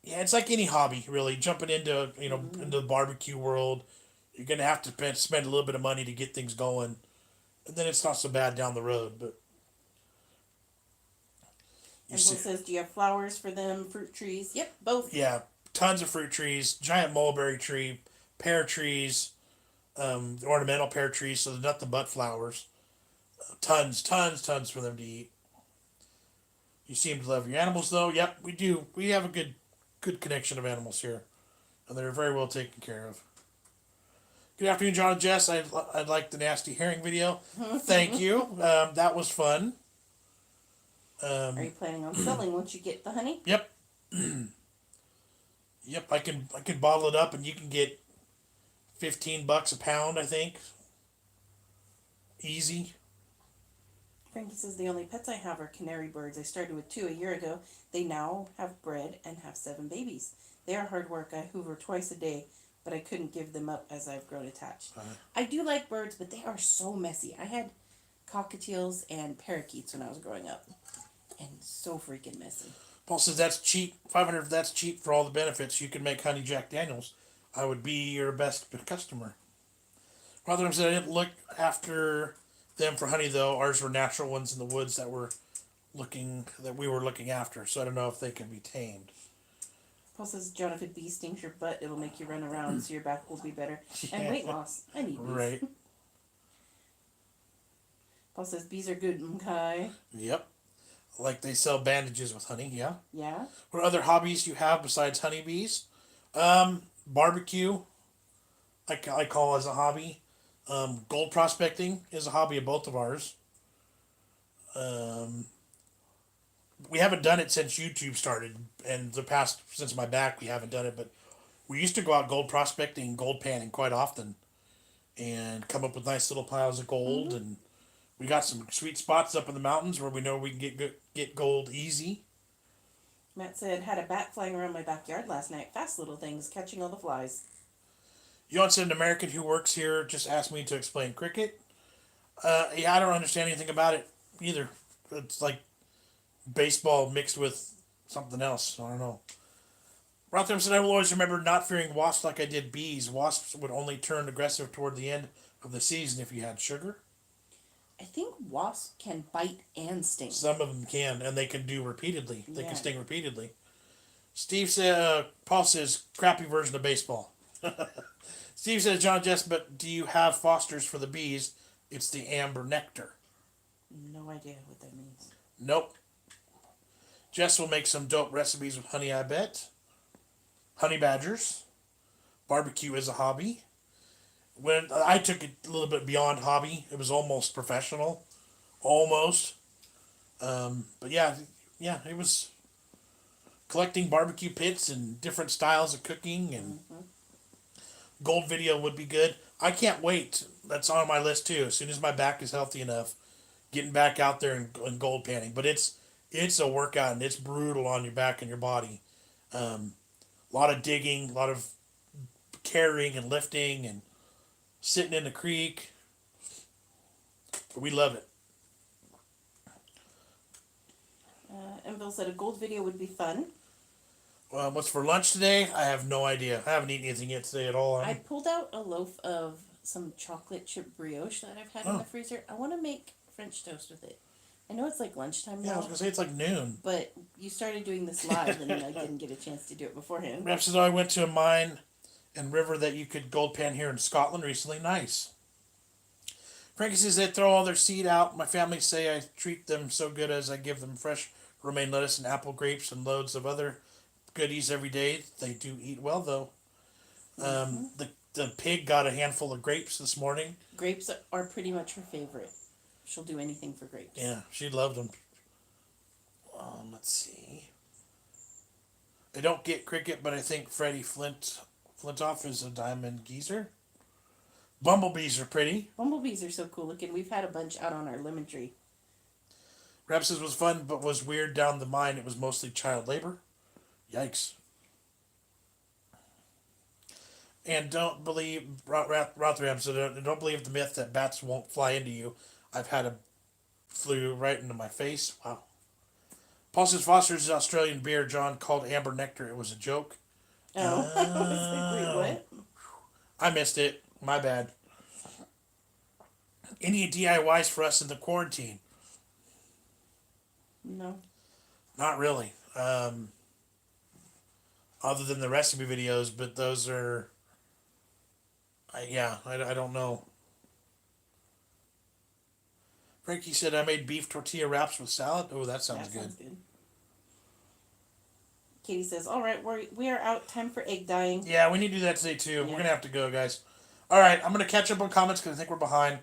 yeah, it's like any hobby, really. Jumping into into the barbecue world, you're gonna have to spend a little bit of money to get things going, and then it's not so bad down the road. But you And see, Bill says, do you have flowers for them, fruit trees? Yep, both. yeah, tons of fruit trees, giant mulberry tree, pear trees, ornamental pear trees, so they're nothing but flowers. Tons for them to eat. You seem to love your animals, though. Yep, we do. We have a good connection of animals here, and they're very well taken care of. Good afternoon, Jon and Jess. I like the nasty herring video. Thank you. That was fun. Are you planning on selling once you get the honey? Yep. Yep. I can bottle it up, and you can get $15 a pound. I think. Easy. Frankie says the only pets I have are canary birds. I started with 2 a year ago. They now have bred and have 7 babies. They are hard work. I hoover twice a day, but I couldn't give them up as I've grown attached. I do like birds, but they are so messy. I had cockatiels and parakeets when I was growing up, and so freaking messy. Paul says that's cheap. 500. That's cheap for all the benefits. You can make honey Jack Daniels. I would be your best customer. Rotherham said I didn't look after them for honey though. Ours were natural ones in the woods that we were looking after. So I don't know if they can be tamed. Paul says, John, if a bee stings your butt, it'll make you run around so your back will be better. And Yeah. weight loss. I need bees. Right. Paul says, bees are good, okay? Yep. Like they sell bandages with honey. Yeah. Yeah? What other hobbies you have besides honeybees? Barbecue. I call as a hobby. Gold prospecting is a hobby of both of ours. We haven't done it since YouTube started, and since my back we haven't done it. But we used to go out gold prospecting, gold panning quite often, and come up with nice little piles of gold. And we got some sweet spots up in the mountains where we know we can get gold easy. Matt said, had a bat flying around my backyard last night. Fast little things, catching all the flies. Jon said an American who works here just asked me to explain cricket. Yeah, I don't understand anything about it either. It's like baseball mixed with something else. I don't know. Rotham said, I will always remember not fearing wasps like I did bees. Wasps would only turn aggressive toward the end of the season if you had sugar. I think wasps can bite and sting. Some of them can, and they can do repeatedly. They Yeah. can sting repeatedly. Steve said, Paul says, crappy version of baseball. Steve says, Jon Jess, but do you have fosters for the bees? It's the amber nectar. No idea what that means. Nope. Jess will make some dope recipes with honey, I bet. Honey badgers. Barbecue is a hobby. When I took it a little bit beyond hobby, it was almost professional. Almost. But yeah, it was collecting barbecue pits and different styles of cooking, and gold video would be good. I can't wait. That's on my list too. As soon as my back is healthy enough, getting back out there and gold panning. But it's a workout, and it's brutal on your back and your body. A lot of digging, a lot of carrying and lifting, and sitting in the creek. But we love it. Enville said a gold video would be fun. What's for lunch today? I have no idea. I haven't eaten anything yet today at all. I pulled out a loaf of some chocolate chip brioche that I've had in the freezer. I want to make French toast with it. I know it's like lunchtime Yeah, I now, was going to say it's like noon. but you started doing this live and I didn't get a chance to do it beforehand. Rep says, I went to a mine and river that you could gold pan here in Scotland recently. Nice. Frankie says they throw all their seed out. My family say I treat them so good as I give them fresh romaine lettuce and apple grapes and loads of other goodies every day. They do eat well, though. The pig got a handful of grapes this morning. Grapes are pretty much her favorite. She'll do anything for grapes. Yeah, she loved them. Let's see. I don't get cricket, but I think Freddie Flintoff is a diamond geezer. Bumblebees are pretty. Bumblebees are so cool looking. We've had a bunch out on our lemon tree. Repsis was fun, but was weird down the mine. It was mostly child labor. Yikes. And don't believe, Rotherham said, don't believe the myth that bats won't fly into you. I've had a flew right into my face. Wow. Paul says Foster's Australian beer, John called Amber Nectar. It was a joke. Oh. I was like, wait, what? I missed it. My bad. Any DIYs for us in the quarantine? No. Not really. Other than the recipe videos, but those are... I don't know. Frankie said, I made beef tortilla wraps with salad. Oh, that sounds good. Katie says, all right, we are out. Time for egg dyeing. Yeah, we need to do that today, too. Yeah. We're going to have to go, guys. All right, I'm going to catch up on comments because I think we're behind.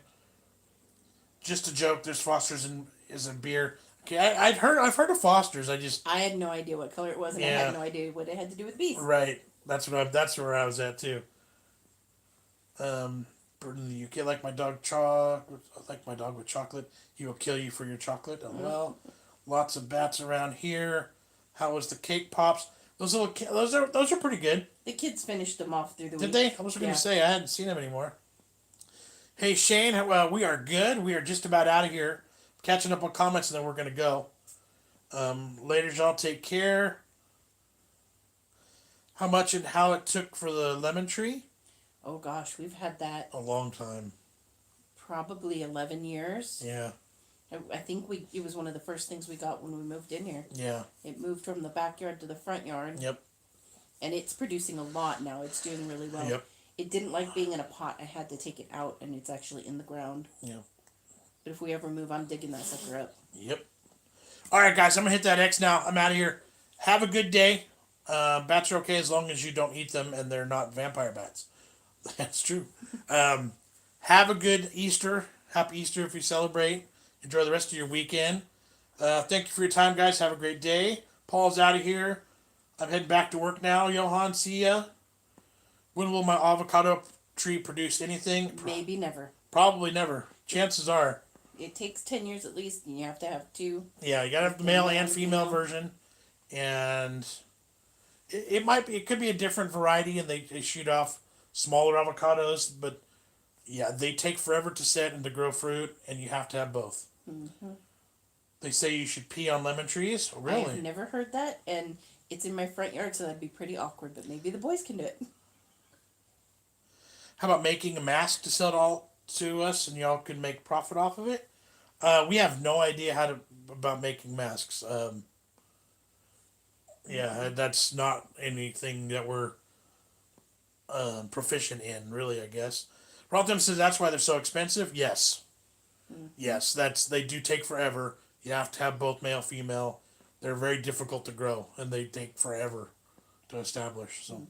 Just a joke. There's Foster's is a beer. Okay, I've heard of Foster's. I had no idea what color it was, and I had no idea what it had to do with beef. Right. That's where I was at, too. Bird in the UK, like my dog with chocolate. He will kill you for your chocolate. Oh well. Lots of bats around here. How was the cake pops? Those are pretty good. The kids finished them off through the Did week. they? I was going to say I hadn't seen them anymore. Hey Shane, well we are good. We are just about out of here. Catching up on comments and then we're going to go. Later, y'all take care. How much and how it took for the lemon tree? Oh gosh, we've had that A long time. probably 11 years. Yeah. I think it was one of the first things we got when we moved in here. Yeah. It moved from the backyard to the front yard. Yep. And it's producing a lot now. It's doing really well. Yep. It didn't like being in a pot. I had to take it out, and it's actually in the ground. Yeah. But if we ever move, I'm digging that sucker up. Yep. All right, guys, I'm going to hit that X now. I'm out of here. Have a good day. Bats are okay as long as you don't eat them and they're not vampire bats. That's true. Have a good Easter. Happy Easter if you celebrate. Enjoy the rest of your weekend. Thank you for your time, guys. Have a great day. Paul's out of here. I'm heading back to work now. Johan, see ya. When will my avocado tree produce anything? Maybe never. Probably never. Chances are. It takes 10 years at least, and you have to have two. Yeah, you gotta have the male and female version. And it could be a different variety and they shoot off smaller avocados, but yeah, they take forever to set and to grow fruit, and you have to have both. Mm-hmm. They say you should pee on lemon trees. Oh, really? I've never heard that, and it's in my front yard, so that'd be pretty awkward, but maybe the boys can do it. How about making a mask to sell to us, and y'all can make profit off of it? We have no idea about making masks. Yeah, that's not anything that we're proficient in, really, I guess. Rotham says that's why they're so expensive. Yes. Mm-hmm. Yes, they do take forever. You have to have both male, female. They're very difficult to grow, and they take forever to establish. So,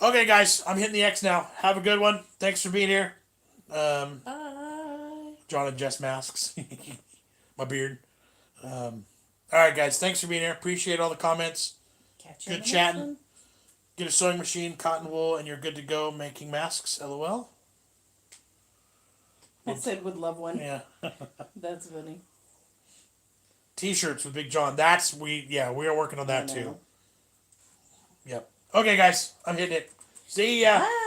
Okay, guys, I'm hitting the X now. Have a good one. Thanks for being here. Bye. Jon and Jess masks. My beard. All right, guys, thanks for being here. Appreciate all the comments. Catch you Good chatting. Get a sewing machine, cotton wool, and you're good to go making masks. LOL. I said would love one. Yeah. That's funny. T-shirts with BigJon. We are working on that too. Yep. Okay, guys, I'm hitting it. See ya. Bye.